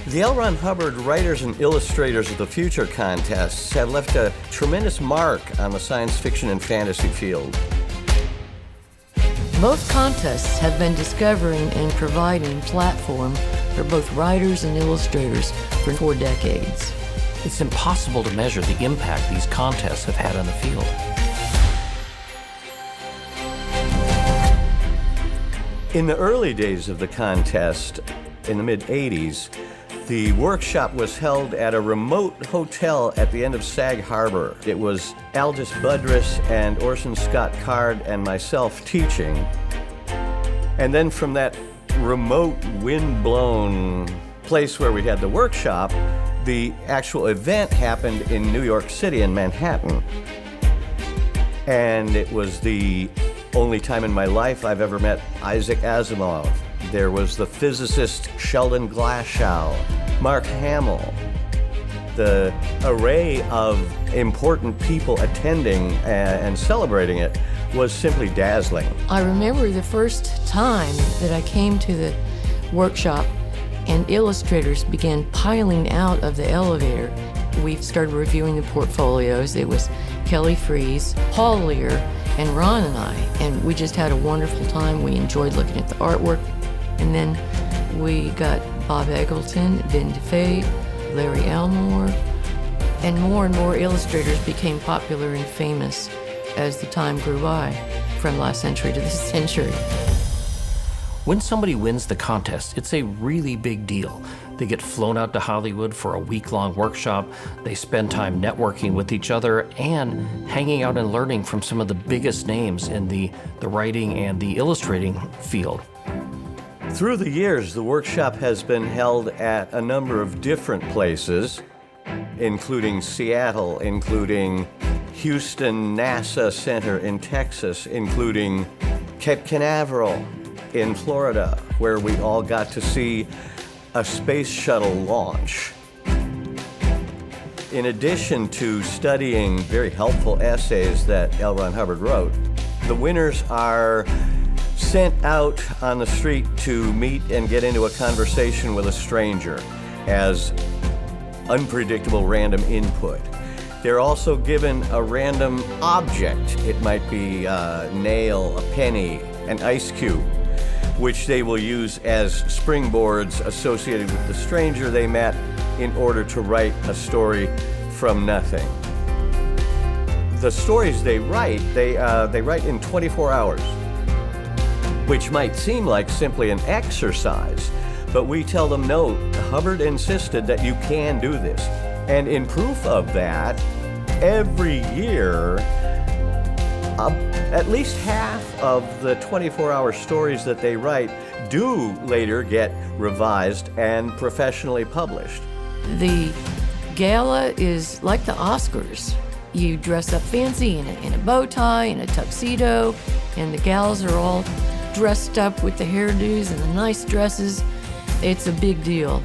The L. Ron Hubbard Writers and Illustrators of the Future contests have left a tremendous mark on the science fiction and fantasy field. Both contests have been discovering and providing platform for both writers and illustrators for 4 decades. It's impossible to measure the impact these contests have had on the field. In the early days of the contest, in the mid-'80s, the workshop was held at a remote hotel at the end of Sag Harbor. It was Aldous Budrus and Orson Scott Card and myself teaching. And then from that remote, wind-blown place where we had the workshop, the actual event happened in New York City, in Manhattan. And it was the only time in my life I've ever met Isaac Asimov. There was the physicist Sheldon Glashow, Mark Hamill. The array of important people attending and celebrating it was simply dazzling. I remember the first time that I came to the workshop and illustrators began piling out of the elevator. We started reviewing the portfolios. It was Kelly Freese, Paul Lear, and Ron and I, and we just had a wonderful time. We enjoyed looking at the artwork. And then we got Bob Eggleton, Ben DeFay, Larry Elmore, and more illustrators became popular and famous as the time grew by, from last century to this century. When somebody wins the contest, it's a really big deal. They get flown out to Hollywood for a week-long workshop. They spend time networking with each other and hanging out and learning from some of the biggest names in the writing and the illustrating field. Through the years, the workshop has been held at a number of different places, including Seattle, including Houston NASA Center in Texas, including Cape Canaveral in Florida, where we all got to see a space shuttle launch. In addition to studying very helpful essays that L. Ron Hubbard wrote, the winners are sent out on the street to meet and get into a conversation with a stranger as unpredictable random input. They're also given a random object. It might be a nail, a penny, an ice cube, which they will use as springboards associated with the stranger they met in order to write a story from nothing. The stories they write, they write in 24 hours, which might seem like simply an exercise, but we tell them, no, Hubbard insisted that you can do this. And in proof of that, every year, at least half of the 24-hour stories that they write do later get revised and professionally published. The gala is like the Oscars. You dress up fancy in a bow tie, in a tuxedo, and the gals are all dressed up with the hairdos and the nice dresses. It's a big deal.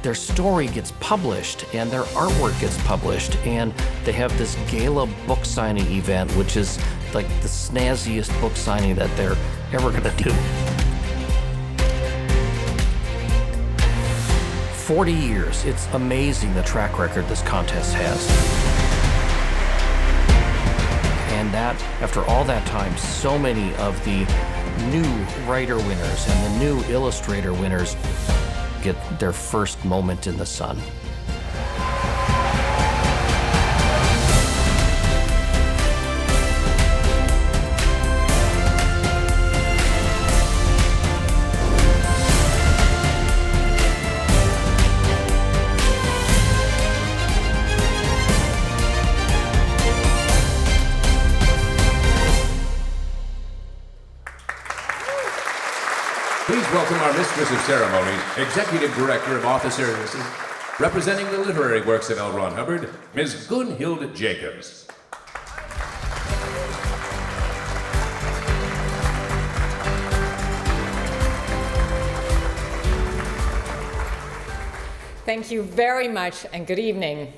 Their story gets published and their artwork gets published, and they have this gala book signing event, which is like the snazziest book signing that they're ever gonna do. 40 years, it's amazing the track record this contest has. And that, after all that time, so many of the new writer winners and the new illustrator winners get their first moment in the sun. Please welcome our Mistress of Ceremonies, Executive Director of Author Services, representing the literary works of L. Ron Hubbard, Ms. Gunhild Jacobs. Thank you very much, and good evening.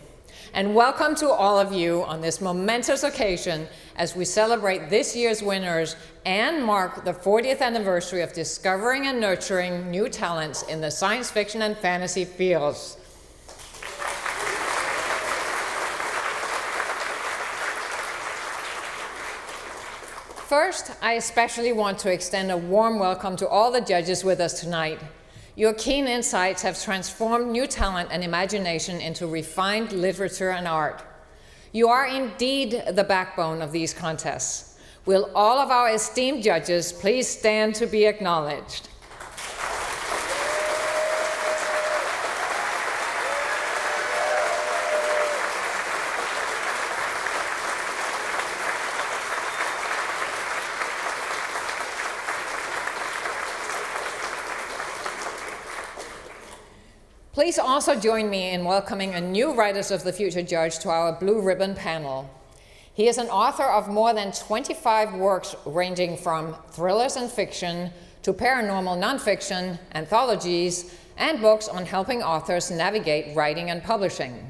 and welcome to all of you on this momentous occasion as we celebrate this year's winners and mark the 40th anniversary of discovering and nurturing new talents in the science fiction and fantasy fields. First, I especially want to extend a warm welcome to all the judges with us tonight. Your keen insights have transformed new talent and imagination into refined literature and art. You are indeed the backbone of these contests. Will all of our esteemed judges please stand to be acknowledged? Please also join me in welcoming a new Writers of the Future judge to our Blue Ribbon panel. He is an author of more than 25 works ranging from thrillers and fiction to paranormal nonfiction, anthologies, and books on helping authors navigate writing and publishing.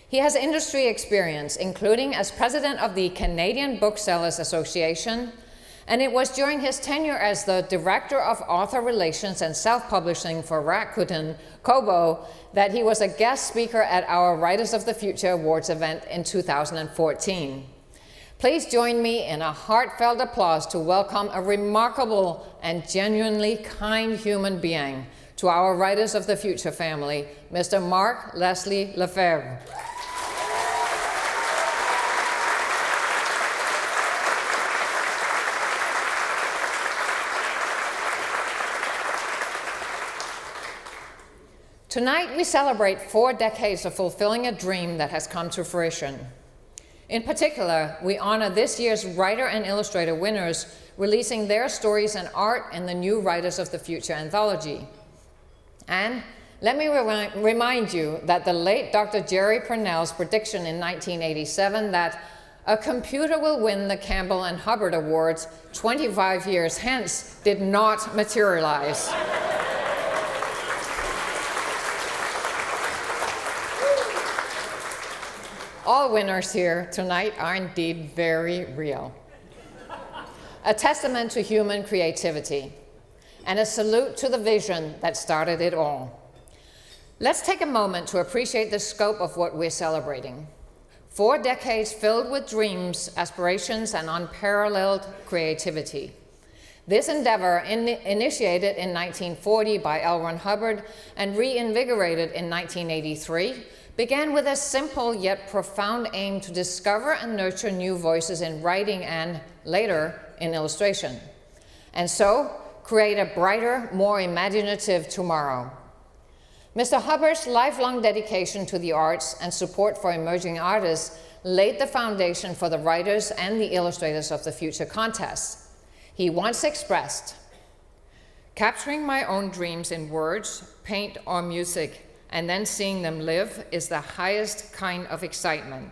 He has industry experience, including as president of the Canadian Booksellers Association, and it was during his tenure as the Director of Author Relations and Self-Publishing for Rakuten Kobo that he was a guest speaker at our Writers of the Future Awards event in 2014. Please join me in a heartfelt applause to welcome a remarkable and genuinely kind human being to our Writers of the Future family, Mr. Mark Leslie Lefebvre. Tonight, we celebrate 4 decades of fulfilling a dream that has come to fruition. In particular, we honor this year's Writer and Illustrator winners releasing their stories and art in the new Writers of the Future Anthology. And let me remind you that the late Dr. Jerry Purnell's prediction in 1987 that a computer will win the Campbell and Hubbard Awards 25 years hence did not materialize. All winners here tonight are indeed very real. A testament to human creativity, and a salute to the vision that started it all. Let's take a moment to appreciate the scope of what we're celebrating. 4 decades filled with dreams, aspirations, and unparalleled creativity. This endeavor, initiated in 1940 by L. Ron Hubbard and reinvigorated in 1983, began with a simple yet profound aim to discover and nurture new voices in writing and, later, in illustration. And so, create a brighter, more imaginative tomorrow. Mr. Hubbard's lifelong dedication to the arts and support for emerging artists laid the foundation for the Writers and the Illustrators of the Future contests. He once expressed, "Capturing my own dreams in words, paint, or music, and then seeing them live is the highest kind of excitement."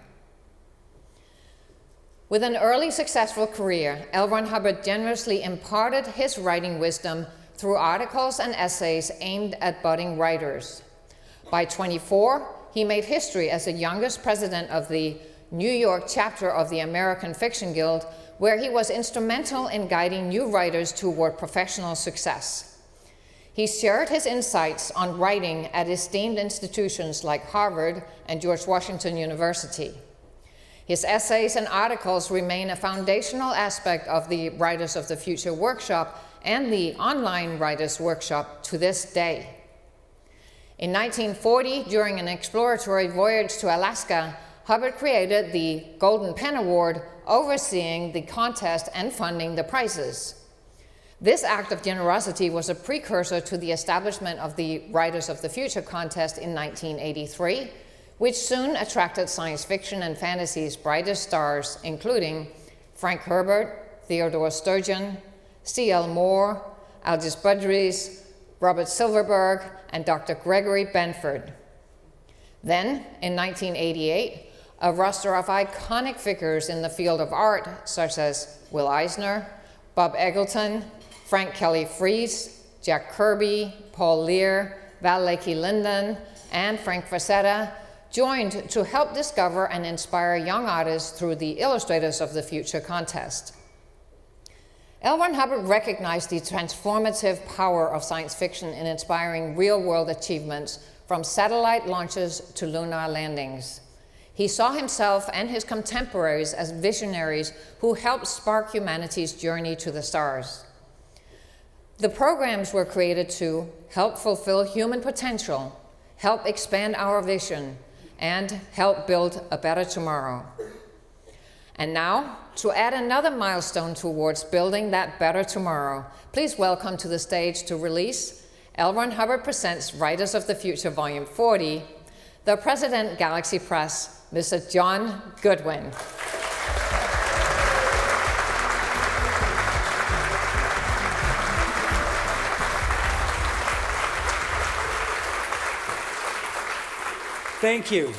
With an early successful career, L. Ron Hubbard generously imparted his writing wisdom through articles and essays aimed at budding writers. By 24, he made history as the youngest president of the New York chapter of the American Fiction Guild, where he was instrumental in guiding new writers toward professional success. He shared his insights on writing at esteemed institutions like Harvard and George Washington University. His essays and articles remain a foundational aspect of the Writers of the Future workshop and the online Writers Workshop to this day. In 1940, during an exploratory voyage to Alaska, Hubbard created the Golden Pen Award, overseeing the contest and funding the prizes. This act of generosity was a precursor to the establishment of the Writers of the Future contest in 1983, which soon attracted science fiction and fantasy's brightest stars, including Frank Herbert, Theodore Sturgeon, C.L. Moore, Aldous Budrys, Robert Silverberg, and Dr. Gregory Benford. Then, in 1988, a roster of iconic figures in the field of art, such as Will Eisner, Bob Eggleton, Frank Kelly Freas, Jack Kirby, Paul Lear, Val Lakey Linden, and Frank Frazetta, joined to help discover and inspire young artists through the Illustrators of the Future contest. L. Ron Hubbard recognized the transformative power of science fiction in inspiring real-world achievements, from satellite launches to lunar landings. He saw himself and his contemporaries as visionaries who helped spark humanity's journey to the stars. The programs were created to help fulfill human potential, help expand our vision, and help build a better tomorrow. And now, to add another milestone towards building that better tomorrow, please welcome to the stage to release L. Ron Hubbard Presents Writers of the Future Volume 40, the President Galaxy Press, Mr. John Goodwin. Thank you.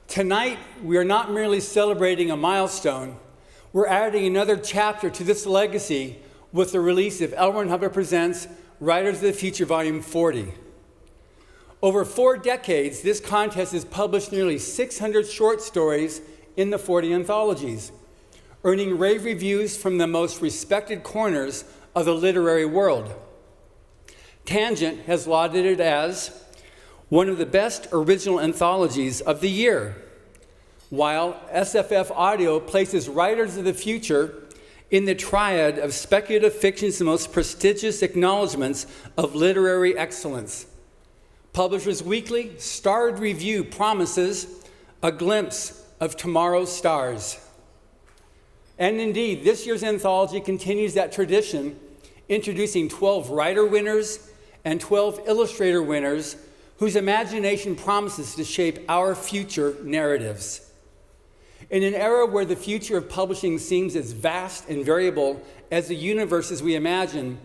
Tonight, we are not merely celebrating a milestone, we're adding another chapter to this legacy with the release of L. Ron Hubbard Presents Writers of the Future Volume 40. Over 4 decades, this contest has published nearly 600 short stories in the 40 anthologies, earning rave reviews from the most respected corners of the literary world. Tangent has lauded it as one of the best original anthologies of the year, while SFF Audio places Writers of the Future in the triad of speculative fiction's most prestigious acknowledgments of literary excellence. Publishers Weekly starred review promises a glimpse of tomorrow's stars. And indeed, this year's anthology continues that tradition, introducing 12 writer winners and 12 illustrator winners whose imagination promises to shape our future narratives. In an era where the future of publishing seems as vast and variable as the universes we imagine,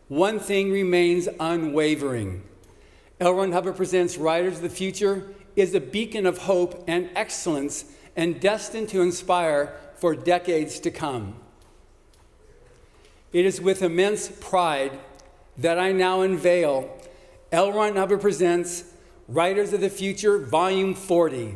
one thing remains unwavering. L. Ron Hubbard Presents Writers of the Future is a beacon of hope and excellence and destined to inspire for decades to come. It is with immense pride that I now unveil L. Ron Hubbard Presents Writers of the Future Volume 40.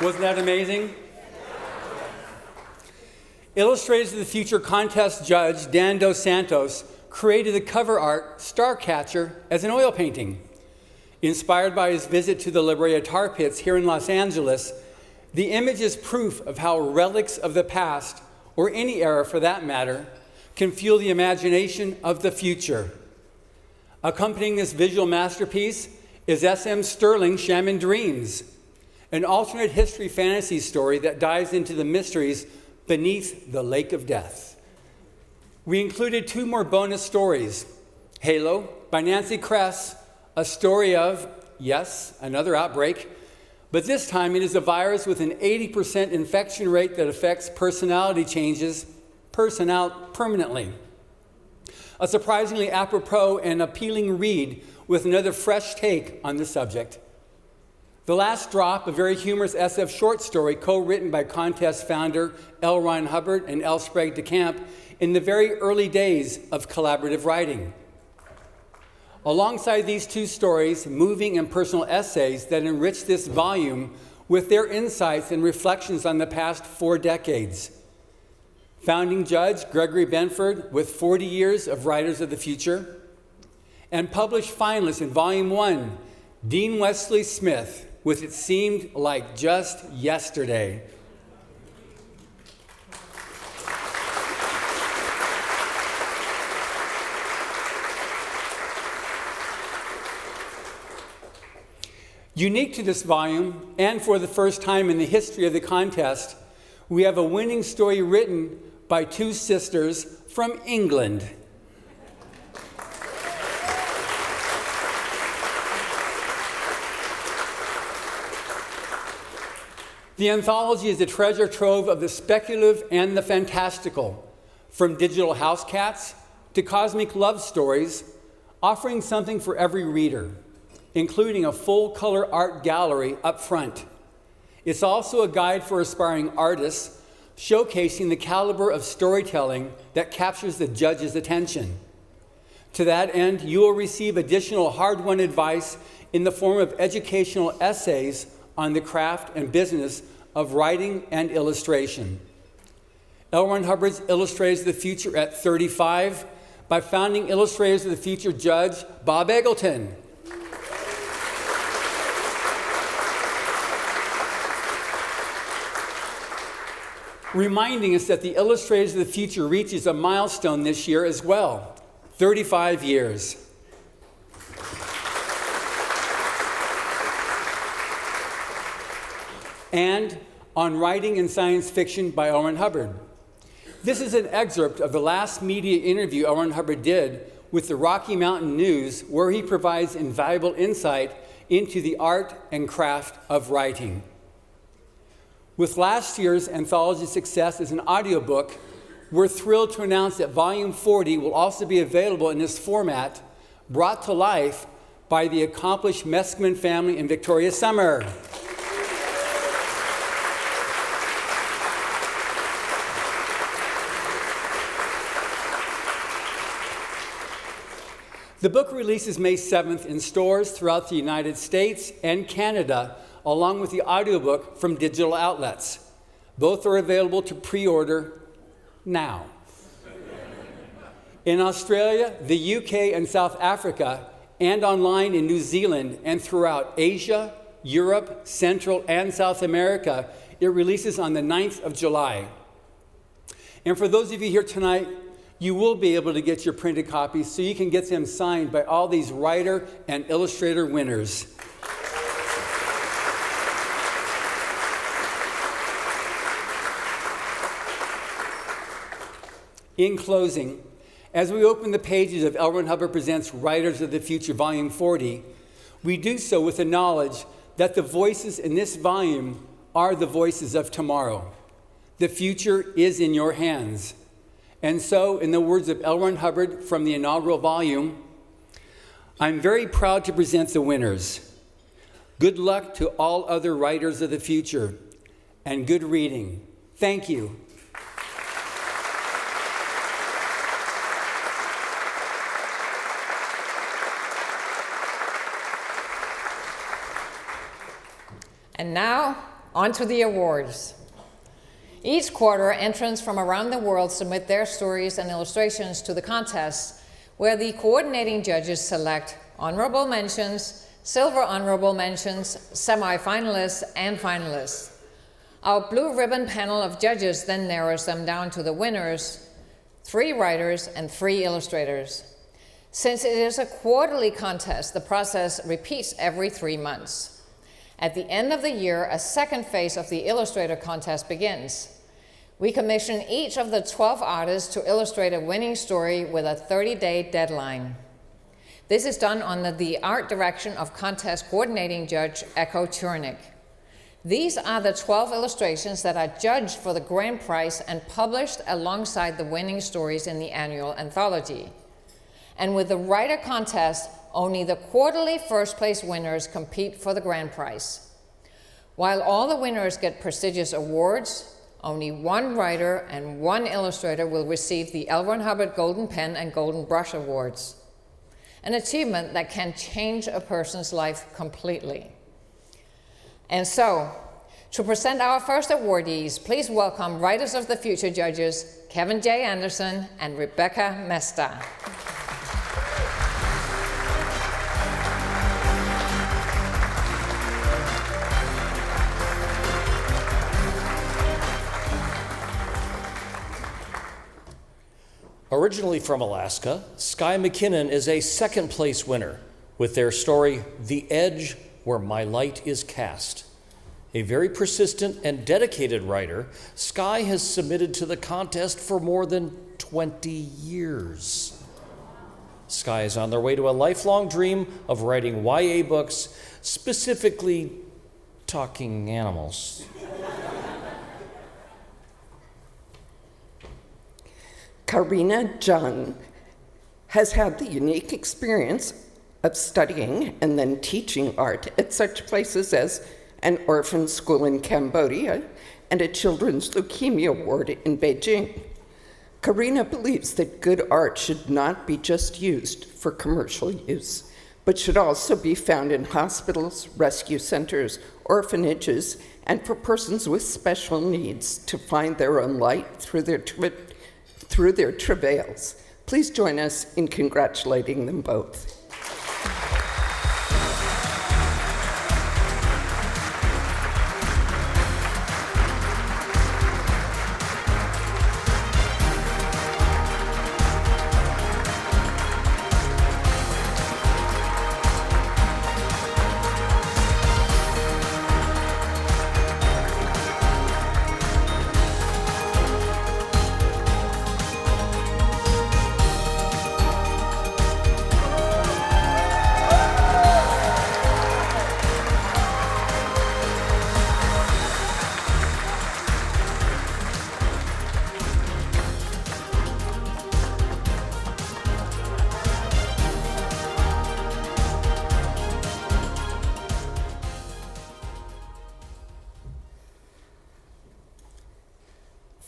Wasn't that amazing? Illustrators of the Future contest judge Dan Dos Santos created the cover art Starcatcher as an oil painting. Inspired by his visit to the La Brea tar pits here in Los Angeles, The image is proof of how relics of the past, or any era for that matter, can fuel the imagination of the future. Accompanying this visual masterpiece is S.M. Sterling's Shaman Dreams, an alternate history fantasy story that dives into the mysteries beneath the Lake of Death. We included 2 more bonus stories. Halo by Nancy Kress, a story of, yes, another outbreak, but this time it is a virus with an 80% infection rate that affects personality changes permanently. A surprisingly apropos and appealing read with another fresh take on the subject. The Last Drop, a very humorous SF short story co-written by contest founder L. Ron Hubbard and L. Sprague de Camp in the very early days of collaborative writing. Alongside these 2 stories, moving and personal essays that enrich this volume with their insights and reflections on the past 4 decades. Founding judge Gregory Benford with 40 years of Writers of the Future, and published finalist in Volume 1, Dean Wesley Smith, with It Seemed Like Just Yesterday. Unique to this volume, and for the first time in the history of the contest, we have a winning story written by 2 sisters from England. The anthology is a treasure trove of the speculative and the fantastical, from digital house cats to cosmic love stories, offering something for every reader, including a full-color art gallery up front. It's also a guide for aspiring artists, showcasing the caliber of storytelling that captures the judge's attention. To that end, you will receive additional hard-won advice in the form of educational essays on the craft and business of writing and illustration. L. Ron Hubbard's Illustrators of the Future at 35 by founding Illustrators of the Future judge Bob Eggleton. Reminding us that the Illustrators of the Future reaches a milestone this year as well, 35 years. And on Writing and Science Fiction by L. Ron Hubbard. This is an excerpt of the last media interview L. Ron Hubbard did with the Rocky Mountain News, where he provides invaluable insight into the art and craft of writing. With last year's anthology success as an audiobook, we're thrilled to announce that Volume 40 will also be available in this format, brought to life by the accomplished Meskman family in Victoria Summer. The book releases May 7th in stores throughout the United States and Canada, along with the audiobook from digital outlets. Both are available to pre-order now. In Australia, the UK, and South Africa, and online in New Zealand and throughout Asia, Europe, Central, and South America, it releases on the 9th of July. And for those of you here tonight, you will be able to get your printed copies so you can get them signed by all these writer and illustrator winners. In closing, as we open the pages of L. Ron Hubbard Presents Writers of the Future, Volume 40, we do so with the knowledge that the voices in this volume are the voices of tomorrow. The future is in your hands. And so, in the words of L. Ron Hubbard from the inaugural volume, I'm very proud to present the winners. Good luck to all other writers of the future, and good reading. Thank you. And now, on to the awards. Each quarter, entrants from around the world submit their stories and illustrations to the contest, where the coordinating judges select honorable mentions, silver honorable mentions, semi-finalists, and finalists. Our blue ribbon panel of judges then narrows them down to the winners, 3 writers and 3 illustrators. Since it is a quarterly contest, the process repeats every 3 months. At the end of the year, a second phase of the illustrator contest begins. We commission each of the 12 artists to illustrate a winning story with a 30-day deadline. This is done under the art direction of contest coordinating judge Echo Turnick. These are the 12 illustrations that are judged for the grand prize and published alongside the winning stories in the annual anthology. And with the writer contest, only the quarterly first place winners compete for the grand prize. While all the winners get prestigious awards, only 1 writer and 1 illustrator will receive the L. Ron Hubbard Golden Pen and Golden Brush Awards, an achievement that can change a person's life completely. And so, to present our first awardees, please welcome Writers of the Future judges Kevin J. Anderson and Rebecca Mesta. Originally from Alaska, Skye McKinnon is a second place winner with their story, The Edge Where My Light Is Cast. A very persistent and dedicated writer, Skye has submitted to the contest for more than 20 years. Skye is on their way to a lifelong dream of writing YA books, specifically talking animals. Karina Jung has had the unique experience of studying and then teaching art at such places as an orphan school in Cambodia and a children's leukemia ward in Beijing. Karina believes that good art should not be just used for commercial use, but should also be found in hospitals, rescue centers, orphanages, and for persons with special needs to find their own light through their travails. Please join us in congratulating them both.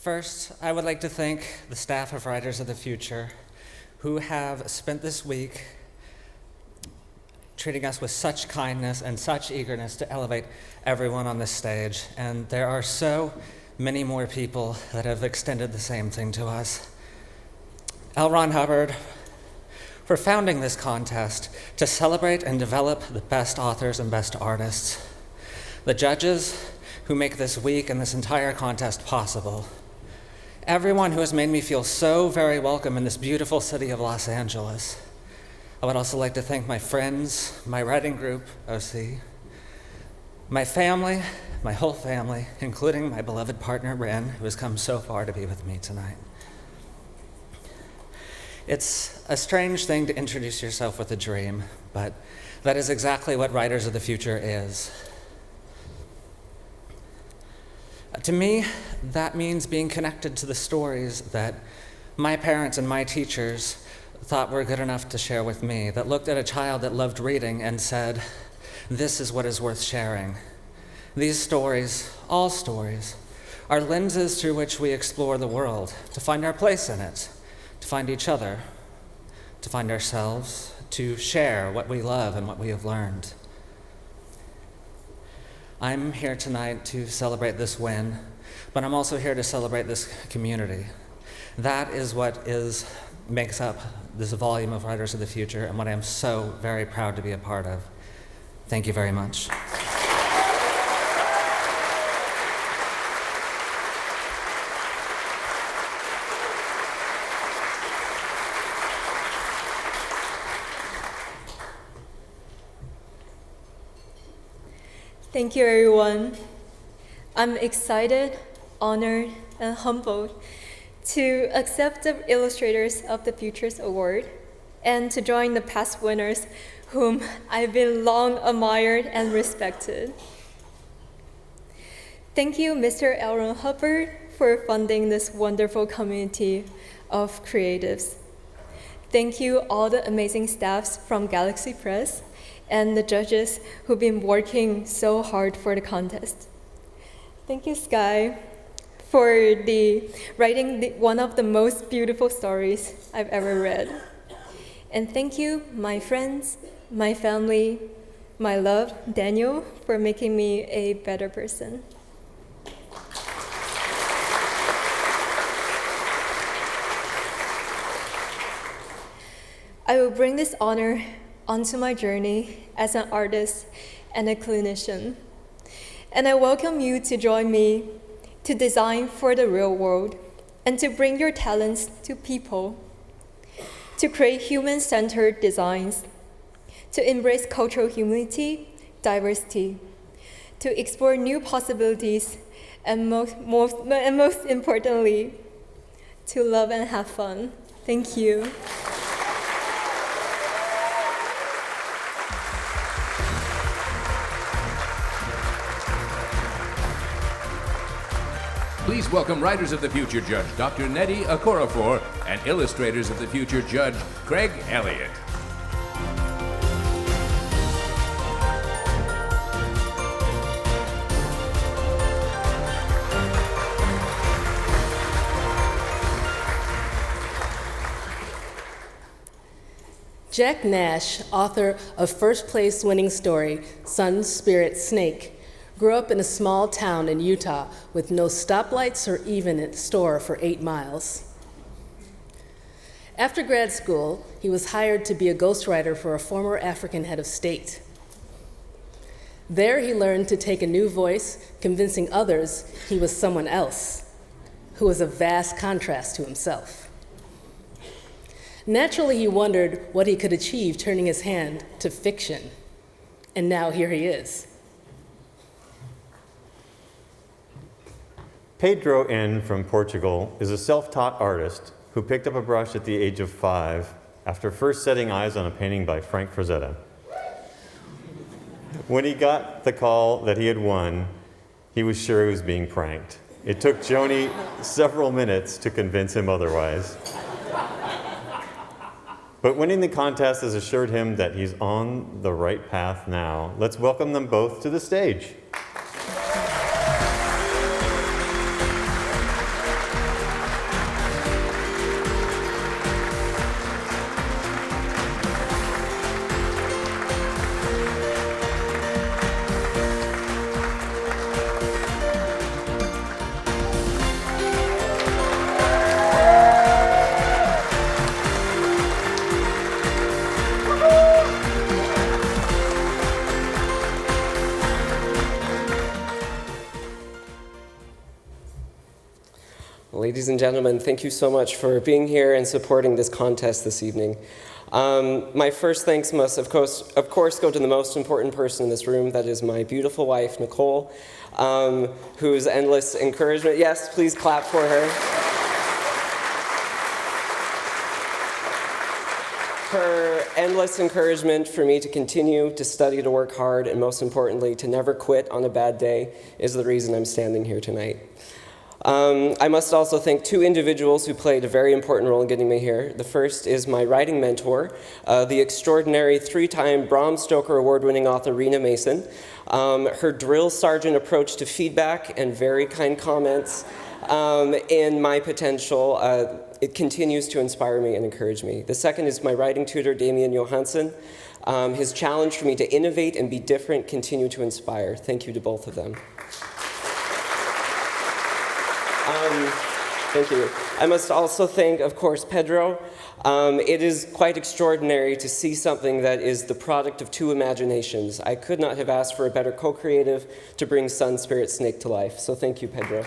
First, I would like to thank the staff of Writers of the Future who have spent this week treating us with such kindness and such eagerness to elevate everyone on this stage. And there are so many more people that have extended the same thing to us. L. Ron Hubbard, for founding this contest to celebrate and develop the best authors and best artists. The judges who make this week and this entire contest possible. Everyone who has made me feel so very welcome in this beautiful city of Los Angeles. I would also like to thank my friends, my writing group, OC, my family, my whole family, including my beloved partner, Ren, who has come so far to be with me tonight. It's a strange thing to introduce yourself with a dream, but that is exactly what Writers of the Future is. To me, that means being connected to the stories that my parents and my teachers thought were good enough to share with me, that looked at a child that loved reading and said, this is what is worth sharing. These stories, all stories, are lenses through which we explore the world, to find our place in it, to find each other, to find ourselves, to share what we love and what we have learned. I'm here tonight to celebrate this win, but I'm also here to celebrate this community. That is what makes up this volume of Writers of the Future and what I am so very proud to be a part of. Thank you very much. Thank you, everyone. I'm excited, honored, and humbled to accept the Illustrators of the Futures Award and to join the past winners whom I've been long admired and respected. Thank you, Mr. L. Ron Hubbard, for funding this wonderful community of creatives. Thank you all the amazing staffs from Galaxy Press and the judges who've been working so hard for the contest. Thank you, Sky, for writing one of the most beautiful stories I've ever read. And thank you, my friends, my family, my love, Daniel, for making me a better person. I will bring this honor onto my journey as an artist and a clinician. And I welcome you to join me to design for the real world and to bring your talents to people, to create human-centered designs, to embrace cultural humility, diversity, to explore new possibilities, and most importantly, to love and have fun. Thank you. Please welcome Writers of the Future Judge Dr. Nnedi Okorafor and Illustrators of the Future Judge Craig Elliott. Jack Nash, author of first place winning story, Sun, Spirit, Snake, grew up in a small town in Utah with no stoplights or even a store for 8 miles. After grad school, he was hired to be a ghostwriter for a former African head of state. There he learned to take a new voice, convincing others he was someone else, who was a vast contrast to himself. Naturally, he wondered what he could achieve turning his hand to fiction. And now here he is. Pedro N. from Portugal is a self-taught artist who picked up a brush at the age of 5 after first setting eyes on a painting by Frank Frazetta. When he got the call that he had won, he was sure he was being pranked. It took Joni several minutes to convince him otherwise. But winning the contest has assured him that he's on the right path now. Let's welcome them both to the stage. Ladies and gentlemen, thank you so much for being here and supporting this contest this evening. My first thanks must, of course, go to the most important person in this room, that is my beautiful wife, Nicole, whose endless encouragement, yes, please clap for her. Her endless encouragement for me to continue to study, to work hard, and most importantly, to never quit on a bad day is the reason I'm standing here tonight. I must also thank 2 individuals who played a very important role in getting me here. The first is my writing mentor, the extraordinary 3-time Bram Stoker award-winning author Rena Mason. Her drill sergeant approach to feedback and very kind comments in my potential, it continues to inspire me and encourage me. The second is my writing tutor, Damien Johansson. His challenge for me to innovate and be different continue to inspire. Thank you to both of them. Thank you. I must also thank, of course, Pedro. It is quite extraordinary to see something that is the product of 2 imaginations. I could not have asked for a better co-creative to bring Sun, Spirit, Snake to life. So thank you, Pedro.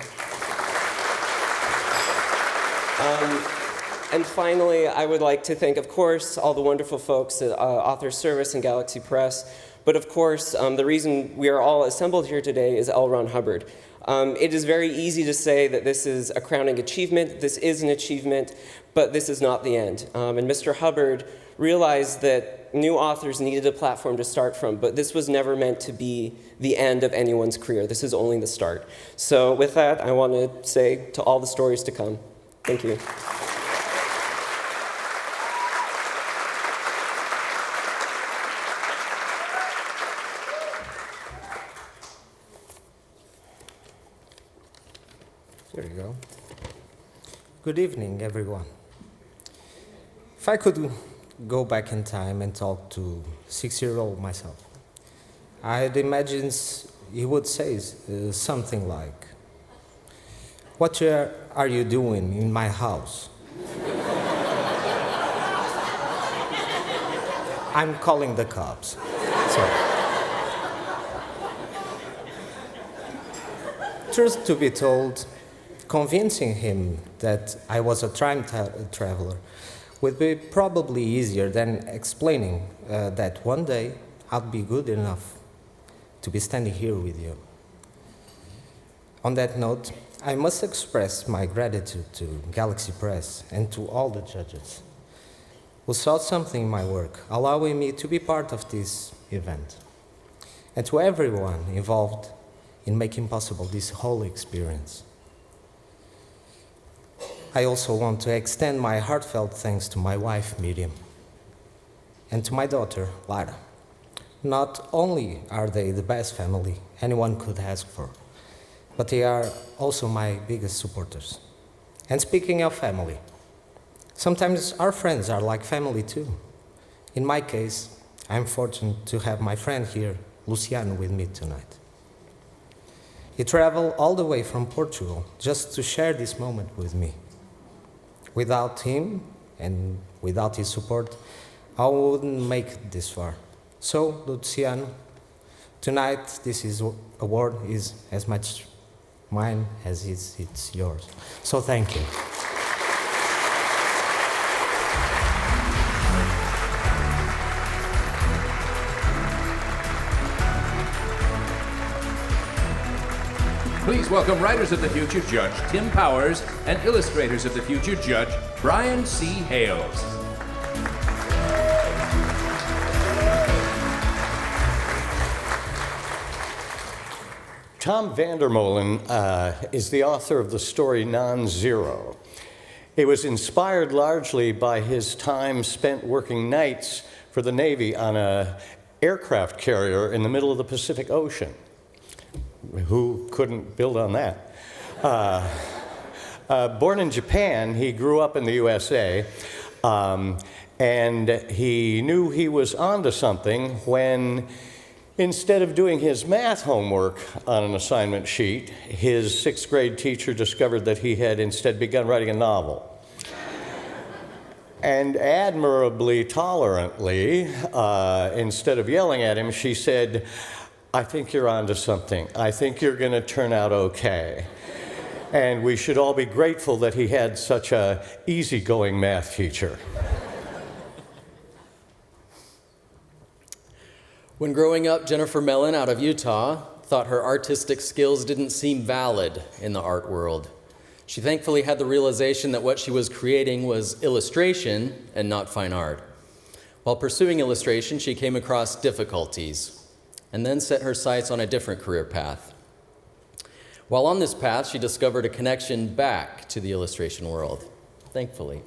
And finally, I would like to thank, of course, all the wonderful folks at Author Service and Galaxy Press, But of course, the reason we are all assembled here today is L. Ron Hubbard. It is very easy to say that this is a crowning achievement, this is an achievement, but this is not the end. And Mr. Hubbard realized that new authors needed a platform to start from, but this was never meant to be the end of anyone's career. This is only the start. So with that, I want to say to all the stories to come, thank you. There you go. Good evening, everyone. If I could go back in time and talk to 6-year-old myself, I'd imagine he would say something like, "What are you doing in my house?" "I'm calling the cops." Truth to be told, convincing him that I was a time traveler would be probably easier than explaining that one day I'd be good enough to be standing here with you. On that note, I must express my gratitude to Galaxy Press and to all the judges who saw something in my work, allowing me to be part of this event, and to everyone involved in making possible this whole experience. I also want to extend my heartfelt thanks to my wife, Miriam, and to my daughter, Lara. Not only are they the best family anyone could ask for, but they are also my biggest supporters. And speaking of family, sometimes our friends are like family too. In my case, I'm fortunate to have my friend here, Luciano, with me tonight. He traveled all the way from Portugal just to share this moment with me. Without him and without his support, I wouldn't make it this far. So, Luciano, tonight this award is as much mine as it's yours. So thank you. Please welcome Writers of the Future Judge Tim Powers and Illustrators of the Future Judge Brian C. Hales. Tom Vandermolen is the author of the story Non-Zero. It was inspired largely by his time spent working nights for the Navy on an aircraft carrier in the middle of the Pacific Ocean. Who couldn't build on that? Born in Japan, he grew up in the USA, and he knew he was onto something when, instead of doing his math homework on an assignment sheet, his 6th grade teacher discovered that he had instead begun writing a novel. And admirably tolerantly, instead of yelling at him, she said, "I think you're onto something. I think you're going to turn out okay." And we should all be grateful that he had such an easygoing math teacher. When growing up, Jennifer Mellon out of Utah thought her artistic skills didn't seem valid in the art world. She thankfully had the realization that what she was creating was illustration and not fine art. While pursuing illustration, she came across difficulties and then set her sights on a different career path. While on this path, she discovered a connection back to the illustration world, thankfully.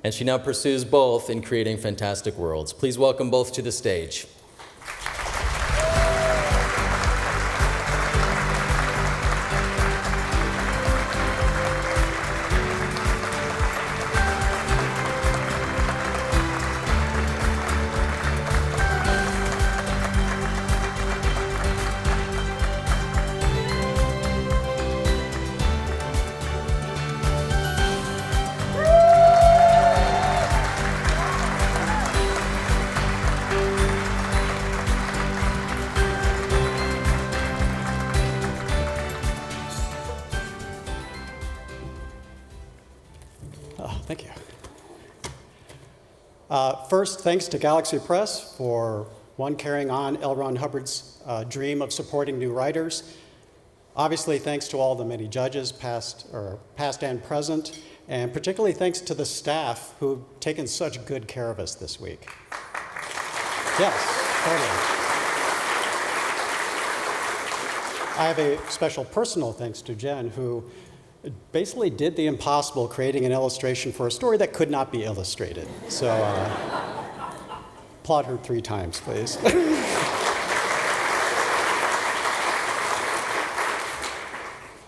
And she now pursues both in creating fantastic worlds. Please welcome both to the stage. First, thanks to Galaxy Press for one carrying on L. Ron Hubbard's dream of supporting new writers. Obviously, thanks to all the many judges, past and present, and particularly thanks to the staff who've taken such good care of us this week. Yes, totally. I have a special personal thanks to Jen, who basically did the impossible, creating an illustration for a story that could not be illustrated. So applaud her 3 times, please.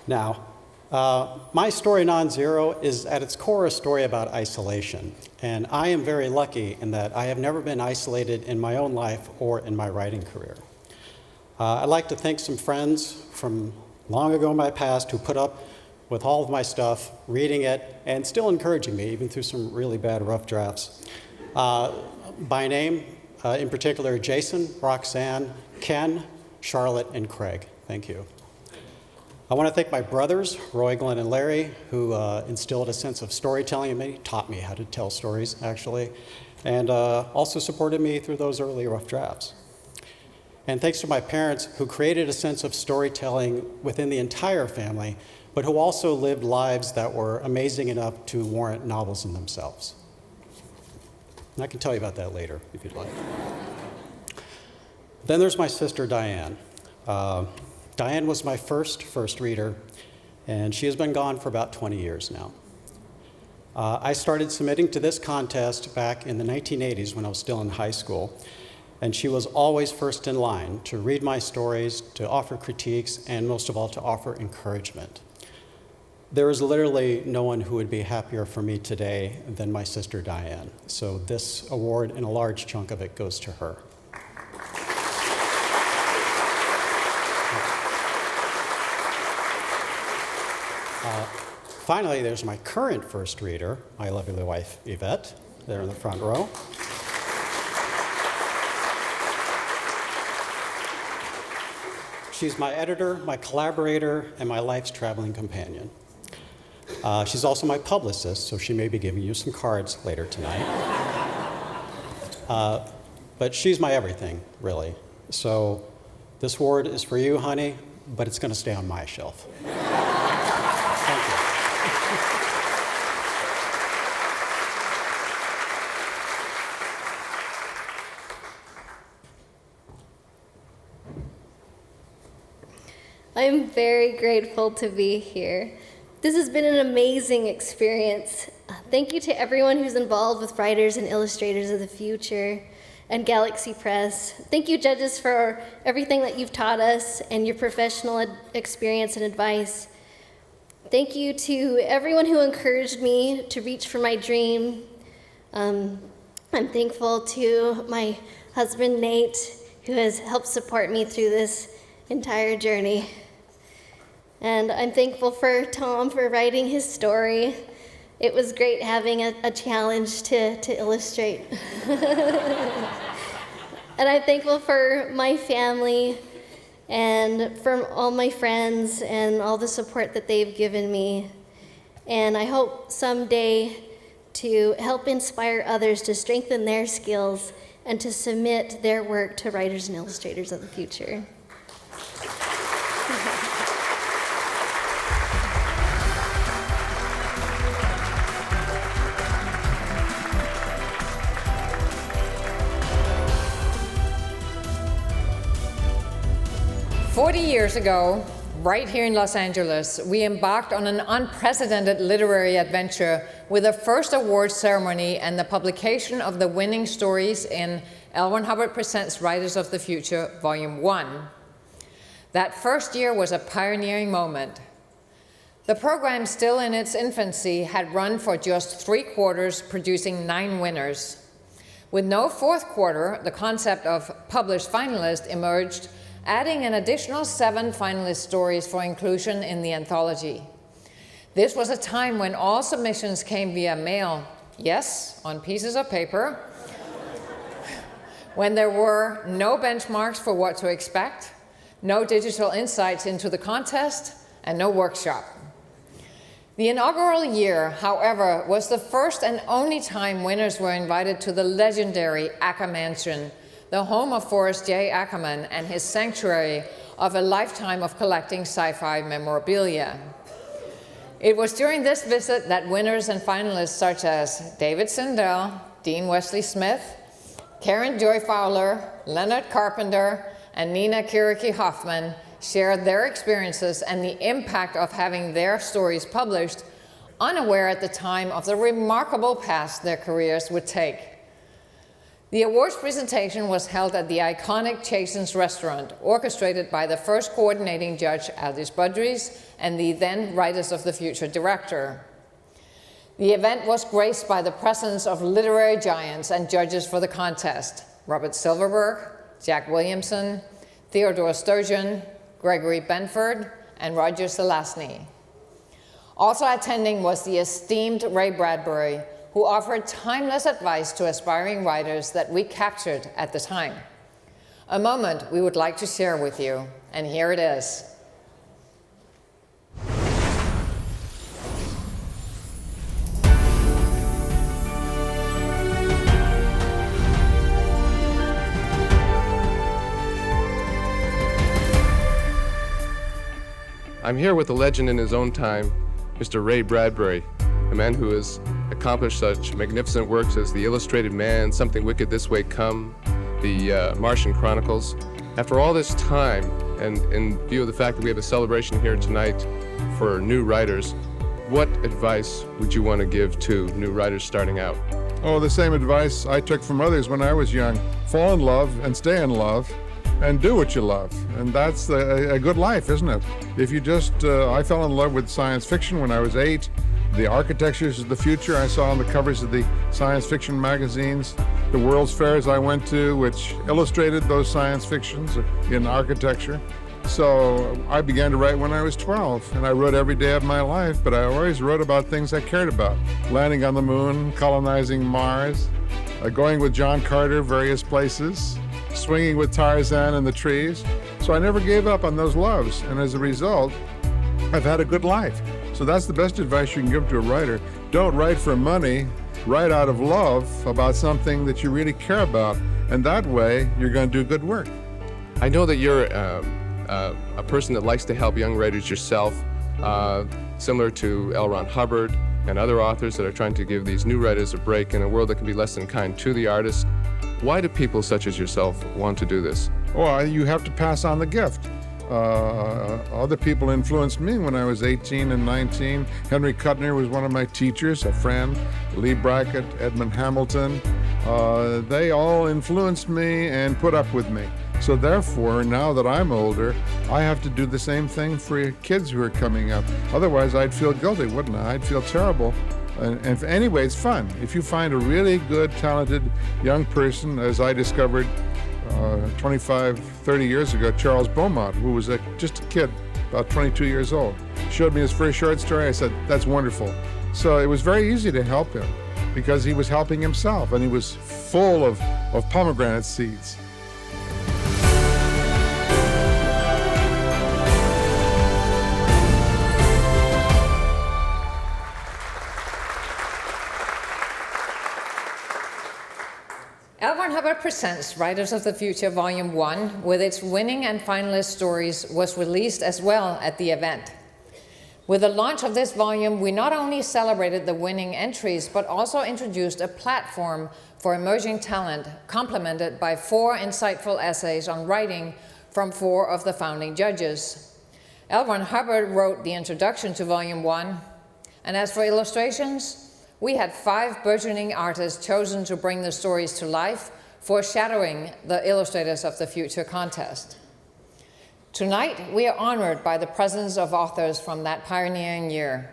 Now, my story, Non-Zero, is at its core a story about isolation. And I am very lucky in that I have never been isolated in my own life or in my writing career. I'd like to thank some friends from long ago in my past who put up with all of my stuff, reading it, and still encouraging me, even through some really bad, rough drafts. By name, in particular, Jason, Roxanne, Ken, Charlotte, and Craig. Thank you. I want to thank my brothers, Roy, Glenn, and Larry, who instilled a sense of storytelling in me, taught me how to tell stories, actually, and also supported me through those early rough drafts. And thanks to my parents, who created a sense of storytelling within the entire family, but who also lived lives that were amazing enough to warrant novels in themselves. And I can tell you about that later, if you'd like. Then there's my sister, Diane. Diane was my first reader, and she has been gone for about 20 years now. I started submitting to this contest back in the 1980s when I was still in high school, and she was always first in line to read my stories, to offer critiques, and most of all, to offer encouragement. There is literally no one who would be happier for me today than my sister Diane. So this award, and a large chunk of it, goes to her. Finally, there's my current first reader, my lovely wife, Yvette, there in the front row. She's my editor, my collaborator, and my life's traveling companion. She's also my publicist, so she may be giving you some cards later tonight. But she's my everything, really. So this award is for you, honey, but it's going to stay on my shelf. Thank you. I'm very grateful to be here. This has been an amazing experience. Thank you to everyone who's involved with Writers and Illustrators of the Future and Galaxy Press. Thank you, judges, for everything that you've taught us and your professional experience and advice. Thank you to everyone who encouraged me to reach for my dream. I'm thankful to my husband, Nate, who has helped support me through this entire journey. And I'm thankful for Tom for writing his story. It was great having a challenge to illustrate. And I'm thankful for my family and for all my friends and all the support that they've given me. And I hope someday to help inspire others to strengthen their skills and to submit their work to Writers and Illustrators of the Future. 40 years ago, right here in Los Angeles, we embarked on an unprecedented literary adventure with a first award ceremony and the publication of the winning stories in L. Ron Hubbard Presents Writers of the Future, Volume 1. That first year was a pioneering moment. The program, still in its infancy, had run for just 3 quarters, producing 9 winners. With no 4th quarter, the concept of published finalists emerged, adding an additional 7 finalist stories for inclusion in the anthology. This was a time when all submissions came via mail, yes, on pieces of paper, when there were no benchmarks for what to expect, no digital insights into the contest, and no workshop. The inaugural year, however, was the first and only time winners were invited to the legendary Acker Mansion, the home of Forrest J. Ackerman and his sanctuary of a lifetime of collecting sci-fi memorabilia. It was during this visit that winners and finalists such as David Sindel, Dean Wesley Smith, Karen Joy Fowler, Leonard Carpenter, and Nina Kiriki Hoffman shared their experiences and the impact of having their stories published, unaware at the time of the remarkable path their careers would take. The awards presentation was held at the iconic Chasen's restaurant, orchestrated by the first coordinating judge, Aldis Budrys, and the then Writers of the Future director. The event was graced by the presence of literary giants and judges for the contest: Robert Silverberg, Jack Williamson, Theodore Sturgeon, Gregory Benford, and Roger Zelazny. Also attending was the esteemed Ray Bradbury, who offered timeless advice to aspiring writers that we captured at the time. A moment we would like to share with you, and here it is. I'm here with a legend in his own time, Mr. Ray Bradbury, a man who has accomplished such magnificent works as The Illustrated Man, Something Wicked This Way Come, the Martian Chronicles. After all this time, and in view of the fact that we have a celebration here tonight for new writers, what advice would you want to give to new writers starting out? Oh, the same advice I took from others when I was young. Fall in love and stay in love and do what you love. And that's a good life, isn't it? If you just, I fell in love with science fiction when I was 8. The architectures of the future I saw on the covers of the science fiction magazines. The World's Fairs I went to, which illustrated those science fictions in architecture. So I began to write when I was 12, and I wrote every day of my life, but I always wrote about things I cared about. Landing on the moon, colonizing Mars, going with John Carter various places, swinging with Tarzan in the trees. So I never gave up on those loves, and as a result, I've had a good life. So that's the best advice you can give to a writer. Don't write for money, write out of love about something that you really care about, and that way you're going to do good work. I know that you're a person that likes to help young writers yourself, similar to L. Ron Hubbard and other authors that are trying to give these new writers a break in a world that can be less than kind to the artist. Why do people such as yourself want to do this? Well, you have to pass on the gift. Other people influenced me when I was 18 and 19. Henry Kuttner was one of my teachers, a friend. Lee Brackett, Edmund Hamilton. They all influenced me and put up with me. So therefore, now that I'm older, I have to do the same thing for kids who are coming up. Otherwise, I'd feel guilty, wouldn't I? I'd feel terrible. And anyway, it's fun. If you find a really good, talented young person, as I discovered 25, 30 years ago, Charles Beaumont, who was just a kid, about 22 years old, showed me his first short story. I said, that's wonderful. So it was very easy to help him because he was helping himself, and he was full of pomegranate seeds. L. Ron Hubbard Presents Writers of the Future Volume 1, with its winning and finalist stories, was released as well at the event. With the launch of this volume, we not only celebrated the winning entries, but also introduced a platform for emerging talent, complemented by 4 insightful essays on writing from 4 of the founding judges. L. Ron Hubbard wrote the introduction to Volume 1, and as for illustrations, we had 5 burgeoning artists chosen to bring the stories to life, foreshadowing the Illustrators of the Future contest. Tonight, we are honored by the presence of authors from that pioneering year.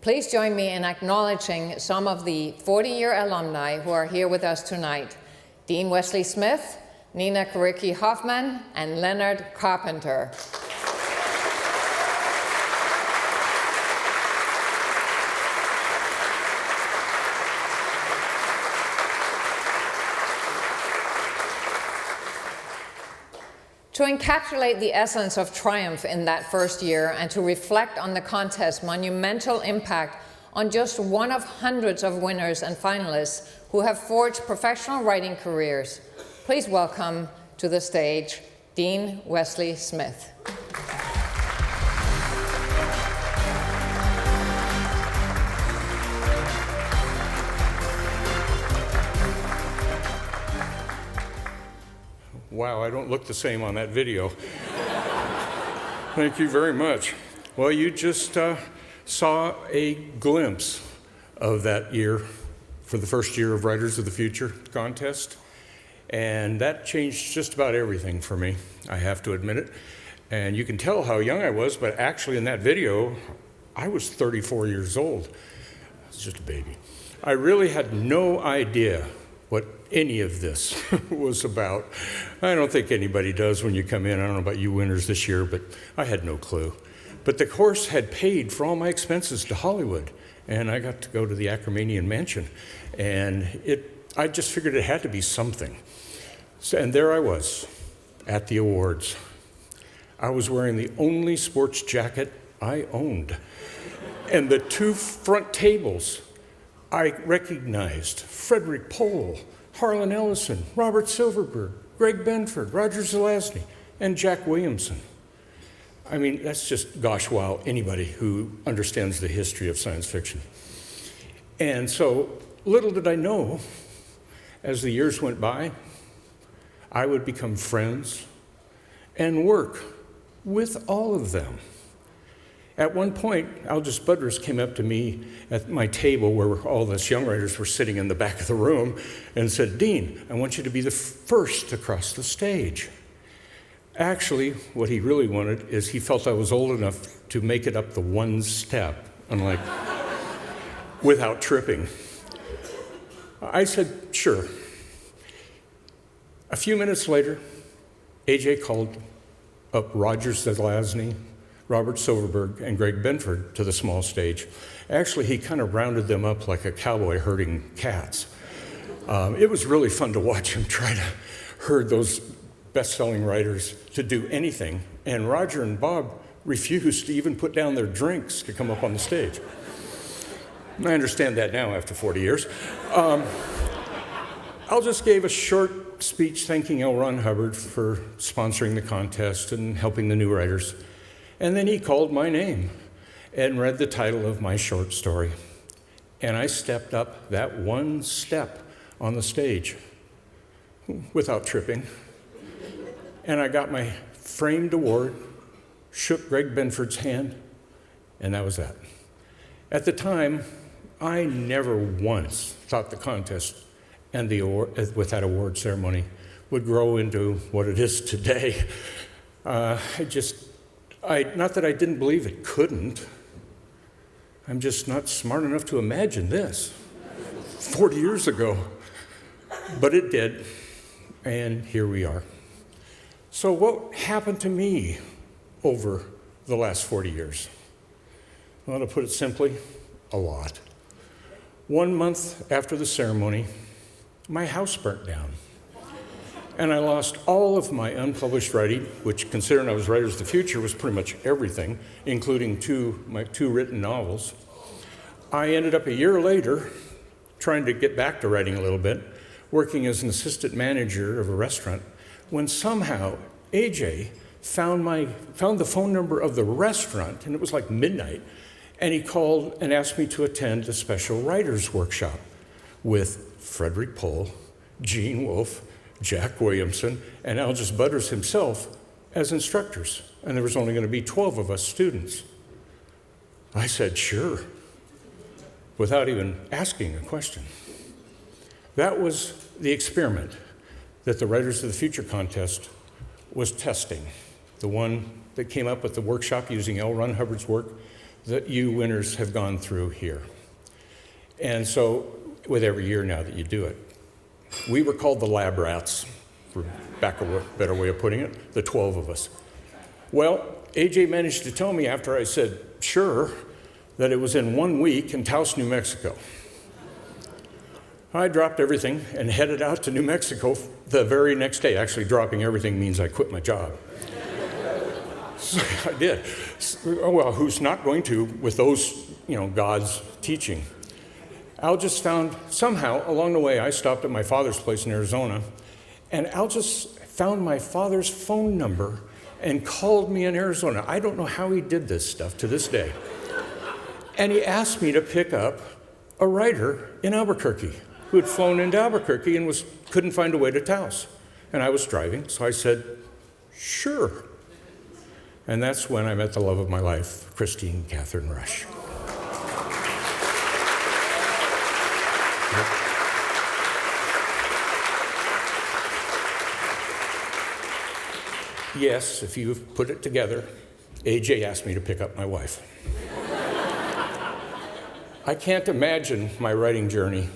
Please join me in acknowledging some of the 40-year alumni who are here with us tonight: Dean Wesley Smith, Nina Kiriki Hoffman, and Leonard Carpenter. To encapsulate the essence of triumph in that first year and to reflect on the contest's monumental impact on just one of hundreds of winners and finalists who have forged professional writing careers, Please welcome to the stage Dean Wesley Smith. Wow, I don't look the same on that video. Thank you very much. Well, you just saw a glimpse of that year for the first year of Writers of the Future contest. And that changed just about everything for me, I have to admit it. And you can tell how young I was, but actually in that video, I was 34 years old. I was just a baby. I really had no idea what any of this was about. I don't think anybody does when you come in. I don't know about you winners this year, but I had no clue. But the course had paid for all my expenses to Hollywood, and I got to go to the Ackermanian Mansion. And I just figured it had to be something. So, and there I was at the awards. I was wearing the only sports jacket I owned. And the two front tables, I recognized Frederick Pohl, Harlan Ellison, Robert Silverberg, Greg Benford, Roger Zelazny, and Jack Williamson. I mean, that's just, gosh, wow, anybody who understands the history of science fiction. And so, little did I know, as the years went by, I would become friends and work with all of them. At one point, Aldous Budrus came up to me at my table where all the young writers were sitting in the back of the room and said, "Dean, I want you to be the first to cross the stage." Actually, what he really wanted is he felt I was old enough to make it up the one step, unlike without tripping. I said, sure. A few minutes later, AJ called up Roger Zelazny, Robert Silverberg, and Greg Benford to the small stage. Actually, he kind of rounded them up like a cowboy herding cats. It was really fun to watch him try to herd those best-selling writers to do anything, and Roger and Bob refused to even put down their drinks to come up on the stage. I understand that now after 40 years. Al just gave a short speech thanking L. Ron Hubbard for sponsoring the contest and helping the new writers. And then he called my name and read the title of my short story. And I stepped up that one step on the stage without tripping. And I got my framed award, shook Greg Benford's hand, and that was that. At the time, I never once thought the contest and the award, with that award ceremony would grow into what it is today. Not that I didn't believe it couldn't. I'm just not smart enough to imagine this 40 years ago. But it did, and here we are. So what happened to me over the last 40 years? Well, to put it simply, a lot. 1 month after the ceremony, my house burnt down. And I lost all of my unpublished writing, which, considering I was Writers of the Future, was pretty much everything, including my two written novels. I ended up a year later trying to get back to writing a little bit, working as an assistant manager of a restaurant, when somehow AJ found the phone number of the restaurant, and it was like midnight, and he called and asked me to attend a special writers workshop with Frederick Pohl, Gene Wolfe, Jack Williamson, and Aldous Budrus himself as instructors. And there was only going to be 12 of us students. I said, sure, without even asking a question. That was the experiment that the Writers of the Future contest was testing, the one that came up with the workshop using L. Ron Hubbard's work that you winners have gone through here. And so, with every year now that you do it, we were called the lab rats, for back a better way of putting it, the 12 of us. Well, AJ managed to tell me after I said, sure, that it was in 1 week in Taos, New Mexico. I dropped everything and headed out to New Mexico the very next day. Actually, dropping everything means I quit my job. So I did. Well, who's not going to with those, God's teaching? Al just found somehow along the way, I stopped at my father's place in Arizona, And Al just found my father's phone number and called me in Arizona. I don't know how he did this stuff to this day. And he asked me to pick up a writer in Albuquerque who had flown into Albuquerque and couldn't find a way to Taos. And I was driving, so I said, sure. And that's when I met the love of my life, Christine Catherine Rush. Yes, if you put it together, AJ asked me to pick up my wife. I can't imagine my writing journey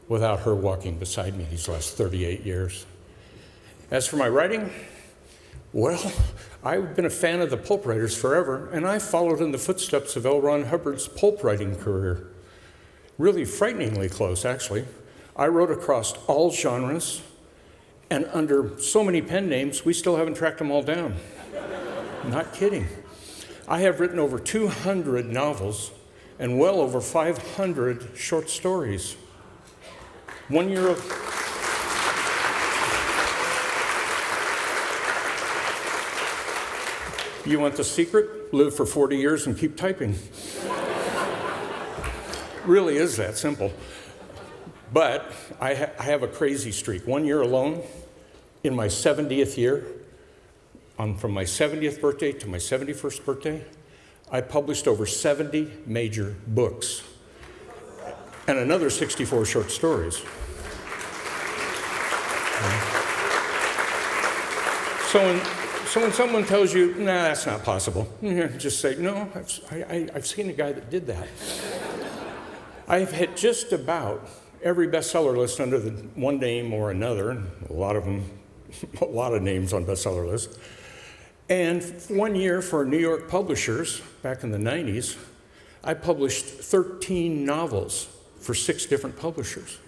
without her walking beside me these last 38 years. As for my writing, well, I've been a fan of the pulp writers forever, and I followed in the footsteps of L. Ron Hubbard's pulp writing career. Really frighteningly close, actually. I wrote across all genres, and under so many pen names, we still haven't tracked them all down. Not kidding. I have written over 200 novels and well over 500 short stories. 1 year of... You want the secret? Live for 40 years and keep typing. Really is that simple. But I have a crazy streak. 1 year alone, in my 70th year, from my 70th birthday to my 71st birthday, I published over 70 major books and another 64 short stories. So when someone tells you, nah, that's not possible, just say, no, I've seen a guy that did that. I've hit just about every bestseller list under the one name or another, and a lot of names on bestseller lists. And 1 year for New York publishers, back in the 90s, I published 13 novels for 6 different publishers.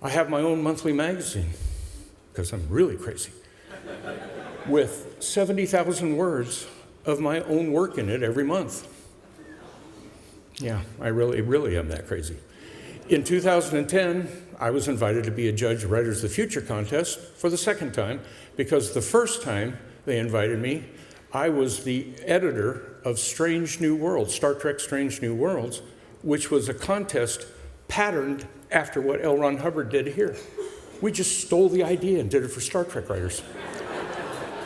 I have my own monthly magazine, because I'm really crazy, with 70,000 words of my own work in it every month. Yeah, I really am that crazy. In 2010, I was invited to be a judge at Writers of the Future contest for the second time, because the first time they invited me, I was the editor of Strange New Worlds, Star Trek Strange New Worlds, which was a contest patterned after what L. Ron Hubbard did here. We just stole the idea and did it for Star Trek writers.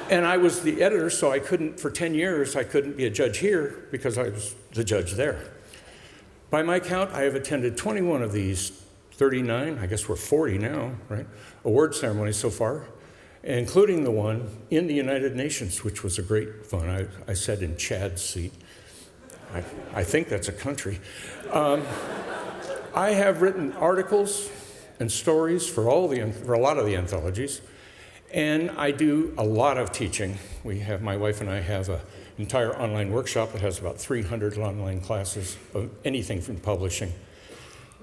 And I was the editor, so I couldn't, for 10 years, I couldn't be a judge here because I was the judge there. By my count, I have attended 21 of these 39, I guess we're 40 now, right, award ceremonies so far, including the one in the United Nations, which was a great fun. I sat in Chad's seat. I think that's a country. I have written articles and stories for a lot of the anthologies, and I do a lot of teaching. My wife and I have an entire online workshop that has about 300 online classes of anything from publishing.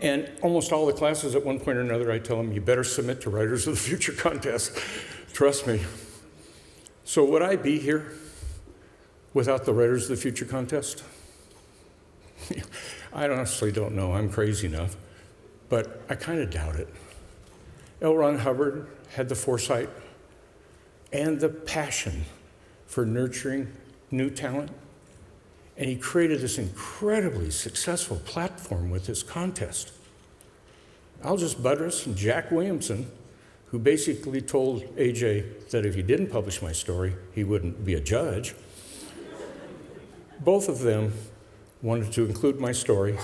And almost all the classes, at one point or another, I tell them, you better submit to Writers of the Future contest. Trust me. So would I be here without the Writers of the Future contest? I honestly don't know. I'm crazy enough. But I kind of doubt it. L. Ron Hubbard had the foresight and the passion for nurturing new talent. And he created this incredibly successful platform with his contest. I'll just buttress Jack Williamson, who basically told AJ that if he didn't publish my story, he wouldn't be a judge. Both of them wanted to include my story,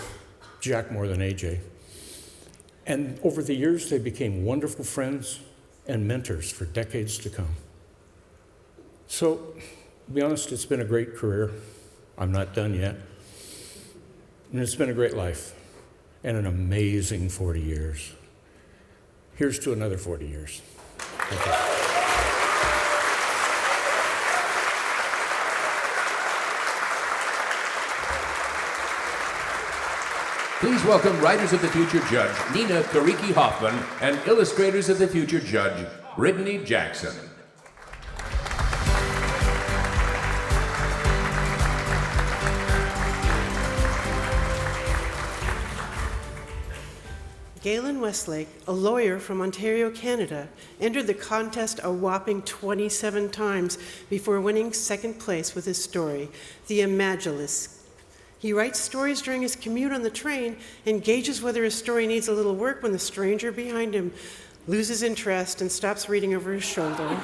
Jack more than AJ. And over the years, they became wonderful friends and mentors for decades to come. So, to be honest, it's been a great career. I'm not done yet. And it's been a great life and an amazing 40 years. Here's to another 40 years. Thank you. Please welcome Writers of the Future Judge Nina Kariki Hoffman and Illustrators of the Future Judge Brittany Jackson. Galen Westlake, a lawyer from Ontario, Canada, entered the contest a whopping 27 times before winning second place with his story, The Imagulus. He writes stories during his commute on the train and gauges whether his story needs a little work when the stranger behind him loses interest and stops reading over his shoulder.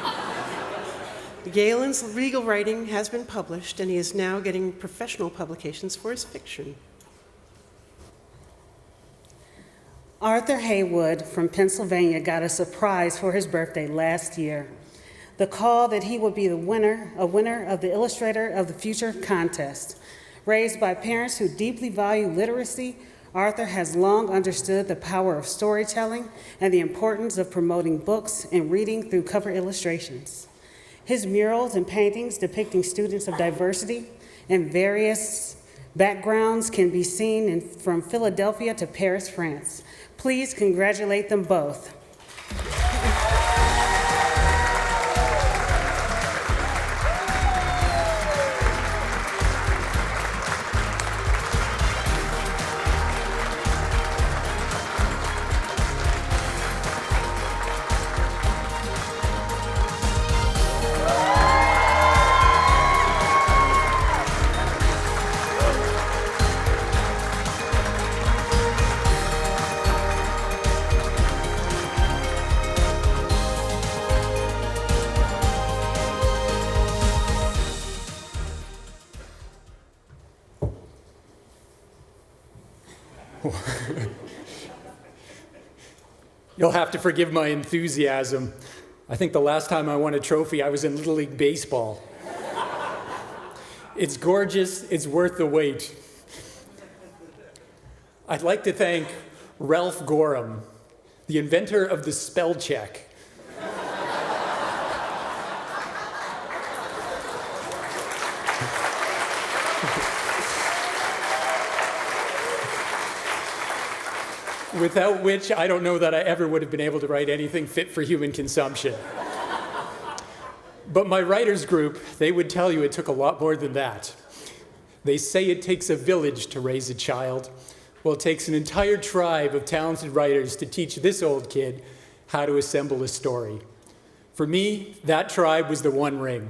Galen's legal writing has been published, and he is now getting professional publications for his fiction. Arthur Haywood from Pennsylvania got a surprise for his birthday last year. The call that he would be a winner of the Illustrator of the Future contest. Raised by parents who deeply value literacy, Arthur has long understood the power of storytelling and the importance of promoting books and reading through cover illustrations. His murals and paintings depicting students of diversity and various backgrounds can be seen from Philadelphia to Paris, France. Please congratulate them both. You'll have to forgive my enthusiasm. I think the last time I won a trophy, I was in Little League Baseball. It's gorgeous, it's worth the wait. I'd like to thank Ralph Gorham, the inventor of the spell check. Without which, I don't know that I ever would have been able to write anything fit for human consumption. But my writers group, they would tell you it took a lot more than that. They say it takes a village to raise a child. Well, it takes an entire tribe of talented writers to teach this old kid how to assemble a story. For me, that tribe was the One Ring.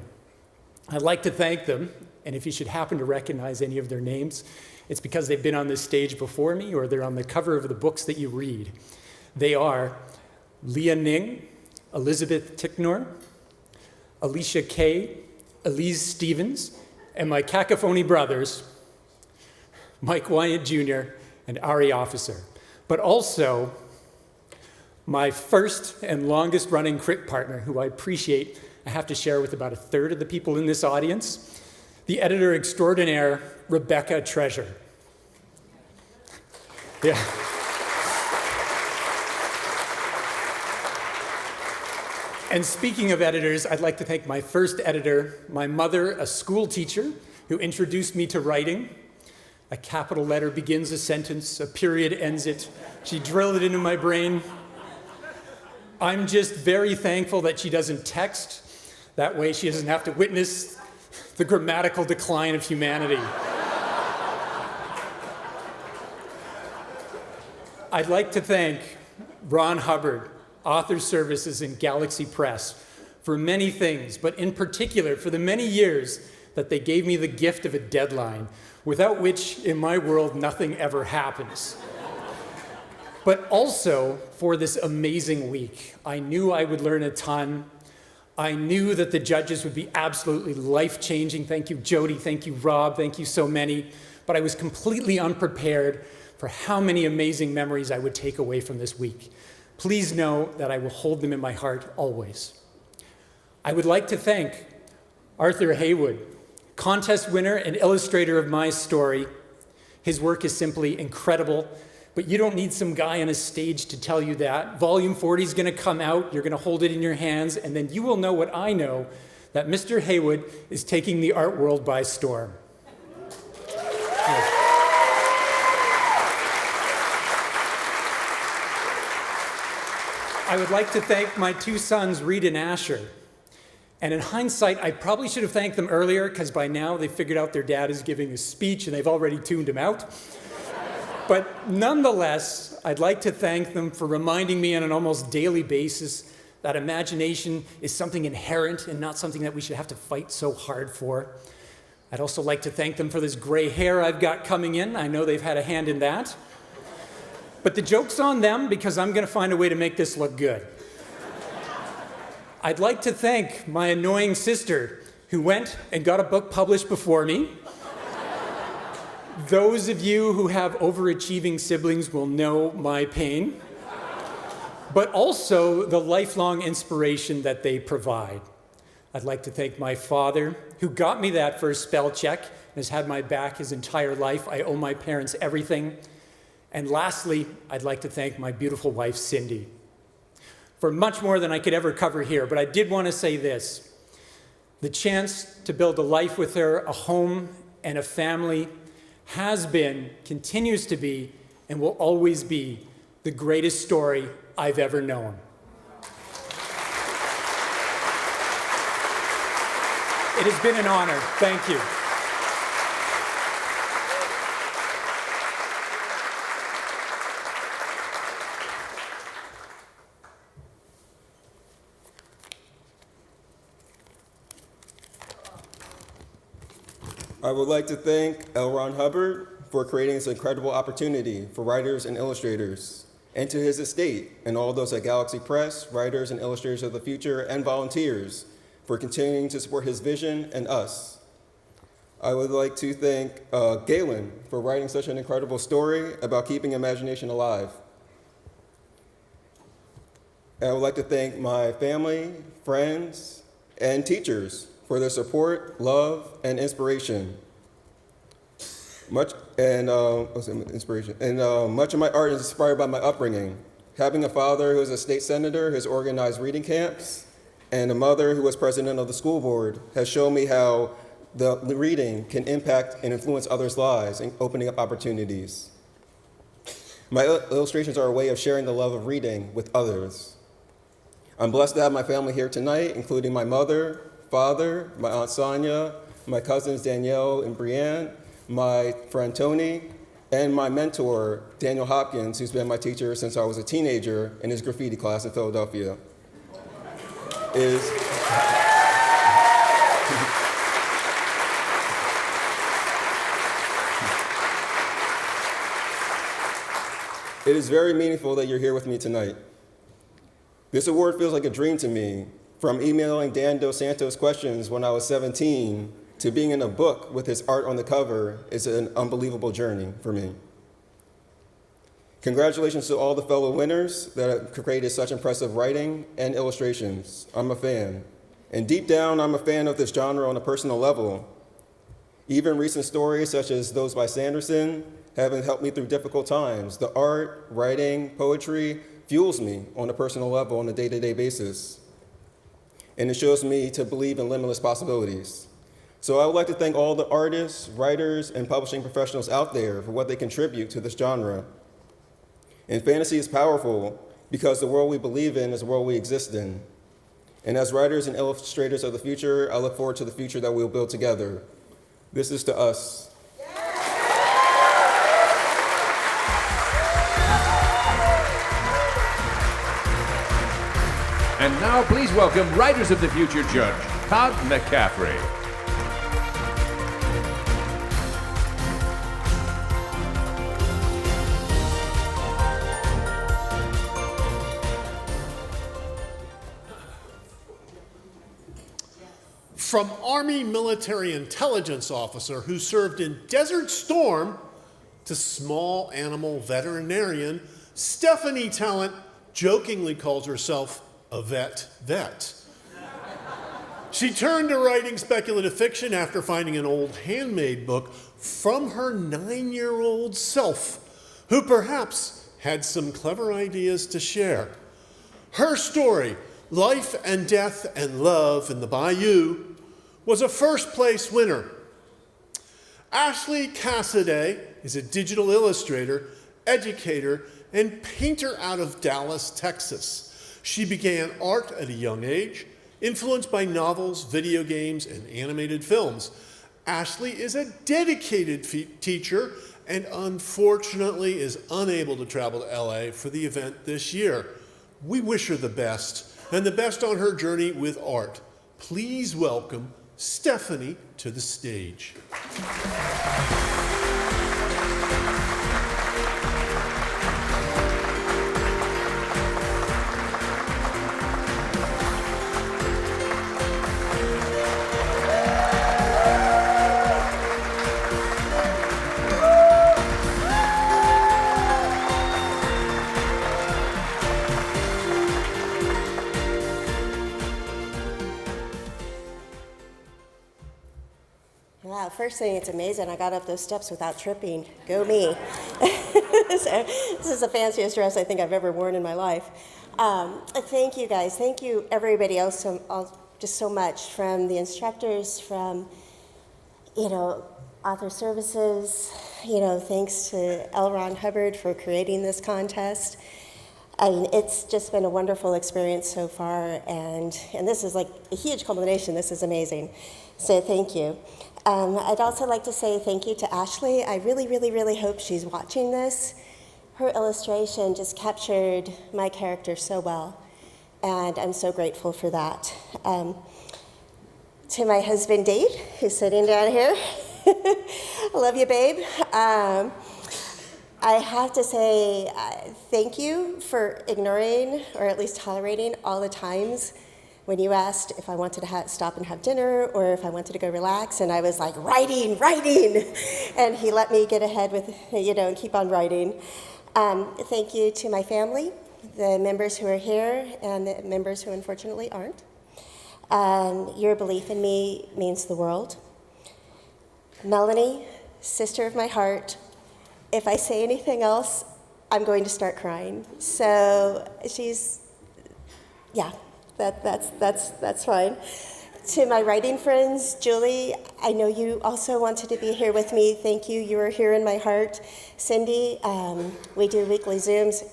I'd like to thank them, and if you should happen to recognize any of their names, it's because they've been on this stage before me or they're on the cover of the books that you read. They are Leah Ning, Elizabeth Ticknor, Alicia Kay, Elise Stevens, and my cacophony brothers, Mike Wyant Jr. and Ari Officer. But also my first and longest running crit partner, who I appreciate, I have to share with about a third of the people in this audience, the editor extraordinaire, Rebecca Treasure. Yeah. And speaking of editors, I'd like to thank my first editor, my mother, a school teacher, who introduced me to writing. A capital letter begins a sentence, a period ends it. She drilled it into my brain. I'm just very thankful that she doesn't text. That way she doesn't have to witness the grammatical decline of humanity. I'd like to thank Ron Hubbard, Author Services and Galaxy Press, for many things, but in particular for the many years that they gave me the gift of a deadline, without which, in my world, nothing ever happens. But also for this amazing week. I knew I would learn a ton. I knew that the judges would be absolutely life-changing. Thank you, Jody. Thank you, Rob. Thank you so many. But I was completely unprepared for how many amazing memories I would take away from this week. Please know that I will hold them in my heart always. I would like to thank Arthur Haywood, contest winner and illustrator of my story. His work is simply incredible, but you don't need some guy on a stage to tell you that. Volume 40 is going to come out, you're going to hold it in your hands, and then you will know what I know, that Mr. Haywood is taking the art world by storm. I would like to thank my two sons, Reed and Asher. And in hindsight, I probably should have thanked them earlier, because by now they figured out their dad is giving a speech and they've already tuned him out. But nonetheless, I'd like to thank them for reminding me on an almost daily basis that imagination is something inherent and not something that we should have to fight so hard for. I'd also like to thank them for this gray hair I've got coming in. I know they've had a hand in that. But the joke's on them because I'm going to find a way to make this look good. I'd like to thank my annoying sister who went and got a book published before me. Those of you who have overachieving siblings will know my pain, but also the lifelong inspiration that they provide. I'd like to thank my father, who got me that first spell check and has had my back his entire life. I owe my parents everything. And lastly, I'd like to thank my beautiful wife, Cindy, for much more than I could ever cover here. But I did want to say this. The chance to build a life with her, a home and a family, has been, continues to be, and will always be the greatest story I've ever known. It has been an honor. Thank you. I would like to thank L. Ron Hubbard for creating this incredible opportunity for writers and illustrators, and to his estate and all those at Galaxy Press, writers and illustrators of the future, and volunteers for continuing to support his vision and us. I would like to thank Galen for writing such an incredible story about keeping imagination alive. And I would like to thank my family, friends, and teachers for their support, love, and inspiration. Much of my art is inspired by my upbringing. Having a father who is a state senator who has organized reading camps, and a mother who was president of the school board has shown me how the reading can impact and influence others' lives and opening up opportunities. My illustrations are a way of sharing the love of reading with others. I'm blessed to have my family here tonight, including my mother, father, my Aunt Sonia, my cousins Danielle and Brianne, my friend Tony, and my mentor, Daniel Hopkins, who's been my teacher since I was a teenager in his graffiti class in Philadelphia. It is very meaningful that you're here with me tonight. This award feels like a dream to me. From emailing Dan Dos Santos questions when I was 17 to being in a book with his art on the cover is an unbelievable journey for me. Congratulations to all the fellow winners that have created such impressive writing and illustrations. I'm a fan. And deep down, I'm a fan of this genre on a personal level. Even recent stories, such as those by Sanderson, have helped me through difficult times. The art, writing, poetry fuels me on a personal level on a day-to-day basis. And it shows me to believe in limitless possibilities. So I would like to thank all the artists, writers, and publishing professionals out there for what they contribute to this genre. And fantasy is powerful because the world we believe in is the world we exist in. And as writers and illustrators of the future, I look forward to the future that we'll build together. This is to us. And now, please welcome Writers of the Future judge, Todd McCaffrey. From Army military intelligence officer who served in Desert Storm to small animal veterinarian, Stephanie Talent jokingly calls herself a vet. She turned to writing speculative fiction after finding an old handmade book from her 9-year-old self, who perhaps had some clever ideas to share. Her story, Life and Death and Love in the Bayou, was a first-place winner. Ashley Cassidy is a digital illustrator, educator, and painter out of Dallas, Texas. She began art at a young age, influenced by novels, video games, and animated films. Ashley is a dedicated teacher and unfortunately is unable to travel to LA for the event this year. We wish her the best, and the best on her journey with art. Please welcome Stephanie to the stage. Wow, first thing, it's amazing. I got up those steps without tripping. Go me. So, this is the fanciest dress I think I've ever worn in my life. Thank you guys. Thank you everybody else just so much, from the instructors, from, author services, thanks to L. Ron Hubbard for creating this contest. I mean, it's just been a wonderful experience so far, and this is like a huge culmination. This is amazing. So thank you. I'd also like to say thank you to Ashley. I really, really, really hope she's watching this. Her illustration just captured my character so well, and I'm so grateful for that. To my husband, Dave, who's sitting down here. I love you, babe. I have to say thank you for ignoring, or at least tolerating, all the times when you asked if I wanted to stop and have dinner, or if I wanted to go relax, and I was like, writing, and he let me get ahead with, and keep on writing. Thank you to my family, the members who are here, and the members who unfortunately aren't. Your belief in me means the world. Melanie, sister of my heart, if I say anything else, I'm going to start crying. So that's fine. To my writing friends, Julie, I know you also wanted to be here with me. Thank you. You are here in my heart. Cindy, we do weekly Zooms.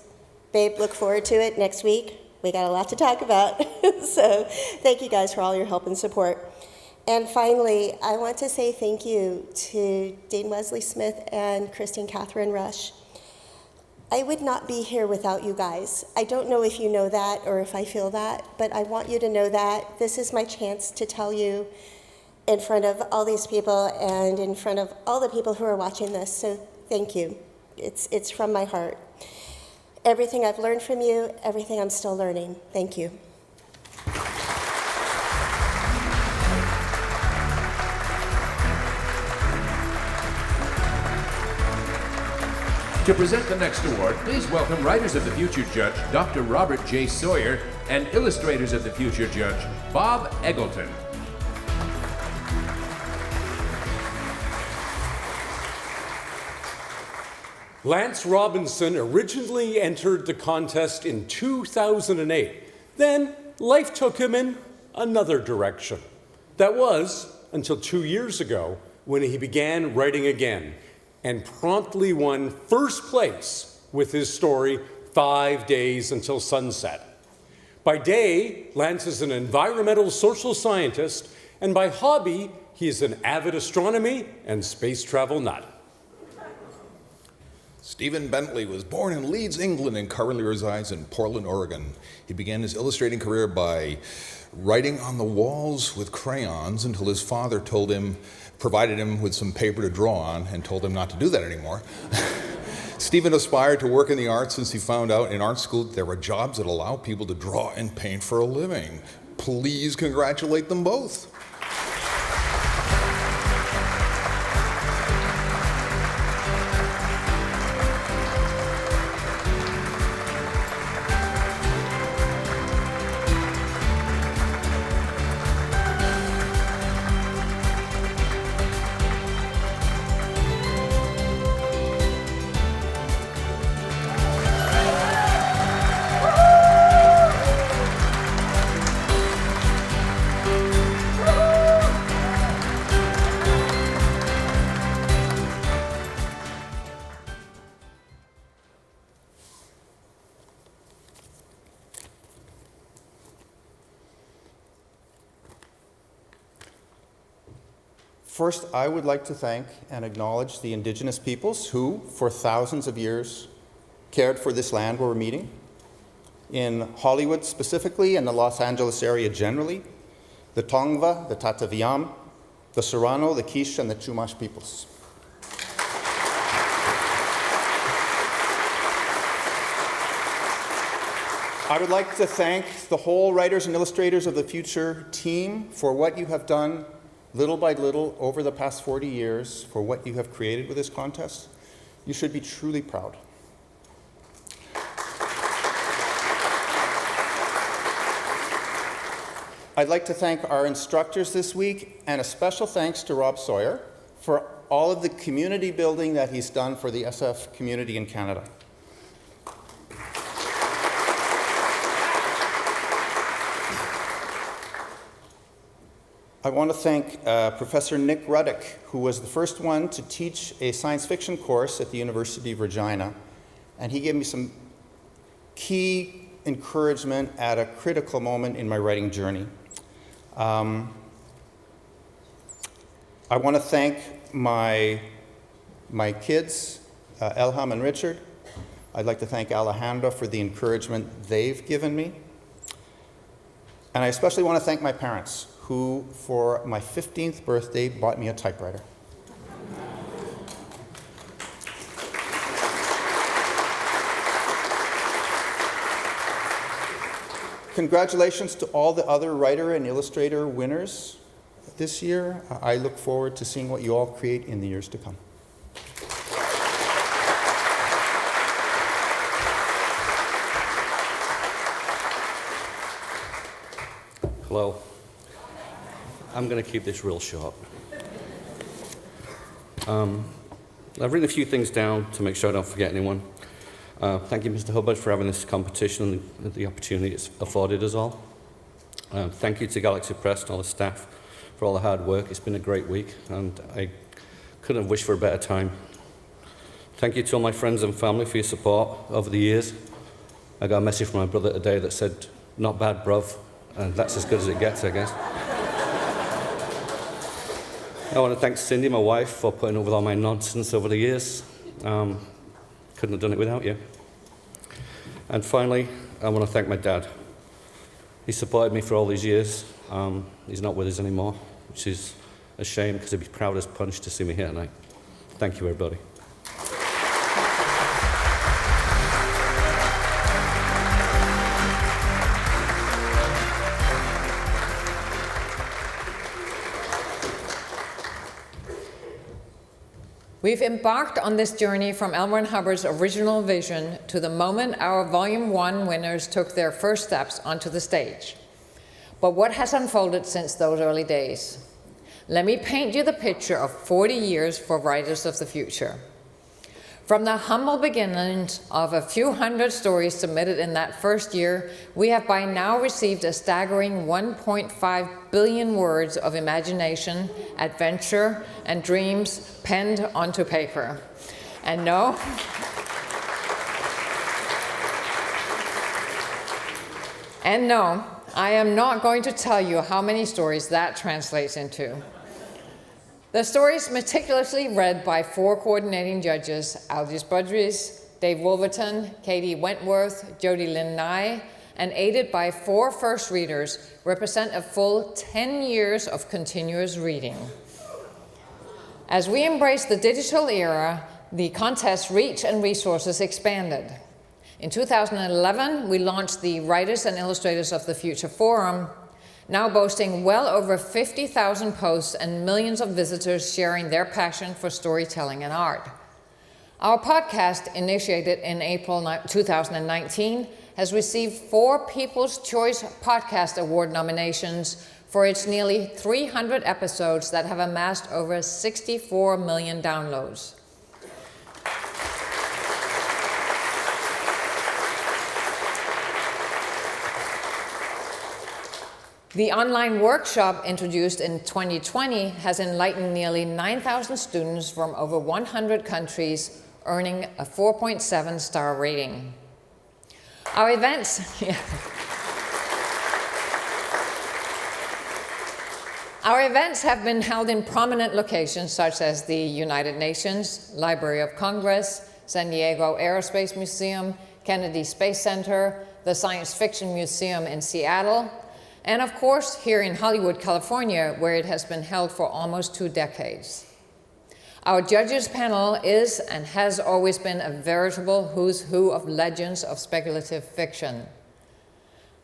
Babe, look forward to it next week. We got a lot to talk about. So thank you guys for all your help and support. And finally, I want to say thank you to Dean Wesley Smith and Christine Catherine Rush. I would not be here without you guys. I don't know if you know that or if I feel that, but I want you to know that this is my chance to tell you in front of all these people and in front of all the people who are watching this. So thank you. It's from my heart. Everything I've learned from you, everything I'm still learning. Thank you. To present the next award, please welcome Writers of the Future Judge, Dr. Robert J. Sawyer, and Illustrators of the Future Judge, Bob Eggleton. Lance Robinson originally entered the contest in 2008. Then life took him in another direction. That was until 2 years ago, when he began writing again and promptly won first place with his story, 5 Days Until Sunset. By day, Lance is an environmental social scientist, and by hobby, he is an avid astronomy and space travel nut. Stephen Bentley was born in Leeds, England, and currently resides in Portland, Oregon. He began his illustrating career by writing on the walls with crayons until his father provided him with some paper to draw on and told him not to do that anymore. Stephen aspired to work in the arts since he found out in art school that there were jobs that allow people to draw and paint for a living. Please congratulate them both. First, I would like to thank and acknowledge the Indigenous peoples who, for thousands of years, cared for this land where we're meeting. In Hollywood specifically, and the Los Angeles area generally, the Tongva, the Tataviam, the Serrano, the Quiche, and the Chumash peoples. I would like to thank the whole Writers and Illustrators of the Future team for what you have done little by little over the past 40 years, for what you have created with this contest. You should be truly proud. I'd like to thank our instructors this week, and a special thanks to Rob Sawyer for all of the community building that he's done for the SF community in Canada. I want to thank Professor Nick Ruddick, who was the first one to teach a science fiction course at the University of Regina, and he gave me some key encouragement at a critical moment in my writing journey. I want to thank my kids, Elham and Richard. I'd like to thank Alejandro for the encouragement they've given me. And I especially want to thank my parents, who, for my 15th birthday, bought me a typewriter. Congratulations to all the other writer and illustrator winners this year. I look forward to seeing what you all create in the years to come. Hello. I'm going to keep this real short. I've written a few things down to make sure I don't forget anyone. Thank you, Mr. Hubbard, for having this competition and the opportunity it's afforded us all. Thank you to Galaxy Press and all the staff for all the hard work. It's been a great week, and I couldn't have wished for a better time. Thank you to all my friends and family for your support over the years. I got a message from my brother today that said, "Not bad, bruv," and that's as good as it gets, I guess. I want to thank Cindy, my wife, for putting up with all my nonsense over the years. Couldn't have done it without you. And finally, I want to thank my dad. He supported me for all these years. He's not with us anymore, which is a shame because he'd be proud as punch to see me here tonight. Thank you, everybody. We've embarked on this journey from L. Ron Hubbard's original vision to the moment our Volume 1 winners took their first steps onto the stage. But what has unfolded since those early days? Let me paint you the picture of 40 years for Writers of the Future. From the humble beginnings of a few hundred stories submitted in that first year, we have by now received a staggering 1.5 billion words of imagination, adventure, and dreams penned onto paper. And no, I am not going to tell you how many stories that translates into. The stories meticulously read by 4 coordinating judges, Aldous Budrys, Dave Wolverton, Katie Wentworth, Jody Lynn Nye, and aided by 4 first readers, represent a full 10 years of continuous reading. As we embrace the digital era, the contest's reach and resources expanded. In 2011, we launched the Writers and Illustrators of the Future Forum, now boasting well over 50,000 posts and millions of visitors sharing their passion for storytelling and art. Our podcast, initiated in April 2019, has received 4 People's Choice Podcast Award nominations for its nearly 300 episodes that have amassed over 64 million downloads. The online workshop introduced in 2020 has enlightened nearly 9,000 students from over 100 countries, earning a 4.7-star rating. Our events, Our events have been held in prominent locations such as the United Nations, Library of Congress, San Diego Aerospace Museum, Kennedy Space Center, the Science Fiction Museum in Seattle, and of course here in Hollywood, California, where it has been held for almost 2 decades. Our judges panel is and has always been a veritable who's who of legends of speculative fiction.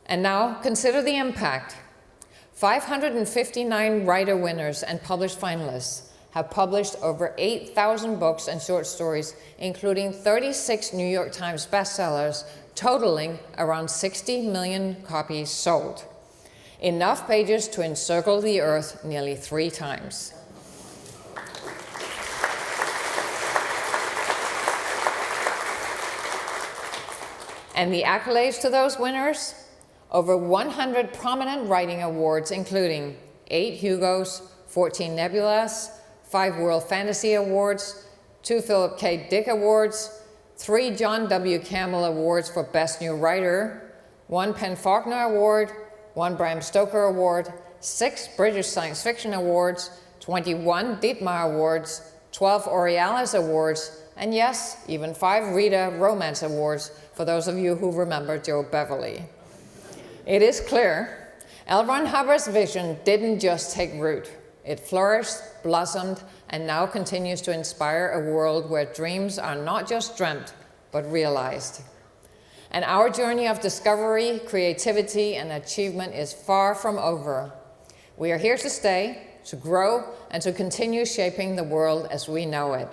And now consider the impact. 559 writer winners and published finalists have published over 8,000 books and short stories, including 36 New York Times bestsellers, totaling around 60 million copies sold. Enough pages to encircle the earth nearly 3 times. And the accolades to those winners? Over 100 prominent writing awards, including 8 Hugos, 14 Nebulas, 5 World Fantasy Awards, 2 Philip K. Dick Awards, 3 John W. Campbell Awards for Best New Writer, 1 PEN/Faulkner Award, 1 Bram Stoker Award, 6 British Science Fiction Awards, 21 Dietmar Awards, 12 Aurealis Awards, and yes, even 5 Rita Romance Awards for those of you who remember Joe Beverly. It is clear, L. Ron Hubbard's vision didn't just take root. It flourished, blossomed, and now continues to inspire a world where dreams are not just dreamt, but realized. And our journey of discovery, creativity, and achievement is far from over. We are here to stay, to grow, and to continue shaping the world as we know it.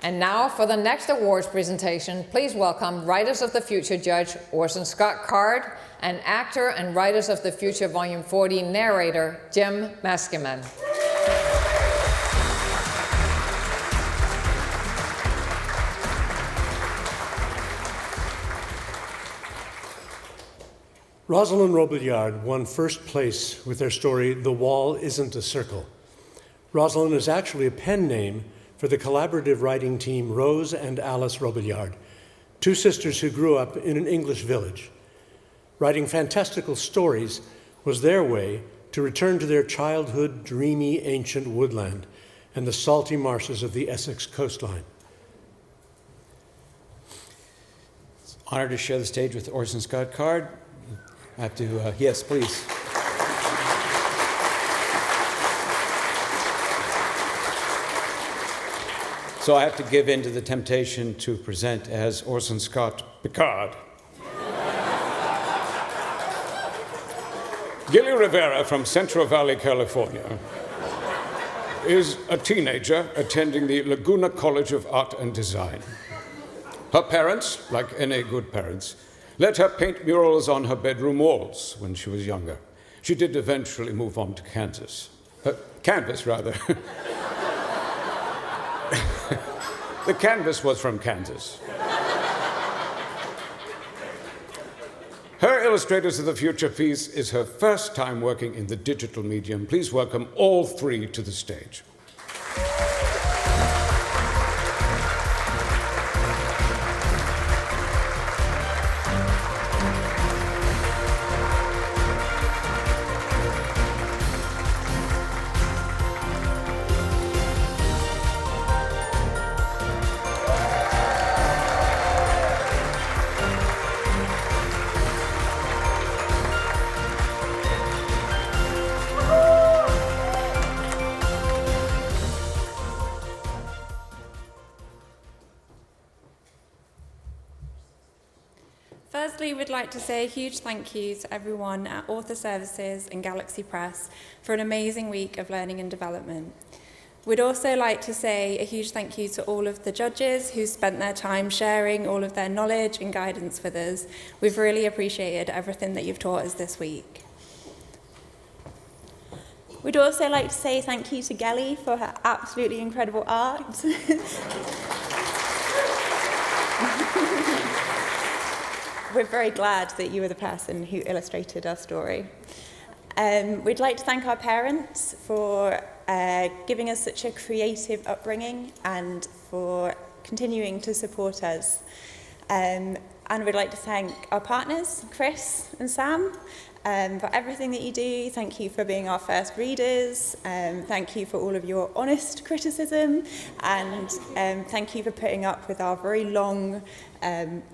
And now for the next awards presentation, please welcome Writers of the Future Judge Orson Scott Card and actor and Writers of the Future Volume 40 narrator Jim Maskiman. Rosalind Robillard won first place with their story, The Wall Isn't a Circle. Rosalind is actually a pen name for the collaborative writing team Rose and Alice Robillard, 2 sisters who grew up in an English village. Writing fantastical stories was their way to return to their childhood dreamy ancient woodland and the salty marshes of the Essex coastline. It's an honor to share the stage with Orson Scott Card. I have to, yes, please. So I have to give in to the temptation to present as Orson Scott Picard. Gilly Rivera from Central Valley, California, is a teenager attending the Laguna College of Art and Design. Her parents, like any good parents, let her paint murals on her bedroom walls when she was younger. She did eventually move on to Kansas. Canvas, rather. The canvas was from Kansas. Her Illustrators of the Future piece is her first time working in the digital medium. Please welcome all 3 to the stage. Firstly, we'd like to say a huge thank you to everyone at Author Services and Galaxy Press for an amazing week of learning and development. We'd also like to say a huge thank you to all of the judges who spent their time sharing all of their knowledge and guidance with us. We've really appreciated everything that you've taught us this week. We'd also like to say thank you to Gelly for her absolutely incredible art. We're very glad that you were the person who illustrated our story. We'd like to thank our parents for giving us such a creative upbringing and for continuing to support us. And we'd like to thank our partners, Chris and Sam, for everything that you do. Thank you for being our first readers. Thank you for all of your honest criticism. And thank you for putting up with our very long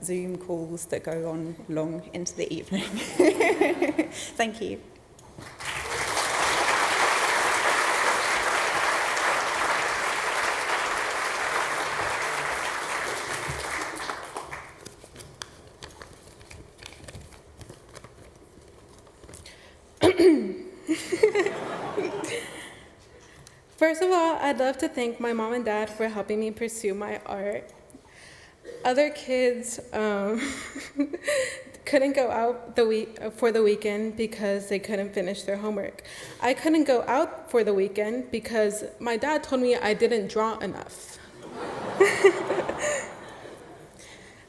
Zoom calls that go on long into the evening. Thank you. First of all, I'd love to thank my mom and dad for helping me pursue my art. Other kids couldn't go out for the weekend because they couldn't finish their homework. I couldn't go out for the weekend because my dad told me I didn't draw enough.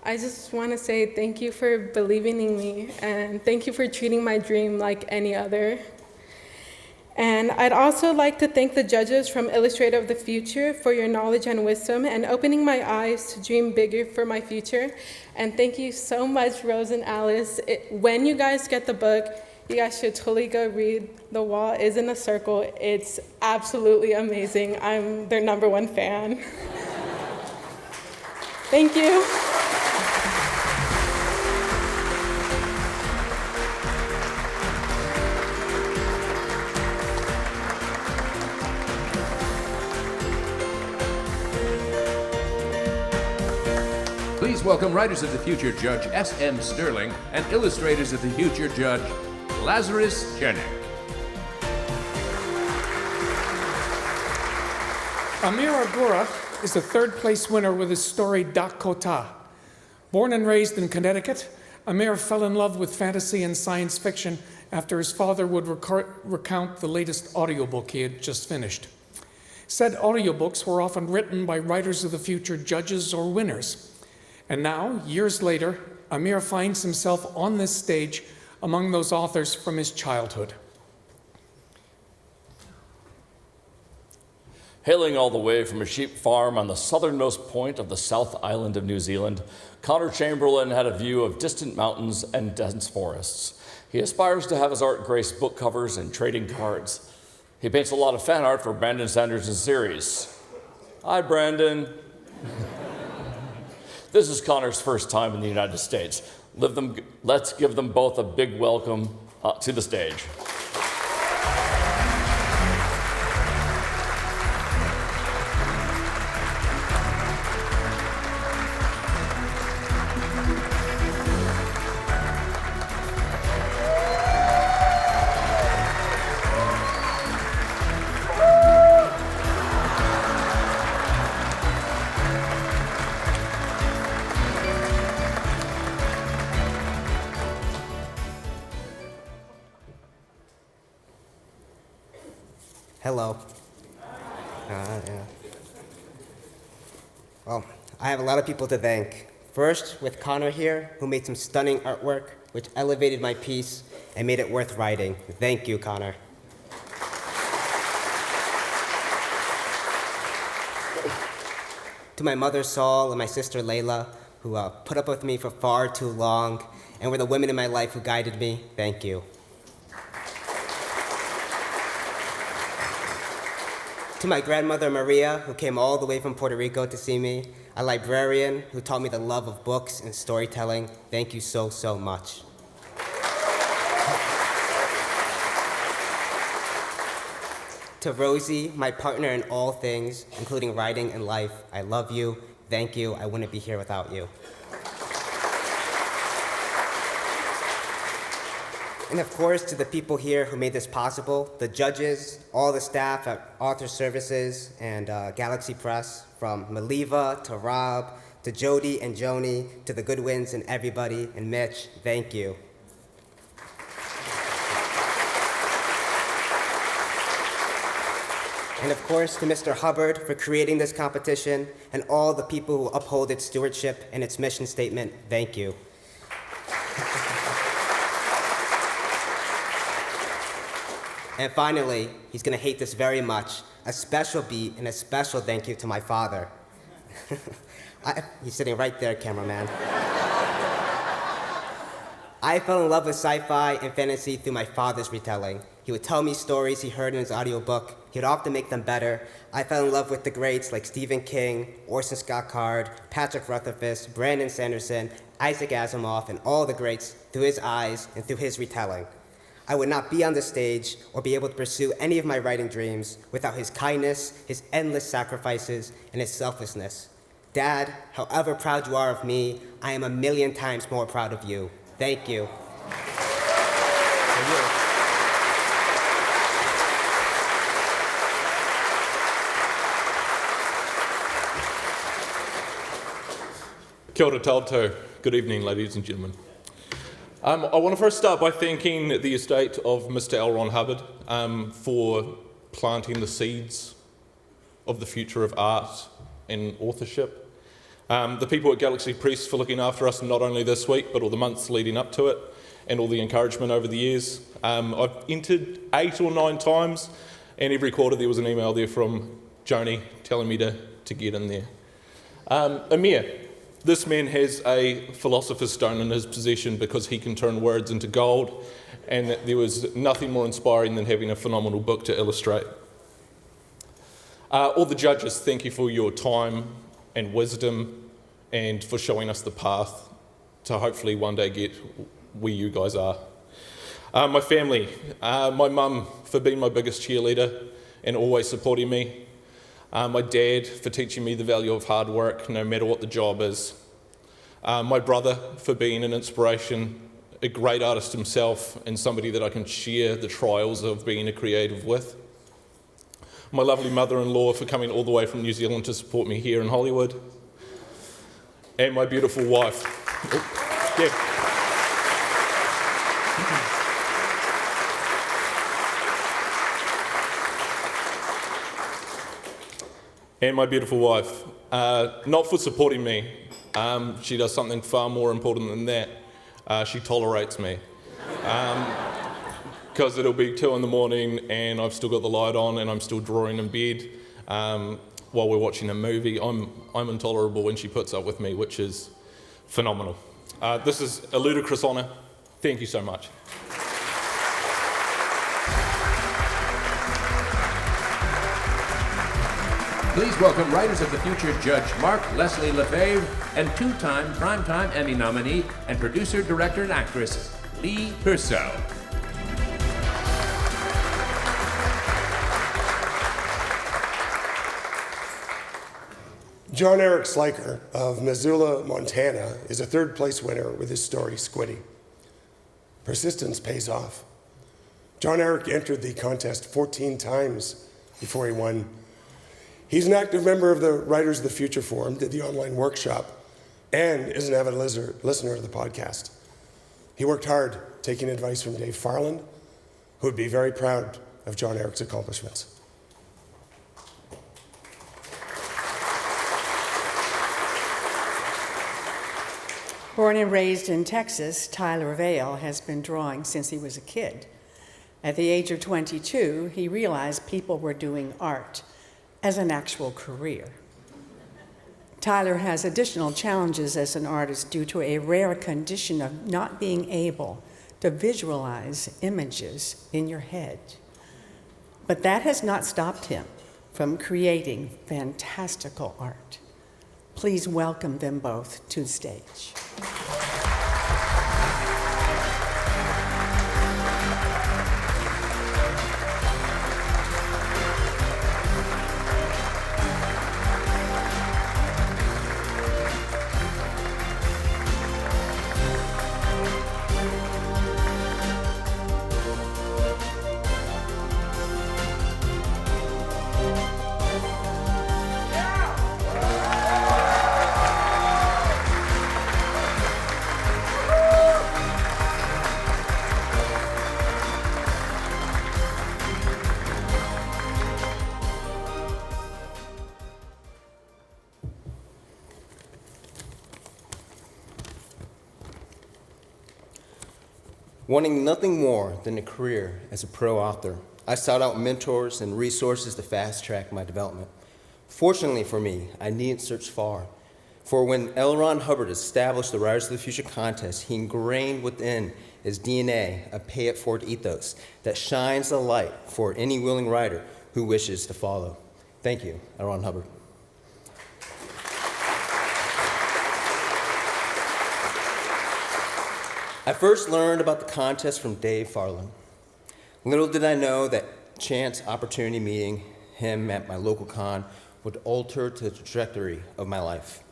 I just want to say thank you for believing in me, and thank you for treating my dream like any other. And I'd also like to thank the judges from Illustrator of the Future for your knowledge and wisdom and opening my eyes to dream bigger for my future. And thank you so much, Rose and Alice. When you guys get the book, you guys should totally go read The Wall Isn't a Circle. It's absolutely amazing. I'm their #1 fan. Thank you. Please welcome Writers of the Future Judge S.M. Sterling and Illustrators of the Future Judge Lazarus Chernik. Amir Agura is the third-place winner with his story Dakota. Born and raised in Connecticut, Amir fell in love with fantasy and science fiction after his father would recount the latest audiobook he had just finished. Said audiobooks were often written by Writers of the Future judges or winners. And now, years later, Amir finds himself on this stage among those authors from his childhood. Hailing all the way from a sheep farm on the southernmost point of the South Island of New Zealand, Connor Chamberlain had a view of distant mountains and dense forests. He aspires to have his art grace book covers and trading cards. He paints a lot of fan art for Brandon Sanderson series. Hi, Brandon. This is Connor's first time in the United States. Let's give them both a big welcome to the stage. Hello. Yeah. Well, I have a lot of people to thank. First, with Connor here, who made some stunning artwork, which elevated my piece and made it worth writing. Thank you, Connor. To my mother, Saul, and my sister, Layla, who put up with me for far too long, and were the women in my life who guided me. Thank you. To my grandmother, Maria, who came all the way from Puerto Rico to see me, a librarian who taught me the love of books and storytelling. Thank you so, so much. To Rosie, my partner in all things, including writing and life, I love you. Thank you. I wouldn't be here without you. And of course, to the people here who made this possible, the judges, all the staff at Author Services and Galaxy Press, from Maliva to Rob, to Jody and Joni, to the Goodwins and everybody, and Mitch, thank you. And of course, to Mr. Hubbard for creating this competition, and all the people who uphold its stewardship and its mission statement, thank you. And finally, he's going to hate this very much, a special beat and a special thank you to my father. He's sitting right there, cameraman. I fell in love with sci-fi and fantasy through my father's retelling. He would tell me stories he heard in his audiobook. He would often make them better. I fell in love with the greats like Stephen King, Orson Scott Card, Patrick Rutherford, Brandon Sanderson, Isaac Asimov, and all the greats through his eyes and through his retelling. I would not be on the stage or be able to pursue any of my writing dreams without his kindness, his endless sacrifices, and his selflessness. Dad, however proud you are of me, I am a million times more proud of you. Thank you. Kia ora tātou. Good evening, ladies and gentlemen. I want to first start by thanking the estate of Mr. L. Ron Hubbard for planting the seeds of the future of art and authorship. The people at Galaxy Press for looking after us not only this week, but all the months leading up to it, and all the encouragement over the years. I've entered 8 or 9 times, and every quarter there was an email there from Joni telling me to get in there. Amir. This man has a philosopher's stone in his possession because he can turn words into gold, and there was nothing more inspiring than having a phenomenal book to illustrate. All the judges, thank you for your time and wisdom and for showing us the path to hopefully one day get where you guys are. My family, my mum for being my biggest cheerleader and always supporting me. My dad for teaching me the value of hard work, no matter what the job is. My brother for being an inspiration, a great artist himself, and somebody that I can share the trials of being a creative with. My lovely mother-in-law for coming all the way from New Zealand to support me here in Hollywood. And my beautiful wife. And my beautiful wife, not for supporting me. She does something far more important than that. She tolerates me. Because it'll be 2 a.m. and I've still got the light on and I'm still drawing in bed while we're watching a movie. I'm intolerable when she puts up with me, which is phenomenal. This is a ludicrous honour. Thank you so much. Please welcome Writers of the Future Judge Mark Leslie Lefebvre and 2-time Primetime Emmy nominee and producer, director, and actress Lee Purcell. John Eric Sliker of Missoula, Montana is a 3rd place winner with his story Squiddy. Persistence pays off. John Eric entered the contest 14 times before he won. He's an active member of the Writers of the Future Forum, did the online workshop, and is an avid listener to the podcast. He worked hard, taking advice from Dave Farland, who would be very proud of John Eric's accomplishments. Born and raised in Texas, Tyler Vale has been drawing since he was a kid. At the age of 22, he realized people were doing art as an actual career. Tyler has additional challenges as an artist due to a rare condition of not being able to visualize images in your head. But that has not stopped him from creating fantastical art. Please welcome them both to the stage. Wanting nothing more than a career as a pro author, I sought out mentors and resources to fast-track my development. Fortunately for me, I needn't search far. For when L. Ron Hubbard established the Writers of the Future contest, he ingrained within his DNA a pay-it-forward ethos that shines a light for any willing writer who wishes to follow. Thank you, L. Ron Hubbard. I first learned about the contest from Dave Farland. Little did I know that chance opportunity meeting him at my local con would alter the trajectory of my life.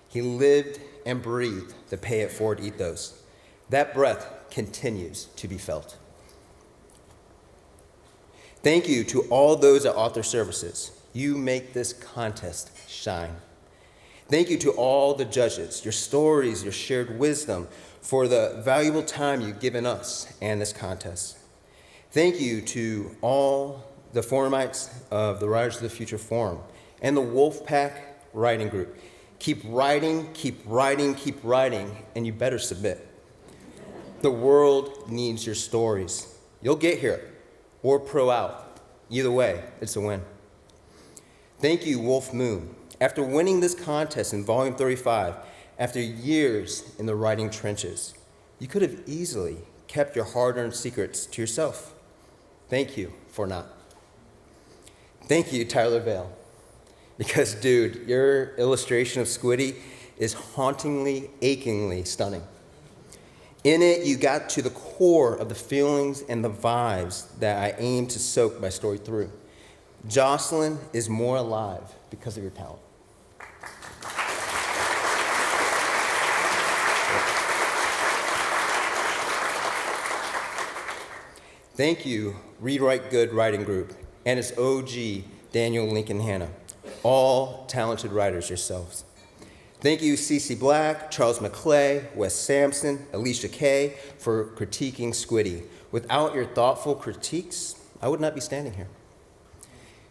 He lived and breathed the pay-it-forward ethos. That breath continues to be felt. Thank you to all those at Author Services. You make this contest shine. Thank you to all the judges, your stories, your shared wisdom, for the valuable time you've given us and this contest. Thank you to all the forumites of the Writers of the Future Forum and the Wolfpack Writing Group. Keep writing, keep writing, keep writing, and you better submit. The world needs your stories. You'll get here, or pro out. Either way, it's a win. Thank you, Wolf Moon. After winning this contest in Volume 35, after years in the writing trenches, you could have easily kept your hard-earned secrets to yourself. Thank you for not. Thank you, Tyler Vale. Because, dude, your illustration of Squiddy is hauntingly, achingly stunning. In it, you got to the core of the feelings and the vibes that I aim to soak my story through. Jocelyn is more alive because of your talent. Thank you, Read Write Good Writing Group, and its OG, Daniel Lincoln Hanna, all talented writers yourselves. Thank you, Cece Black, Charles McClay, Wes Sampson, Alicia Kay, for critiquing Squiddy. Without your thoughtful critiques, I would not be standing here.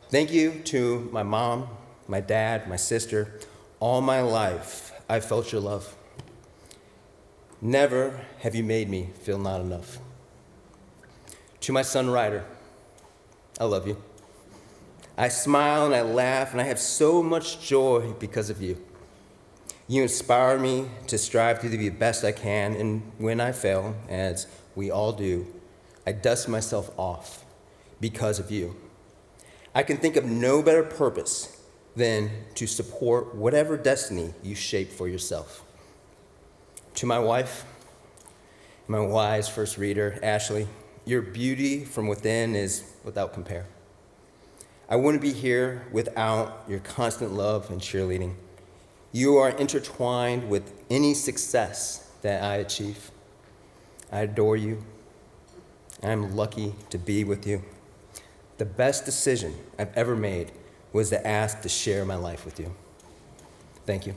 Thank you to my mom, my dad, my sister. All my life, I felt your love. Never have you made me feel not enough. To my son, Ryder, I love you. I smile and I laugh, and I have so much joy because of you. You inspire me to strive to be the best I can, and when I fail, as we all do, I dust myself off because of you. I can think of no better purpose than to support whatever destiny you shape for yourself. To my wife, my wise first reader, Ashley, your beauty from within is without compare. I wouldn't be here without your constant love and cheerleading. You are intertwined with any success that I achieve. I adore you. I'm lucky to be with you. The best decision I've ever made was to ask to share my life with you. Thank you.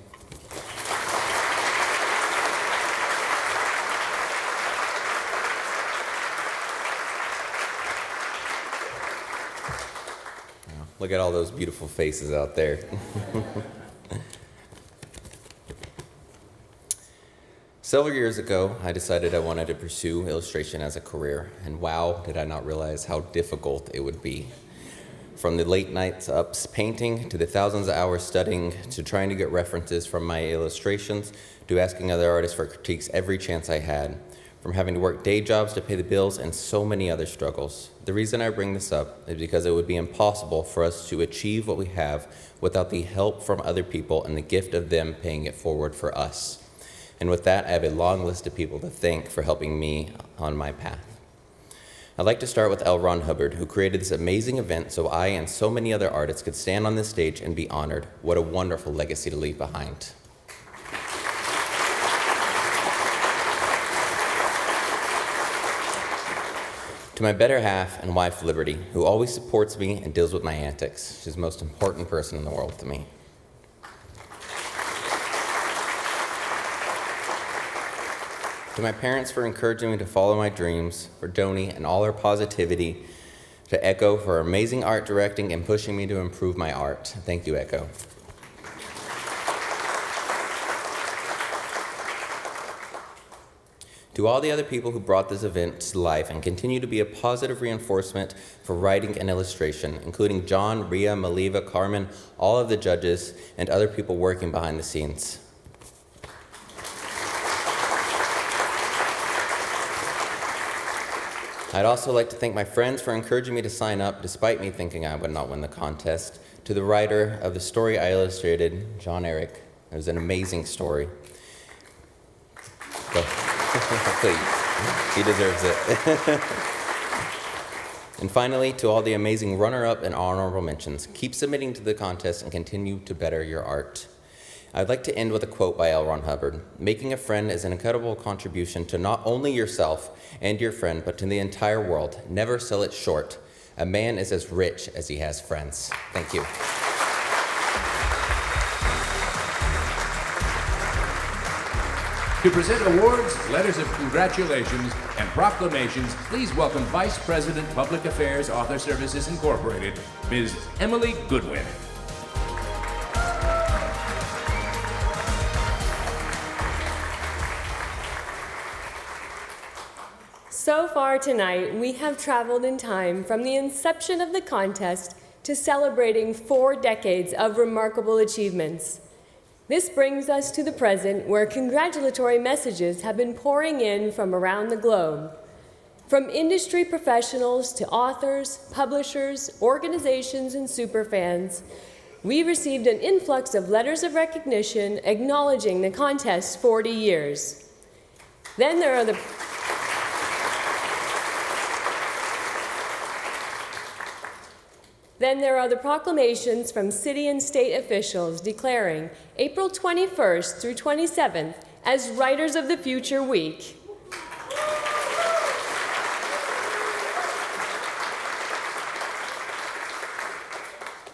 Look at all those beautiful faces out there. Several years ago, I decided I wanted to pursue illustration as a career, and wow, did I not realize how difficult it would be. From the late nights ups painting, to the thousands of hours studying, to trying to get references from my illustrations, to asking other artists for critiques every chance I had, from having to work day jobs to pay the bills, and so many other struggles. The reason I bring this up is because it would be impossible for us to achieve what we have without the help from other people and the gift of them paying it forward for us. And with that, I have a long list of people to thank for helping me on my path. I'd like to start with L. Ron Hubbard, who created this amazing event so I and so many other artists could stand on this stage and be honored. What a wonderful legacy to leave behind. To my better half and wife, Liberty, who always supports me and deals with my antics. She's the most important person in the world to me. To my parents for encouraging me to follow my dreams, for Donnie and all her positivity, to Echo for her amazing art directing and pushing me to improve my art. Thank you, Echo. To all the other people who brought this event to life and continue to be a positive reinforcement for writing and illustration, including John, Ria, Maliva, Carmen, all of the judges, and other people working behind the scenes. I'd also like to thank my friends for encouraging me to sign up despite me thinking I would not win the contest. To the writer of the story I illustrated, John Eric. It was an amazing story. Go. Please. He deserves it. And finally, to all the amazing runner-up and honorable mentions, keep submitting to the contest and continue to better your art. I'd like to end with a quote by L. Ron Hubbard. Making a friend is an incredible contribution to not only yourself and your friend, but to the entire world. Never sell it short. A man is as rich as he has friends. Thank you. To present awards, letters of congratulations, and proclamations, please welcome Vice President, Public Affairs, Author Services, Incorporated, Ms. Emily Goodwin. So far tonight, we have traveled in time from the inception of the contest to celebrating 4 decades of remarkable achievements. This brings us to the present, where congratulatory messages have been pouring in from around the globe. From industry professionals to authors, publishers, organizations, and superfans, we received an influx of letters of recognition acknowledging the contest's 40 years. Then there are the proclamations from city and state officials declaring April 21st through 27th as Writers of the Future Week.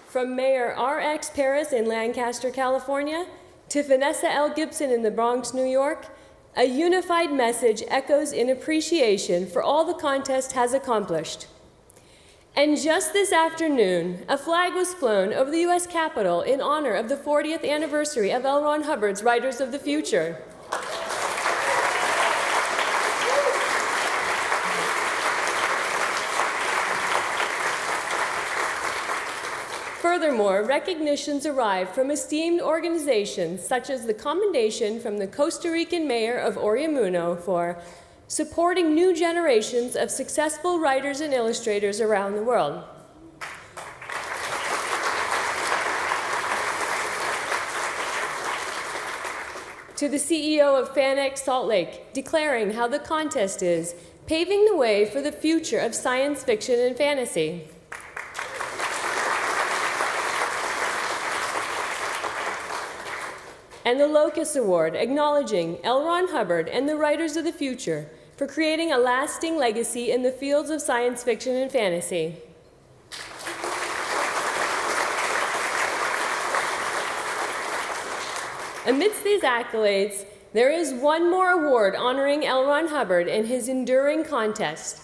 From Mayor R.X. Paris in Lancaster, California, to Vanessa L. Gibson in the Bronx, New York, a unified message echoes in appreciation for all the contest has accomplished. And just this afternoon, a flag was flown over the U.S. Capitol in honor of the 40th anniversary of L. Ron Hubbard's Writers of the Future. Furthermore, recognitions arrived from esteemed organizations such as the commendation from the Costa Rican mayor of Oriamuno for supporting new generations of successful writers and illustrators around the world. To the CEO of FanX Salt Lake, declaring how the contest is paving the way for the future of science fiction and fantasy. And the Locus Award, acknowledging L. Ron Hubbard and the Writers of the Future for creating a lasting legacy in the fields of science fiction and fantasy. Amidst these accolades, there is one more award honoring L. Ron Hubbard and his enduring contest.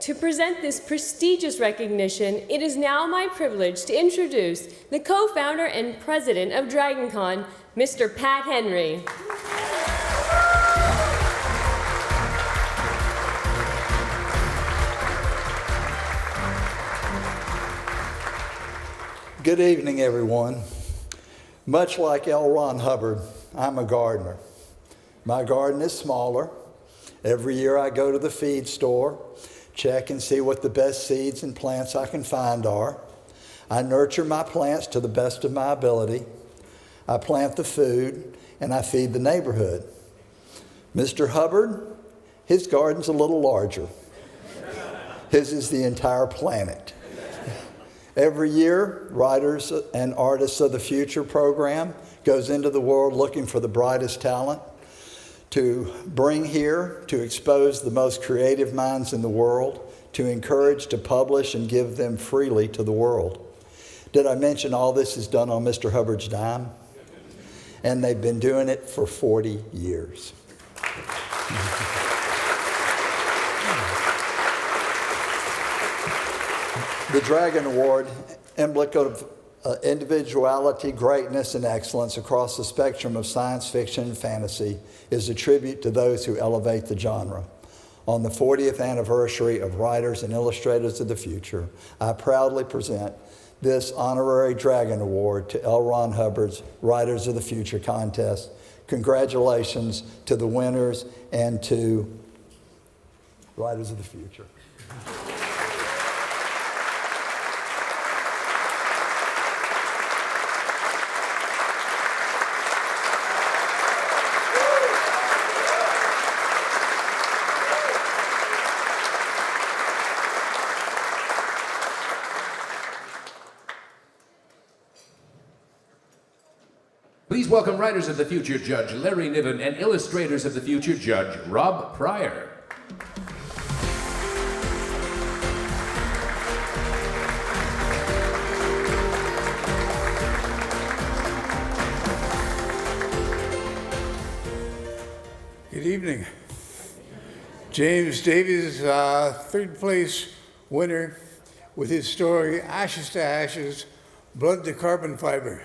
To present this prestigious recognition, it is now my privilege to introduce the co-founder and president of DragonCon, Mr. Pat Henry. Good evening, everyone. Much like L. Ron Hubbard, I'm a gardener. My garden is smaller. Every year I go to the feed store, check and see what the best seeds and plants I can find are. I nurture my plants to the best of my ability. I plant the food, and I feed the neighborhood. Mr. Hubbard, his garden's a little larger. His is the entire planet. Every year, Writers and Artists of the Future program goes into the world looking for the brightest talent to bring here, to expose the most creative minds in the world, to encourage, to publish, and give them freely to the world. Did I mention all this is done on Mr. Hubbard's dime? And they've been doing it for 40 years. The Dragon Award, emblematic individuality, greatness, and excellence across the spectrum of science fiction and fantasy is a tribute to those who elevate the genre. On the 40th anniversary of Writers and Illustrators of the Future, I proudly present this honorary Dragon Award to L. Ron Hubbard's Writers of the Future contest. Congratulations to the winners and to Writers of the Future. Please welcome Writers of the Future Judge Larry Niven and Illustrators of the Future Judge Rob Pryor. Good evening. James Davies, third place winner with his story Ashes to Ashes, Blood to Carbon Fiber.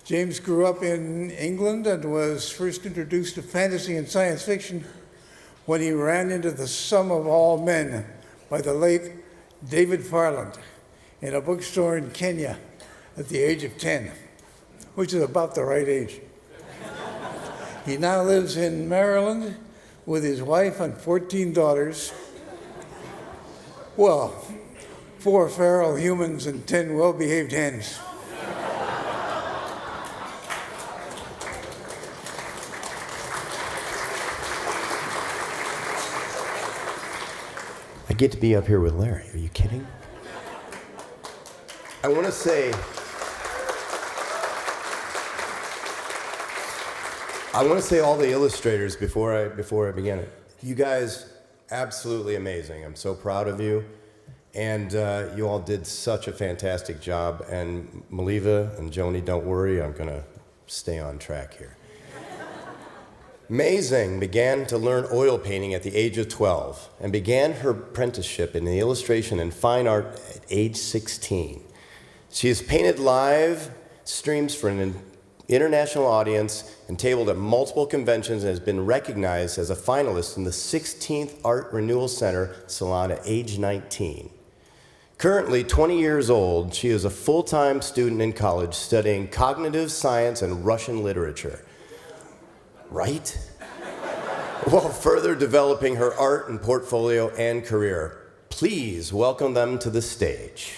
James grew up in England and was first introduced to fantasy and science fiction when he ran into The Sum of All Men by the late David Farland in a bookstore in Kenya at the age of 10, which is about the right age. He now lives in Maryland with his wife and 14 daughters. Well, 4 feral humans and 10 well-behaved hens. I get to be up here with Larry. Are you kidding? I want to say, all the illustrators before I begin it. You guys, absolutely amazing. I'm so proud of you. And you all did such a fantastic job. And Maliva and Joni, don't worry, I'm going to stay on track here. Mei Zhang began to learn oil painting at the age of 12 and began her apprenticeship in the illustration and fine art at age 16. She has painted live streams for an international audience and tabled at multiple conventions and has been recognized as a finalist in the 16th Art Renewal Center Salon at age 19. Currently 20 years old, she is a full-time student in college studying cognitive science and Russian literature. Right? While further developing her art and portfolio and career. Please welcome them to the stage.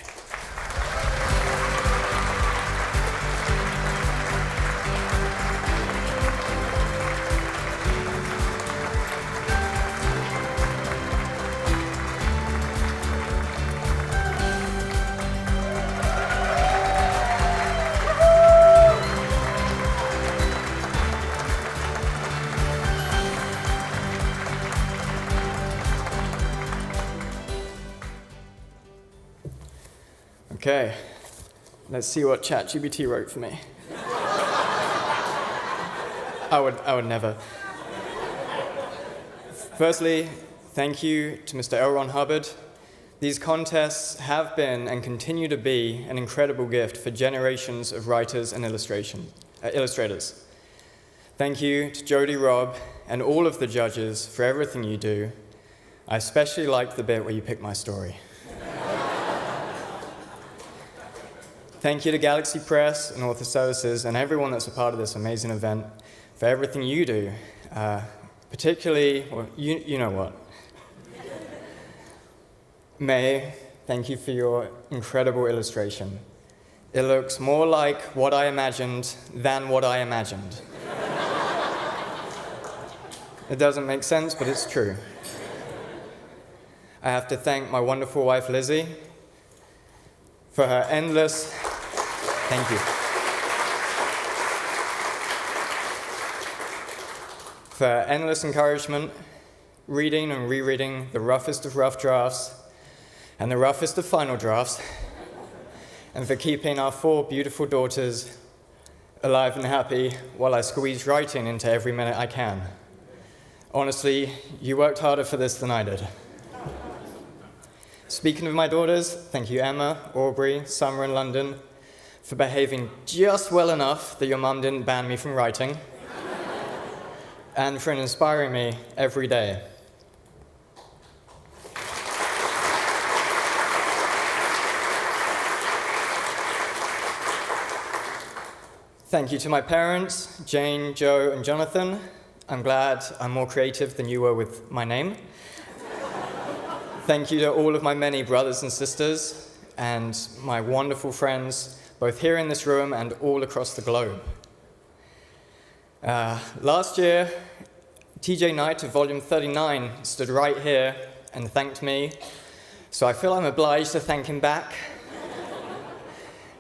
Okay, let's see what ChatGPT wrote for me. I would never. Firstly, thank you to Mr. L. Ron Hubbard. These contests have been and continue to be an incredible gift for generations of writers and illustrators. Thank you to Jody, Rob, and all of the judges for everything you do. I especially liked the bit where you picked my story. Thank you to Galaxy Press and Author Services and everyone that's a part of this amazing event for everything you do, particularly, well, you know what. May, thank you for your incredible illustration. It looks more like what I imagined than what I imagined. It doesn't make sense, but it's true. I have to thank my wonderful wife, Lizzie, for her endless... Thank you. For endless encouragement, reading and rereading the roughest of rough drafts and the roughest of final drafts, and for keeping our 4 beautiful daughters alive and happy while I squeeze writing into every minute I can. Honestly, you worked harder for this than I did. Speaking of my daughters, thank you Emma, Aubrey, Summer in London, for behaving just well enough that your mum didn't ban me from writing, and for inspiring me every day. Thank you to my parents, Jane, Joe, and Jonathan. I'm glad I'm more creative than you were with my name. Thank you to all of my many brothers and sisters and my wonderful friends, both here in this room and all across the globe. Last year, TJ Knight of Volume 39 stood right here and thanked me, so I feel I'm obliged to thank him back.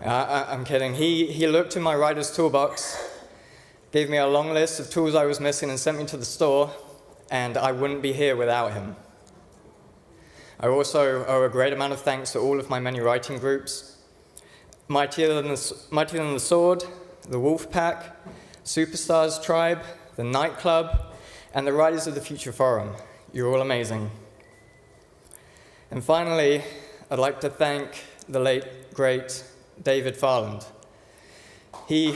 I'm kidding. He looked in my writer's toolbox, gave me a long list of tools I was missing and sent me to the store, and I wouldn't be here without him. I also owe a great amount of thanks to all of my many writing groups, Mightier Than the Sword, the Wolf Pack, Superstars Tribe, the Nightclub, and the Writers of the Future Forum. You're all amazing. And finally, I'd like to thank the late, great David Farland. He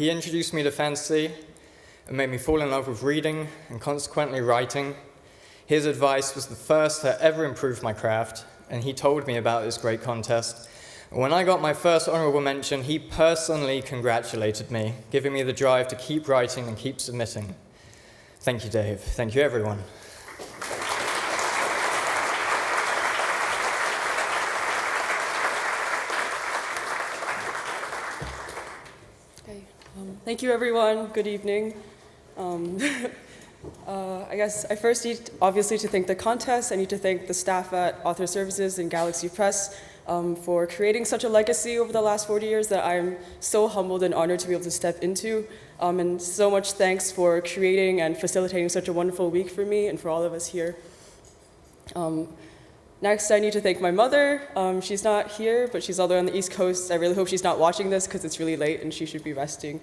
introduced me to fantasy and made me fall in love with reading and consequently writing. His advice was the first to ever improve my craft, and he told me about this great contest. When I got my first honorable mention, he personally congratulated me, giving me the drive to keep writing and keep submitting. Thank you, Dave. Thank you, everyone. Okay. Thank you, everyone. Good evening. I guess I first need, obviously, to thank the contest. I need to thank the staff at Author Services and Galaxy Press for creating such a legacy over the last 40 years that I'm so humbled and honored to be able to step into. And so much thanks for creating and facilitating such a wonderful week for me and for all of us here. Next, I need to thank my mother. She's not here, but she's all the way on the East Coast. I really hope she's not watching this because it's really late and she should be resting.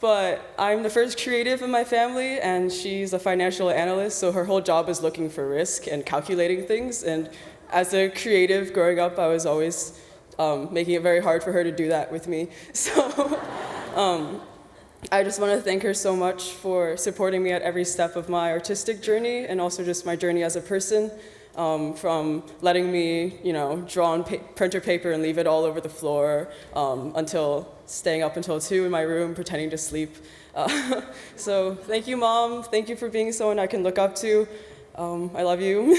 But I'm the first creative in my family, and she's a financial analyst, so her whole job is looking for risk and calculating things. And as a creative growing up, I was always making it very hard for her to do that with me. So I just want to thank her so much for supporting me at every step of my artistic journey and also just my journey as a person, from letting me, draw on printer paper and leave it all over the floor until staying up until 2 in my room pretending to sleep. So thank you, Mom. Thank you for being someone I can look up to. I love you.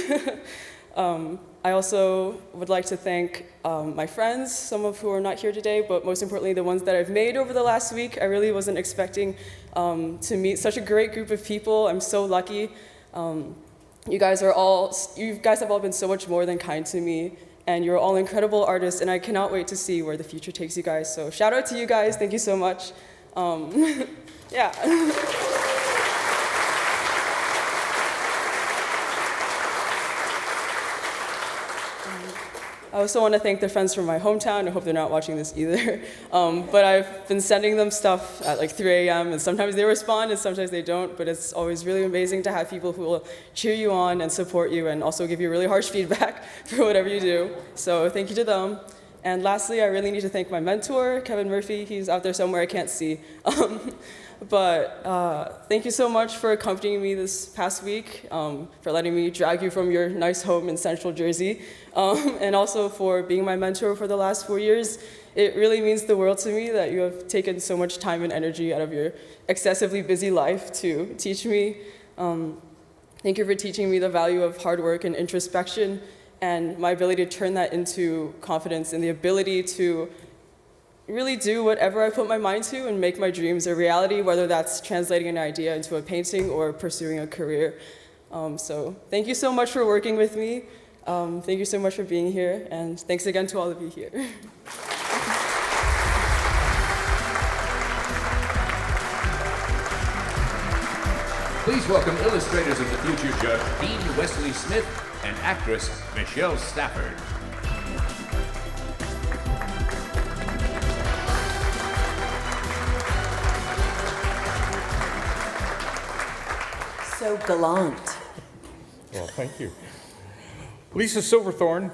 I also would like to thank my friends, some of who are not here today, but most importantly, the ones that I've made over the last week. I really wasn't expecting to meet such a great group of people. I'm so lucky. You guys have all been so much more than kind to me, and you're all incredible artists, and I cannot wait to see where the future takes you guys. So shout out to you guys. Thank you so much. Yeah. I also want to thank the friends from my hometown. I hope they're not watching this either. But I've been sending them stuff at like 3 a.m. and sometimes they respond and sometimes they don't. But it's always really amazing to have people who will cheer you on and support you and also give you really harsh feedback for whatever you do. So thank you to them. And lastly, I really need to thank my mentor, Kevin Murphy. He's out there somewhere I can't see. But thank you so much for accompanying me this past week, for letting me drag you from your nice home in Central Jersey, and also for being my mentor for the last 4 years. It really means the world to me that you have taken so much time and energy out of your excessively busy life to teach me. Thank you for teaching me the value of hard work and introspection, and my ability to turn that into confidence and the ability to really do whatever I put my mind to and make my dreams a reality, whether that's translating an idea into a painting or pursuing a career. So thank you so much for working with me. Thank you so much for being here, and thanks again to all of you here. Please welcome illustrators of the future judge, Dean Wesley Smith, and actress Michelle Stafford. So gallant. Well, thank you. Lisa Silverthorne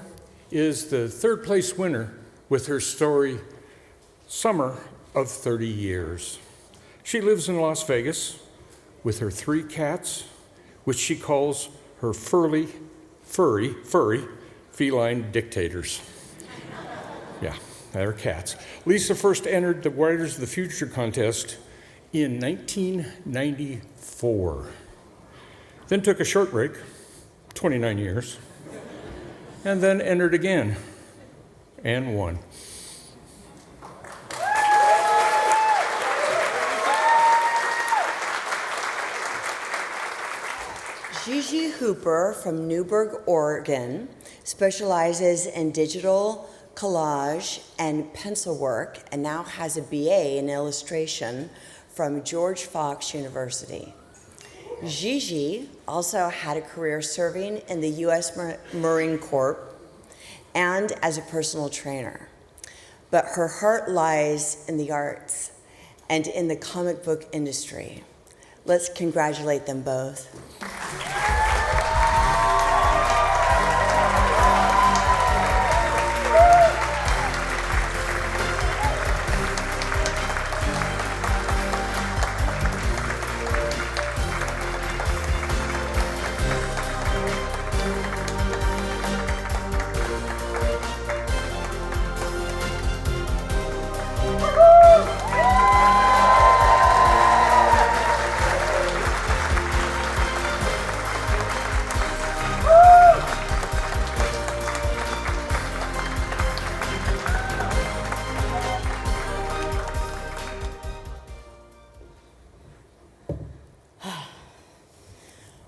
is the third place winner with her story, Summer of 30 Years. She lives in Las Vegas with her 3 cats, which she calls her furry feline dictators. Yeah, they're cats. Lisa first entered the Writers of the Future contest in 1994. Then took a short break, 29 years, and then entered again and won. Gigi Hooper from Newburgh, Oregon, specializes in digital collage and pencil work and now has a BA in illustration from George Fox University. Gigi also had a career serving in the U.S. Marine Corps and as a personal trainer. But her heart lies in the arts and in the comic book industry. Let's congratulate them both.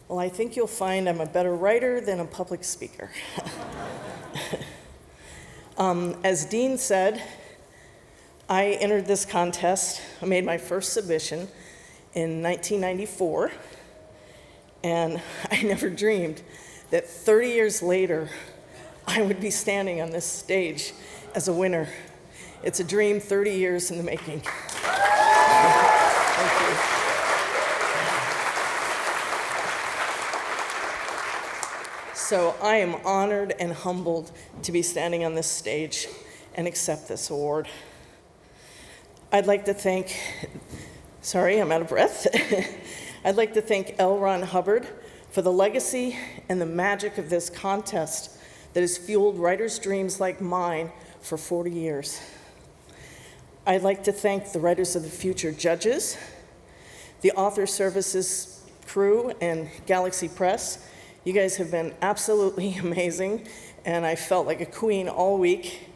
Well, I think you'll find I'm a better writer than a public speaker. As Dean said, I entered this contest. I made my first submission in 1994, and I never dreamed that 30 years later, I would be standing on this stage as a winner. It's a dream 30 years in the making. Thank you. So I am honored and humbled to be standing on this stage and accept this award. I'd like to thank, sorry, I'm out of breath. I'd like to thank L. Ron Hubbard for the legacy and the magic of this contest that has fueled writers' dreams like mine for 40 years. I'd like to thank the Writers of the Future judges, the Author Services crew, and Galaxy Press. You guys have been absolutely amazing, and I felt like a queen all week.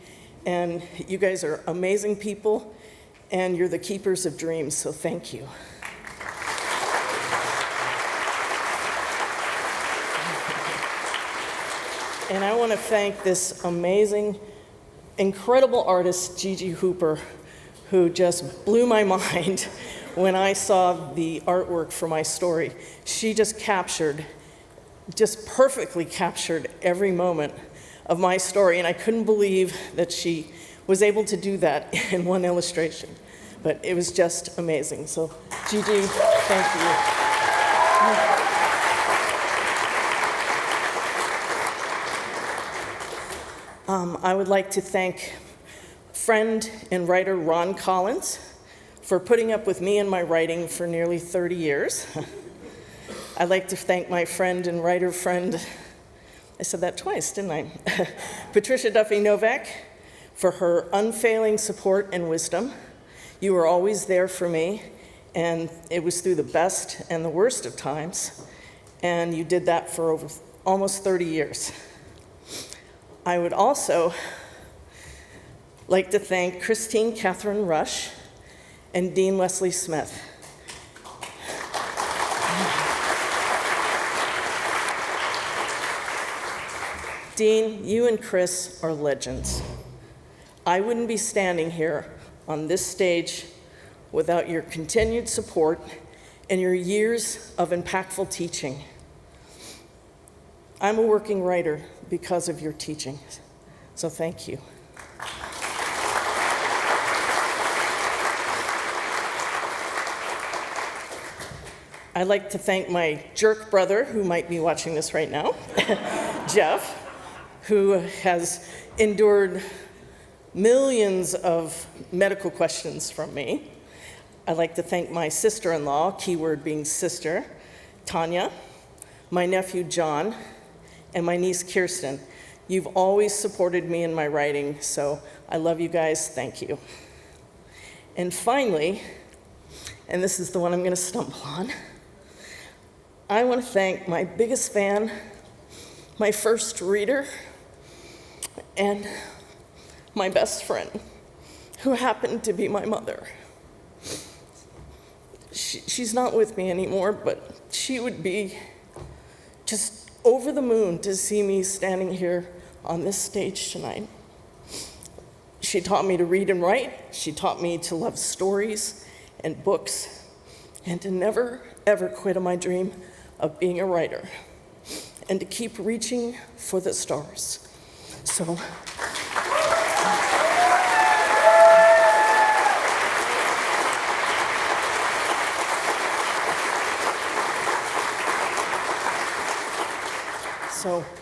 And you guys are amazing people, and you're the keepers of dreams, so thank you. And I want to thank this amazing, incredible artist, Gigi Hooper, who just blew my mind when I saw the artwork for my story. She just perfectly captured every moment of my story, and I couldn't believe that she was able to do that in one illustration. But it was just amazing. So, Gigi, thank you. I would like to thank friend and writer Ron Collins for putting up with me and my writing for nearly 30 years. I'd like to thank my friend and writer friend, I said that twice, didn't I? Patricia Duffy Novak, for her unfailing support and wisdom. You were always there for me, and it was through the best and the worst of times, and you did that for over almost 30 years. I would also like to thank Christine Catherine Rush and Dean Wesley Smith. Dean, you and Chris are legends. I wouldn't be standing here on this stage without your continued support and your years of impactful teaching. I'm a working writer because of your teaching, so thank you. I'd I'd like to thank my jerk brother, who might be watching this right now, Jeff, who has endured millions of medical questions from me. I'd like to thank my sister-in-law, keyword being sister, Tanya, my nephew, John, and my niece, Kirsten. You've always supported me in my writing, so I love you guys. Thank you. And finally, and this is the one I'm going to stumble on, I want to thank my biggest fan, my first reader, and my best friend, who happened to be my mother. She's not with me anymore, but she would be just over the moon to see me standing here on this stage tonight. She taught me to read and write. She taught me to love stories and books and to never, ever quit on my dream of being a writer and to keep reaching for the stars. So,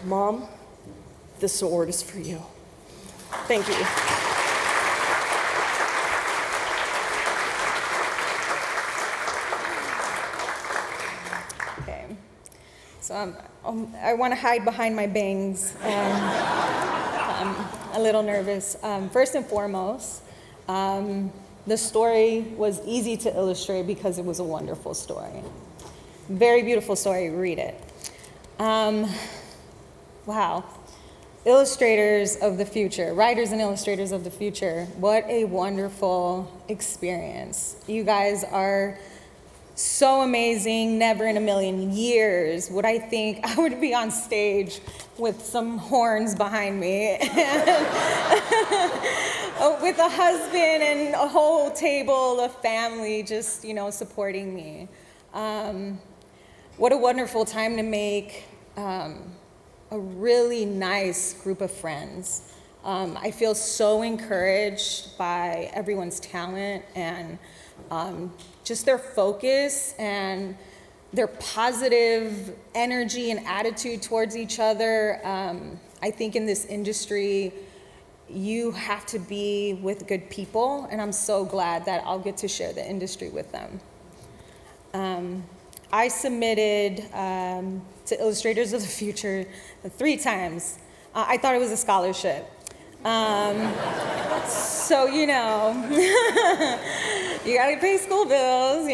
Mom, this award is for you. Thank you. Okay. So I want to hide behind my bangs. I'm a little nervous. First and foremost, the story was easy to illustrate because it was a wonderful story. Very beautiful story. Read it. Wow. Illustrators of the future, writers and illustrators of the future, what a wonderful experience. You guys are so amazing. Never in a million years would I think I would be on stage with some horns behind me with a husband and a whole table of family just, supporting me. What a wonderful time to make a really nice group of friends. I feel so encouraged by everyone's talent and just their focus and their positive energy and attitude towards each other. I think in this industry, you have to be with good people, and I'm so glad that I'll get to share the industry with them. I submitted to Illustrators of the Future 3 times. I thought it was a scholarship. So, you gotta pay school bills,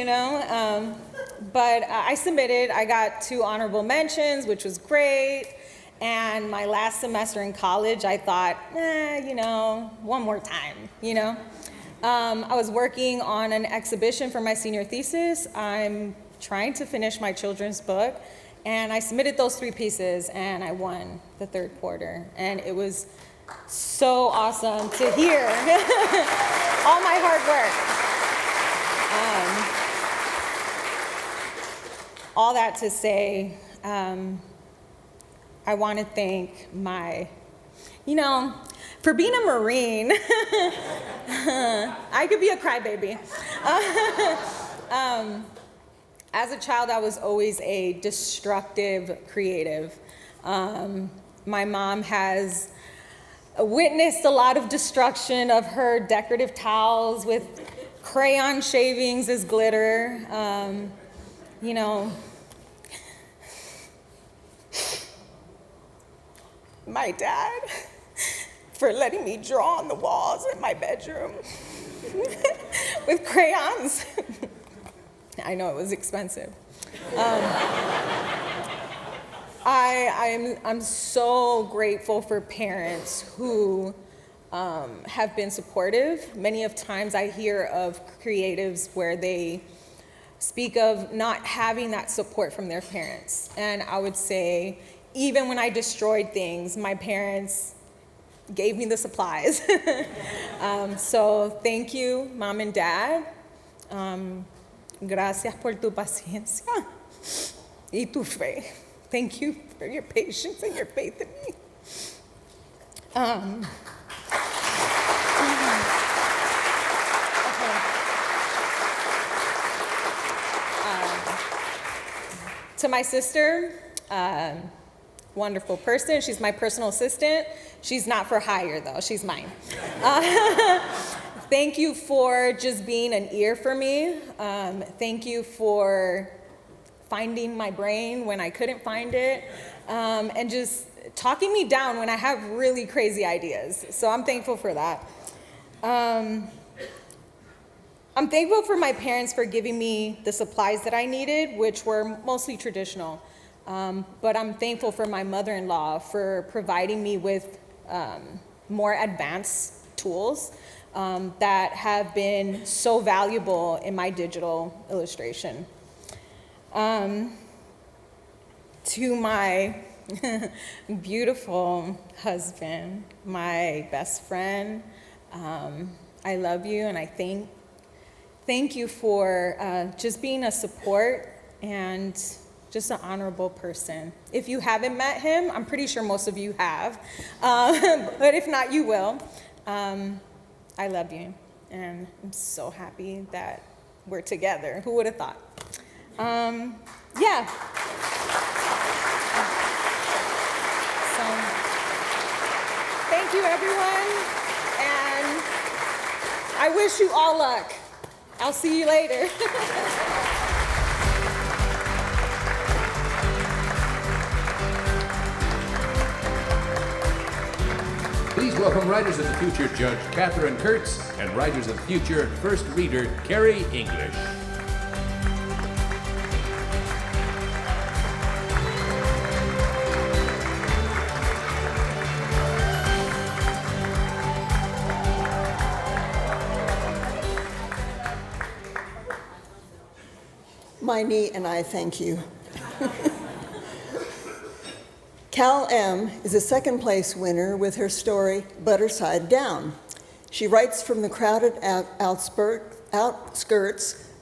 But I submitted, I got 2 honorable mentions, which was great. And my last semester in college, I thought, one more time, I was working on an exhibition for my senior thesis. I'm trying to finish my children's book, and I submitted those 3 pieces, and I won the 3rd quarter. And it was so awesome to hear all my hard work. All that to say, I want to thank for being a Marine, I could be a crybaby. As a child, I was always a destructive creative. My mom has witnessed a lot of destruction of her decorative towels with crayon shavings as glitter. My dad, for letting me draw on the walls in my bedroom with crayons. I know it was expensive. I'm so grateful for parents who have been supportive. Many of times I hear of creatives where they speak of not having that support from their parents. And I would say, even when I destroyed things, my parents gave me the supplies. So thank you, Mom and Dad. Gracias por tu paciencia y tu fe. Thank you for your patience and your faith in me. To my sister, wonderful person. She's my personal assistant. She's not for hire, though. She's mine. Thank you for just being an ear for me. Thank you for finding my brain when I couldn't find it, and just talking me down when I have really crazy ideas. So I'm thankful for that. I'm thankful for my parents for giving me the supplies that I needed, which were mostly traditional. But I'm thankful for my mother-in-law for providing me with more advanced tools that have been so valuable in my digital illustration. To my beautiful husband, my best friend, I love you, and I thank you for just being a support and just an honorable person. If you haven't met him, I'm pretty sure most of you have, but if not, you will. I love you, and I'm so happy that we're together. Who would have thought? Yeah. So, thank you, everyone, and I wish you all luck. I'll see you later. Please welcome Writers of the Future Judge Catherine Kurtz and Writers of the Future First Reader Carrie English. My knee and I thank you. Cal M. is a second place winner with her story, Butter Side Down. She writes from the crowded outskirts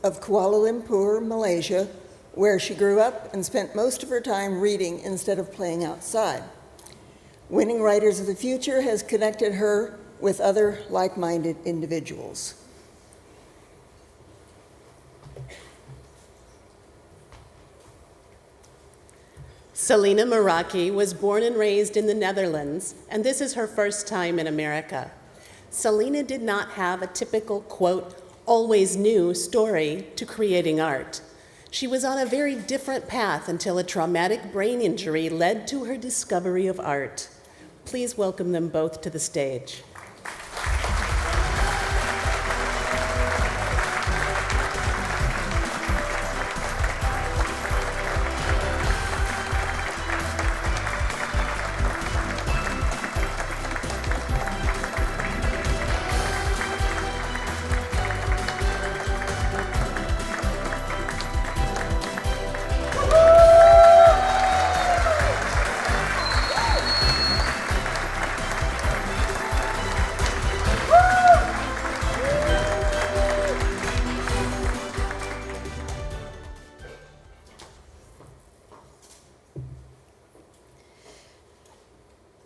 of Kuala Lumpur, Malaysia, where she grew up and spent most of her time reading instead of playing outside. Winning Writers of the Future has connected her with other like-minded individuals. Selena Meraki was born and raised in the Netherlands, and this is her first time in America. Selena did not have a typical, quote, always new story to creating art. She was on a very different path until a traumatic brain injury led to her discovery of art. Please welcome them both to the stage.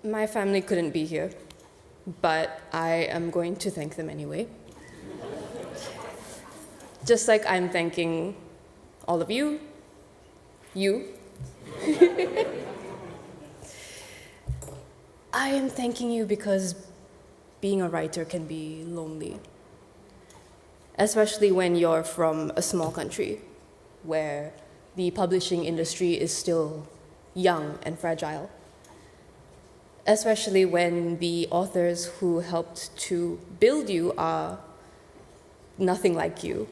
My family couldn't be here, but I am going to thank them anyway. Just like I'm thanking all of you. I am thanking you because being a writer can be lonely, especially when you're from a small country where the publishing industry is still young and fragile. Especially when the authors who helped to build you are nothing like you.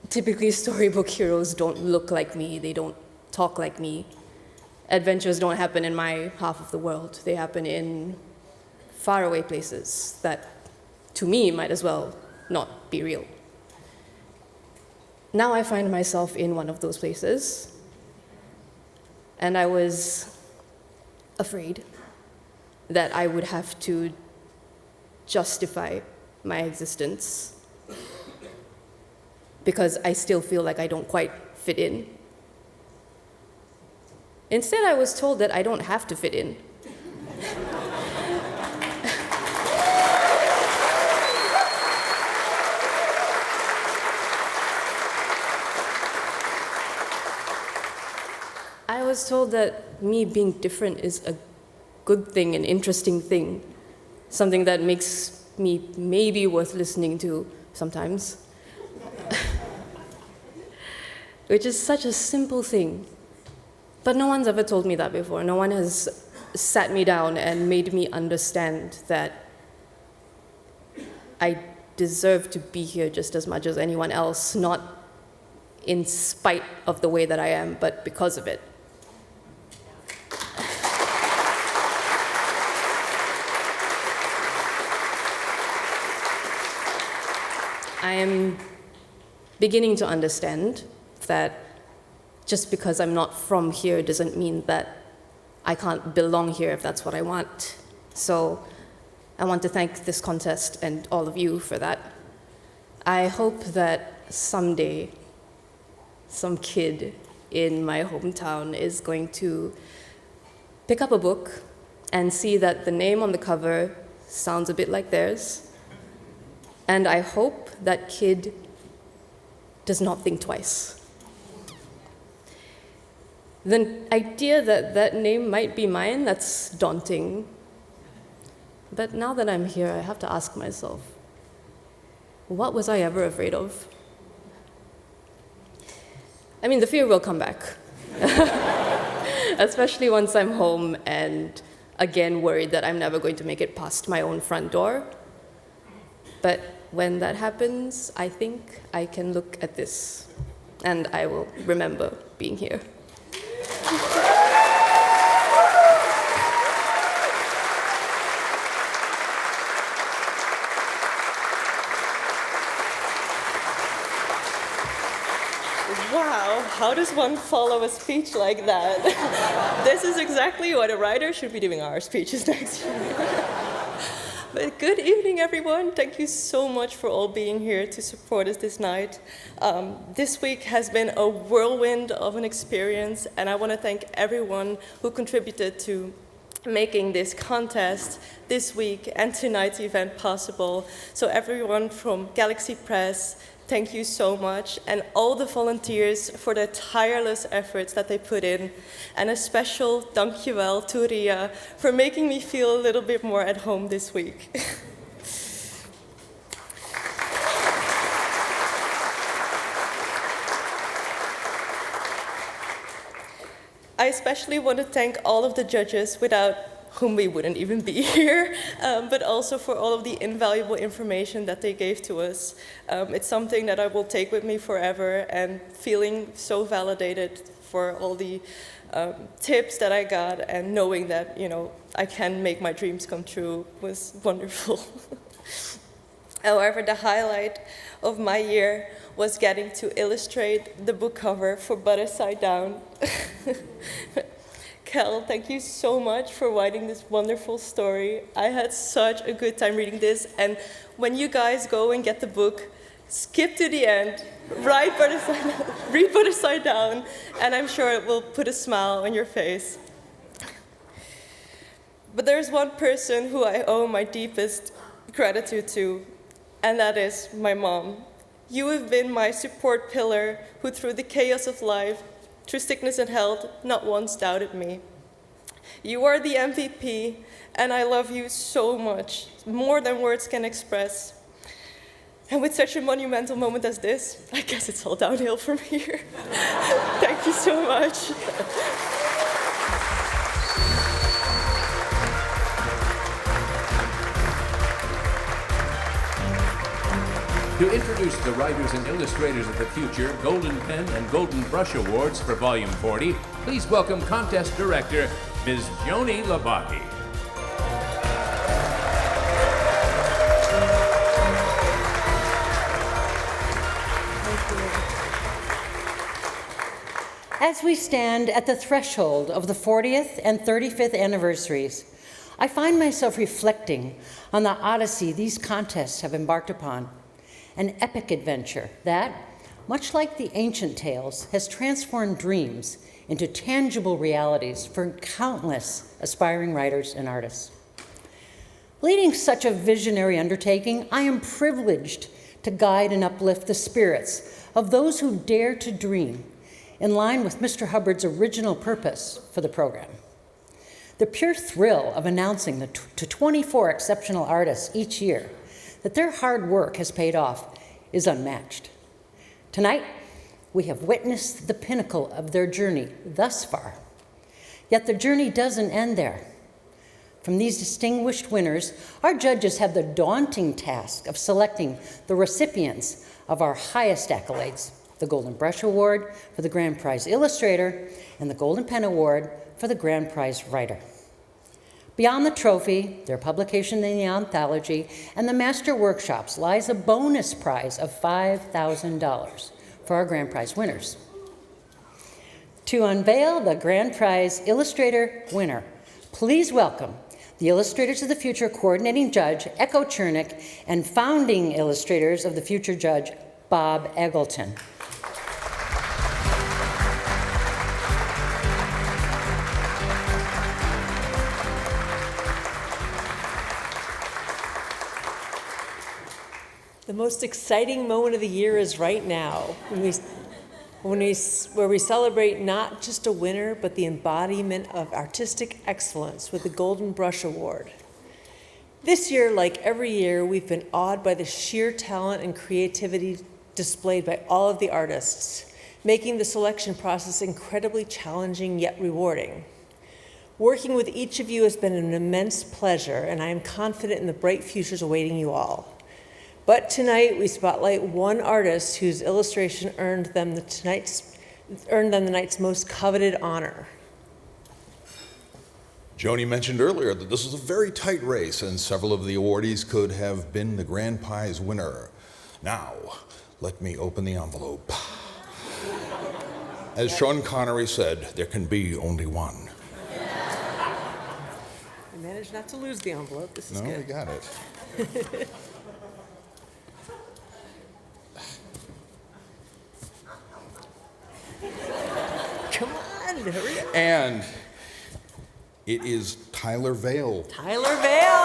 Typically, storybook heroes don't look like me, they don't talk like me. Adventures don't happen in my half of the world. They happen in faraway places that, to me, might as well not be real. Now I find myself in one of those places, and I was afraid that I would have to justify my existence because I still feel like I don't quite fit in. Instead, I was told that I don't have to fit in. I was told that me being different is a good thing, an interesting thing, something that makes me maybe worth listening to sometimes. Which is such a simple thing. But no one's ever told me that before. No one has sat me down and made me understand that I deserve to be here just as much as anyone else, not in spite of the way that I am, but because of it. I am beginning to understand that just because I'm not from here doesn't mean that I can't belong here if that's what I want. So I want to thank this contest and all of you for that. I hope that someday some kid in my hometown is going to pick up a book and see that the name on the cover sounds a bit like theirs. And I hope that kid does not think twice. The idea that that name might be mine, that's daunting. But now that I'm here, I have to ask myself, what was I ever afraid of? I mean, the fear will come back. Especially once I'm home and again worried that I'm never going to make it past my own front door. But when that happens, I think I can look at this and I will remember being here. Wow, how does one follow a speech like that? This is exactly what a writer should be doing our speeches next year. But good evening, everyone. Thank you so much for all being here to support us this night. This week has been a whirlwind of an experience, and I want to thank everyone who contributed to making this contest this week and tonight's event possible. So everyone from Galaxy Press, thank you so much, and all the volunteers for their tireless efforts that they put in. And a special dankjewel to Ria for making me feel a little bit more at home this week. I especially want to thank all of the judges without whom we wouldn't even be here, but also for all of the invaluable information that they gave to us. It's something that I will take with me forever, and feeling so validated for all the tips that I got, and knowing that, you know, I can make my dreams come true was wonderful. However, the highlight of my year was getting to illustrate the book cover for Butter Side Down. Kel, thank you so much for writing this wonderful story. I had such a good time reading this, and when you guys go and get the book, skip to the end, read Butter Side Down, and I'm sure it will put a smile on your face. But there's one person who I owe my deepest gratitude to, and that is my mom. You have been my support pillar who, through the chaos of life, through sickness and health, not once doubted me. You are the MVP, and I love you so much, more than words can express. And with such a monumental moment as this, I guess it's all downhill from here. Thank you so much. To introduce the Writers and Illustrators of the Future Golden Pen and Golden Brush Awards for Volume 40, please welcome Contest Director, Ms. Joni Labaki. As we stand at the threshold of the 40th and 35th anniversaries, I find myself reflecting on the odyssey these contests have embarked upon. An epic adventure that, much like the ancient tales, has transformed dreams into tangible realities for countless aspiring writers and artists. Leading such a visionary undertaking, I am privileged to guide and uplift the spirits of those who dare to dream in line with Mr. Hubbard's original purpose for the program. The pure thrill of announcing to 24 exceptional artists each year that their hard work has paid off is unmatched. Tonight, we have witnessed the pinnacle of their journey thus far. Yet the journey doesn't end there. From these distinguished winners, our judges have the daunting task of selecting the recipients of our highest accolades, the Golden Brush Award for the Grand Prize Illustrator and the Golden Pen Award for the Grand Prize Writer. Beyond the trophy, their publication in the Anthology, and the Master Workshops lies a bonus prize of $5,000 for our Grand Prize winners. To unveil the Grand Prize Illustrator winner, please welcome the Illustrators of the Future Coordinating Judge, Echo Chernick, and founding Illustrators of the Future Judge, Bob Eggleton. The most exciting moment of the year is right now, where we celebrate not just a winner, but the embodiment of artistic excellence with the Golden Brush Award. This year, like every year, we've been awed by the sheer talent and creativity displayed by all of the artists, making the selection process incredibly challenging yet rewarding. Working with each of you has been an immense pleasure, and I am confident in the bright futures awaiting you all. But tonight, we spotlight one artist whose illustration earned them the night's most coveted honor. Joni mentioned earlier that this was a very tight race, and several of the awardees could have been the grand prize winner. Now, let me open the envelope. As Sean Connery said, there can be only one. I managed not to lose the envelope. This is good. No, we got it. Come on, hurry up. And it is Tyler Vale. Tyler Vale.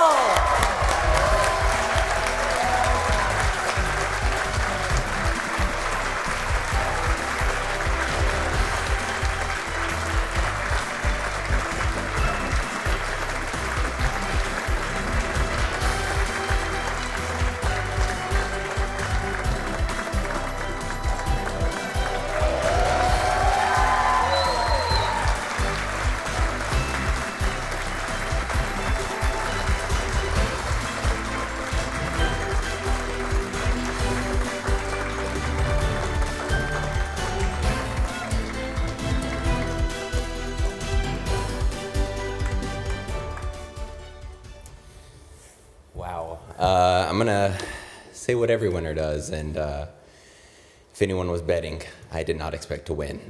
I'm gonna say what every winner does, and if anyone was betting, I did not expect to win.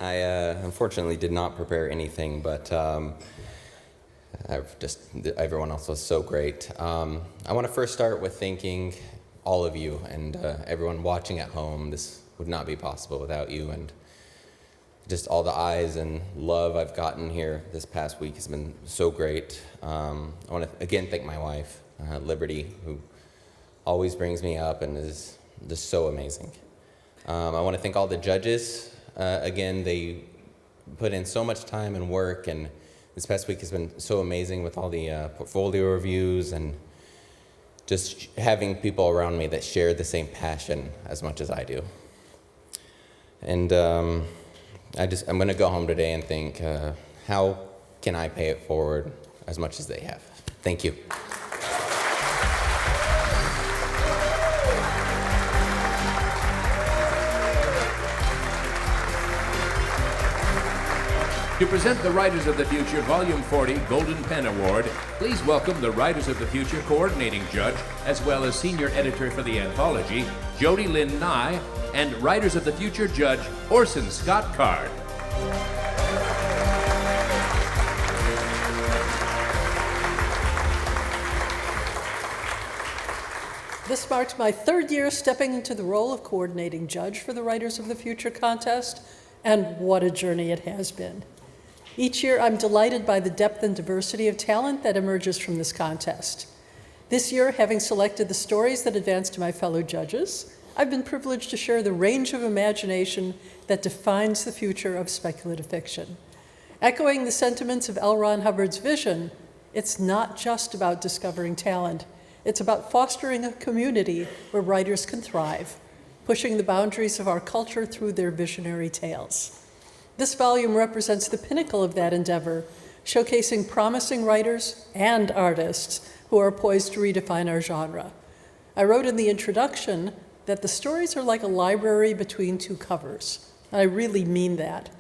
I unfortunately did not prepare anything, but everyone else was so great. I want to first start with thanking all of you and everyone watching at home. This would not be possible without you, and just all the eyes and love I've gotten here this past week has been so great. I want to again thank my wife, Liberty, who always brings me up and is just so amazing. I want to thank all the judges. Again, they put in so much time and work, and this past week has been so amazing with all the portfolio reviews and just having people around me that share the same passion as much as I do. And I'm going to go home today and think, how can I pay it forward as much as they have? Thank you. To present the Writers of the Future Volume 40 Golden Pen Award, please welcome the Writers of the Future Coordinating Judge, as well as Senior Editor for the Anthology, Jody Lynn Nye, and Writers of the Future Judge, Orson Scott Card. This marks my third year stepping into the role of coordinating judge for the Writers of the Future contest, and what a journey it has been. Each year, I'm delighted by the depth and diversity of talent that emerges from this contest. This year, having selected the stories that advanced to my fellow judges, I've been privileged to share the range of imagination that defines the future of speculative fiction. Echoing the sentiments of L. Ron Hubbard's vision, it's not just about discovering talent. It's about fostering a community where writers can thrive, pushing the boundaries of our culture through their visionary tales. This volume represents the pinnacle of that endeavor, showcasing promising writers and artists who are poised to redefine our genre. I wrote in the introduction that the stories are like a library between two covers. And I really mean that.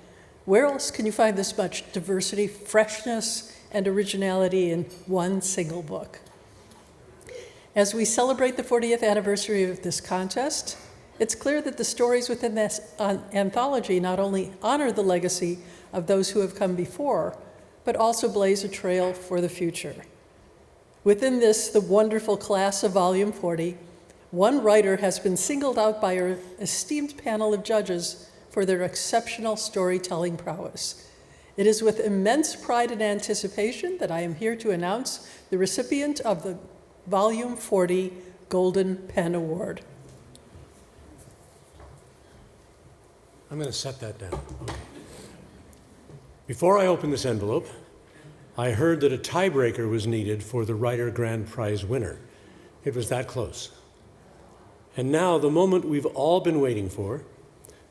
Where else can you find this much diversity, freshness, and originality in one single book? As we celebrate the 40th anniversary of this contest, it's clear that the stories within this anthology not only honor the legacy of those who have come before, but also blaze a trail for the future. Within this, the wonderful class of Volume 40, one writer has been singled out by our esteemed panel of judges for their exceptional storytelling prowess. It is with immense pride and anticipation that I am here to announce the recipient of the Volume 40 Golden Pen Award. I'm going to set that down. Okay. Before I open this envelope, I heard that a tiebreaker was needed for the Writer Grand Prize winner. It was that close. And now, the moment we've all been waiting for,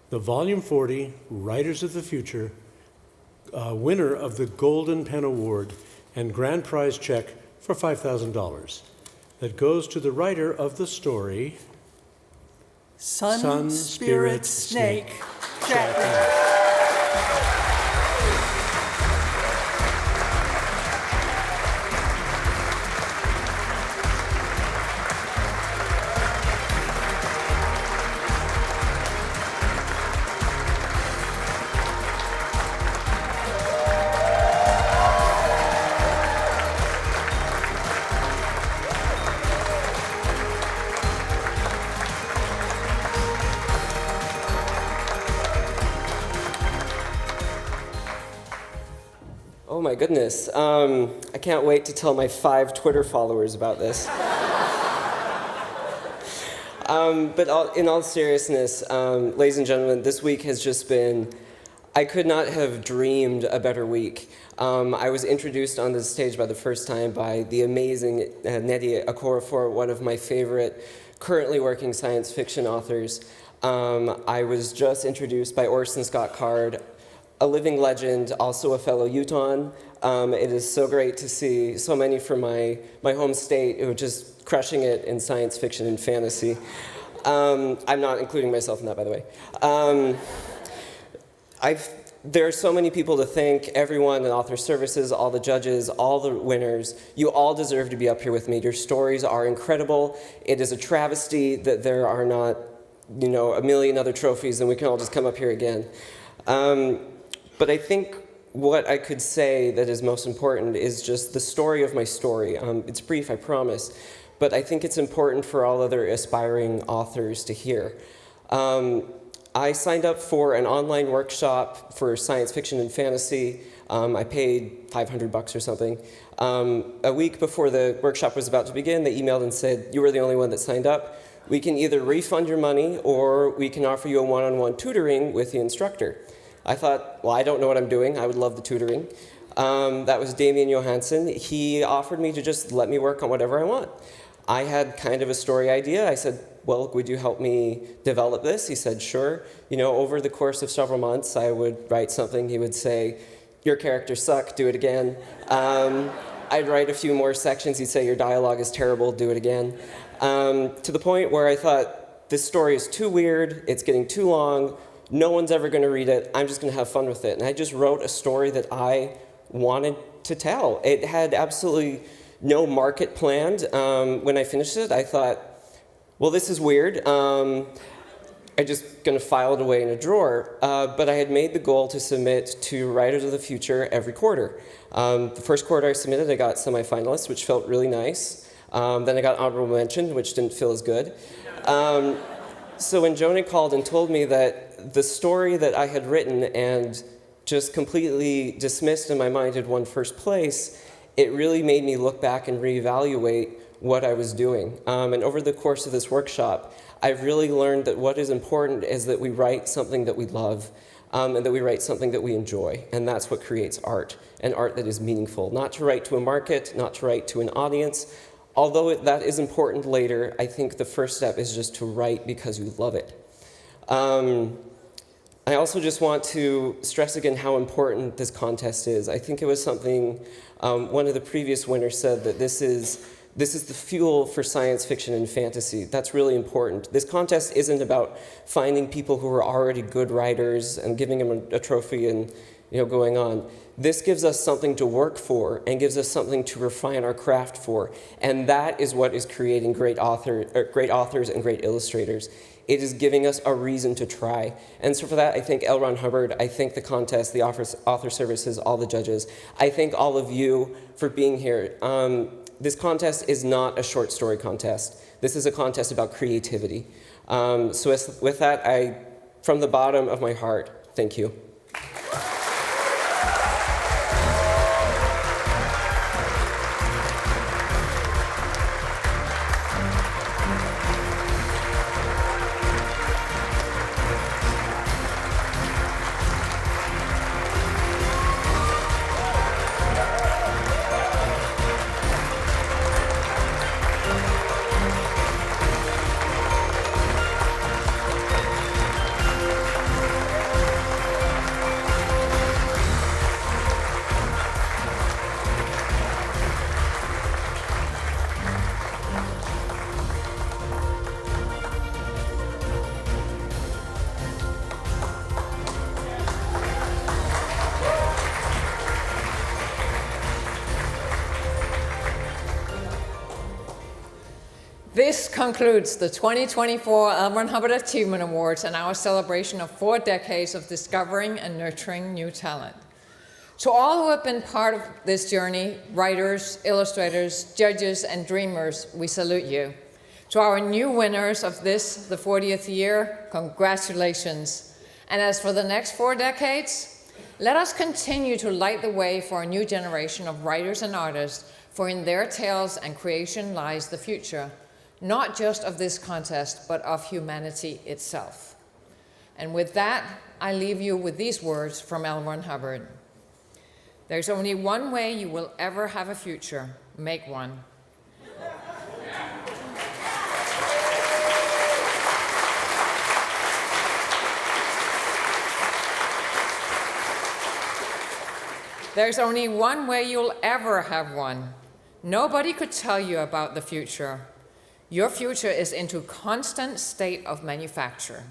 the Volume 40 Writers of the Future winner of the Golden Pen Award and Grand Prize check for $5,000 that goes to the writer of the story, Sun Spirit Snake. Jackie. Oh my goodness. I can't wait to tell my 5 Twitter followers about this. But in all seriousness, ladies and gentlemen, this week has just been, I could not have dreamed a better week. I was introduced on this stage by the first time by the amazing Nnedi Okorafor, one of my favorite currently working science fiction authors. I was just introduced by Orson Scott Card, a living legend, also a fellow Utahn. It is so great to see so many from my home state who are just crushing it in science fiction and fantasy. I'm not including myself in that, by the way. There are so many people to thank, everyone in Author Services, all the judges, all the winners. You all deserve to be up here with me. Your stories are incredible. It is a travesty that there are not, a million other trophies and we can all just come up here again. But I think what I could say that is most important is just the story of my story. It's brief, I promise, but I think it's important for all other aspiring authors to hear. I signed up for an online workshop for science fiction and fantasy. I paid $500 or something. A week before the workshop was about to begin, they emailed and said, you were the only one that signed up. We can either refund your money or we can offer you a one-on-one tutoring with the instructor. I thought, well, I don't know what I'm doing. I would love the tutoring. That was Damien Johansson. He offered me to just let me work on whatever I want. I had kind of a story idea. I said, well, would you help me develop this? He said, sure. Over the course of several months, I would write something. He would say, your characters suck, do it again. I'd write a few more sections. He'd say, your dialogue is terrible, do it again. To the point where I thought, this story is too weird, it's getting too long, no one's ever going to read it, I'm just going to have fun with it. And I just wrote a story that I wanted to tell. It had absolutely no market planned. When I finished it, I thought, well, this is weird. I'm just going to file it away in a drawer. But I had made the goal to submit to Writers of the Future every quarter. The first quarter I submitted, I got semifinalists, which felt really nice. Then I got honorable mention, which didn't feel as good. So when Joni called and told me that the story that I had written and just completely dismissed in my mind had won first place, it really made me look back and reevaluate what I was doing. And over the course of this workshop, I've really learned that what is important is that we write something that we love, and that we write something that we enjoy. And that's what creates art, and art that is meaningful. Not to write to a market, not to write to an audience. Although that is important later, I think the first step is just to write because you love it. I also just want to stress again how important this contest is. I think it was something one of the previous winners said, that this is the fuel for science fiction and fantasy. That's really important. This contest isn't about finding people who are already good writers and giving them a trophy and going on. This gives us something to work for and gives us something to refine our craft for. And that is what is creating great authors and great illustrators. It is giving us a reason to try. And so for that, I thank L. Ron Hubbard, I thank the contest, the author services, all the judges. I thank all of you for being here. This contest is not a short story contest. This is a contest about creativity. So with that, from the bottom of my heart, thank you. This concludes the 2024 Hubbard Achievement Awards and our celebration of 4 decades of discovering and nurturing new talent. To all who have been part of this journey, writers, illustrators, judges, and dreamers, we salute you. To our new winners of this, the 40th year, congratulations. And as for the next 4 decades, let us continue to light the way for a new generation of writers and artists, for in their tales and creation lies the future. Not just of this contest, but of humanity itself. And with that, I leave you with these words from L. Ron Hubbard. There's only one way you will ever have a future. Make one. There's only one way you'll ever have one. Nobody could tell you about the future. Your future is into constant state of manufacture.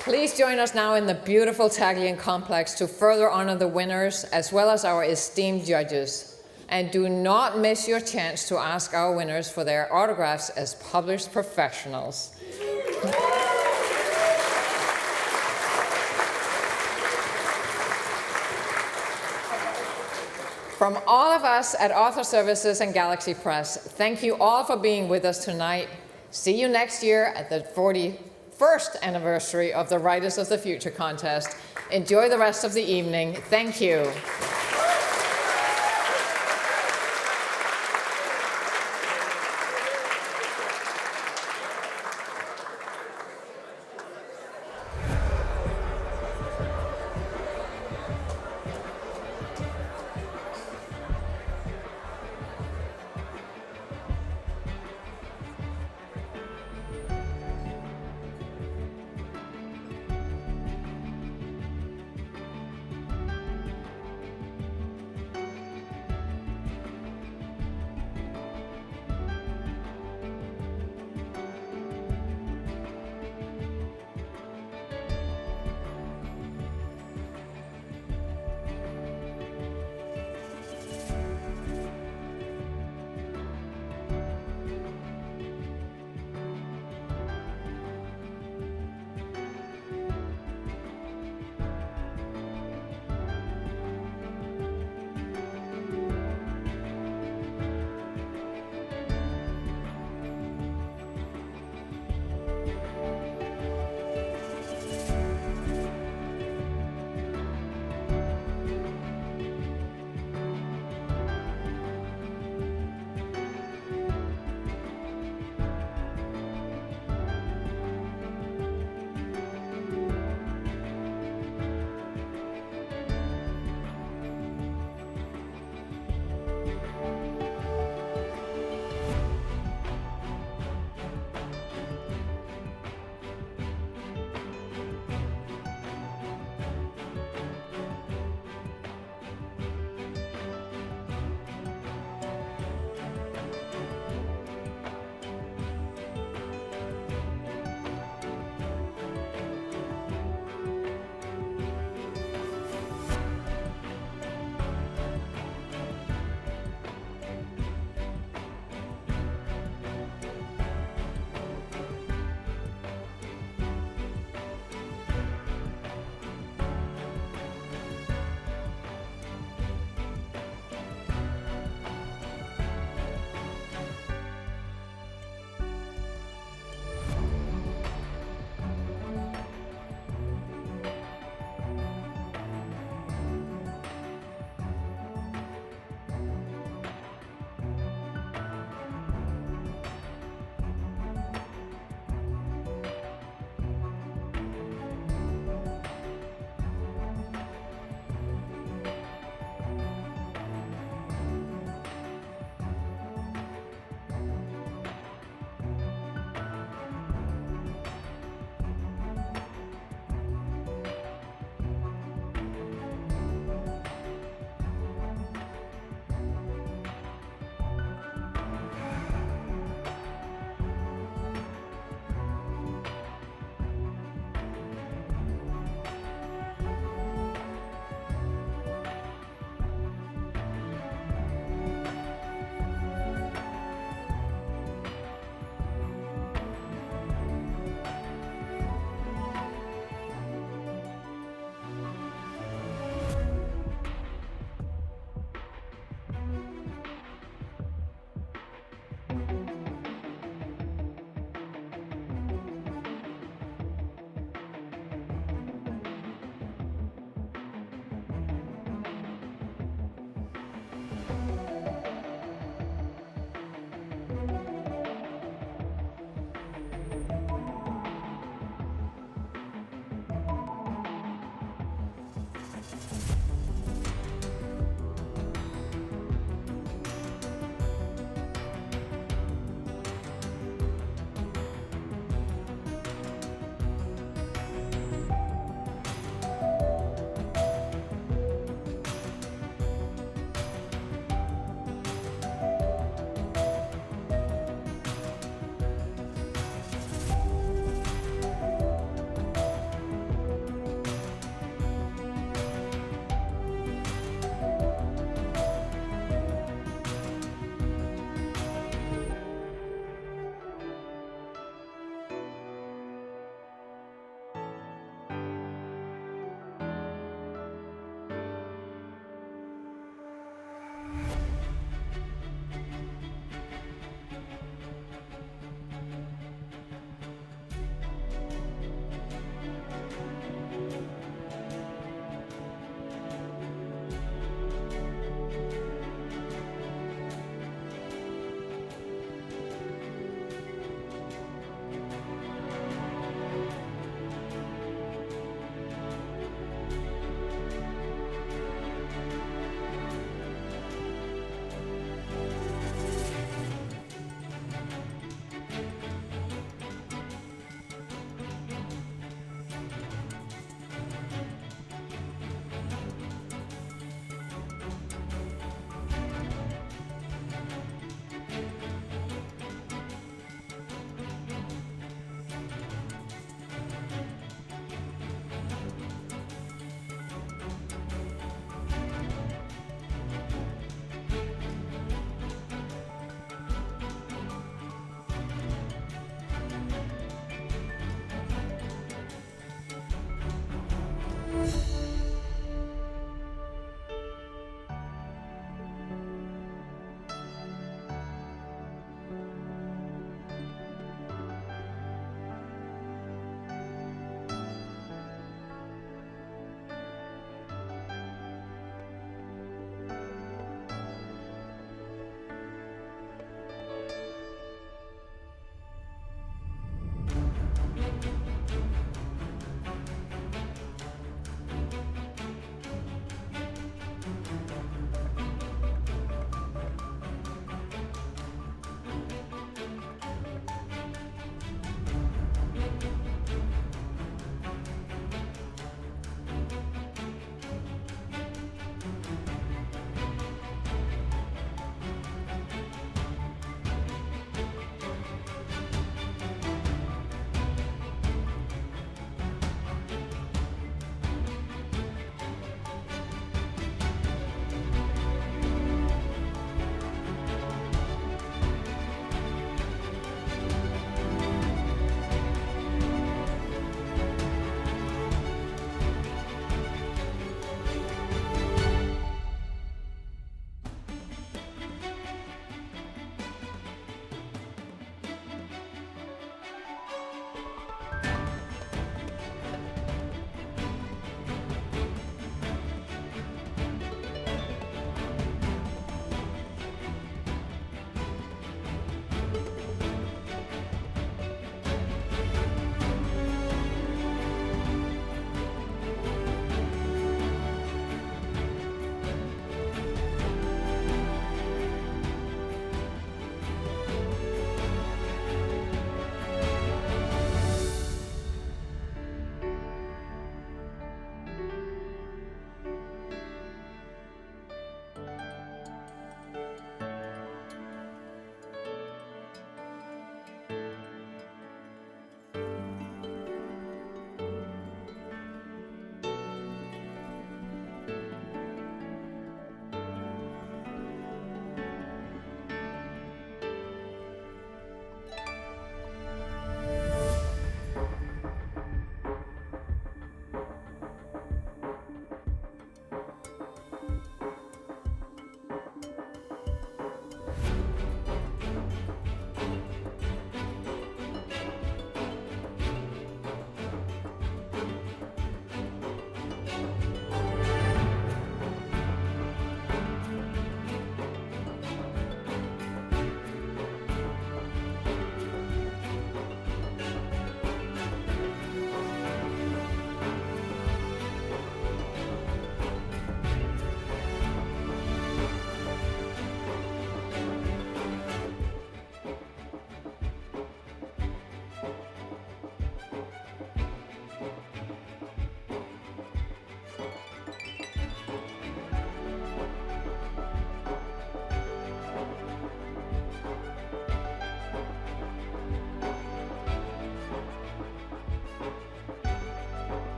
Please join us now in the beautiful Taglyan Complex to further honor the winners as well as our esteemed judges. And do not miss your chance to ask our winners for their autographs as published professionals. From all of us at Author Services and Galaxy Press, thank you all for being with us tonight. See you next year at the 41st anniversary of the Writers of the Future contest. Enjoy the rest of the evening. Thank you.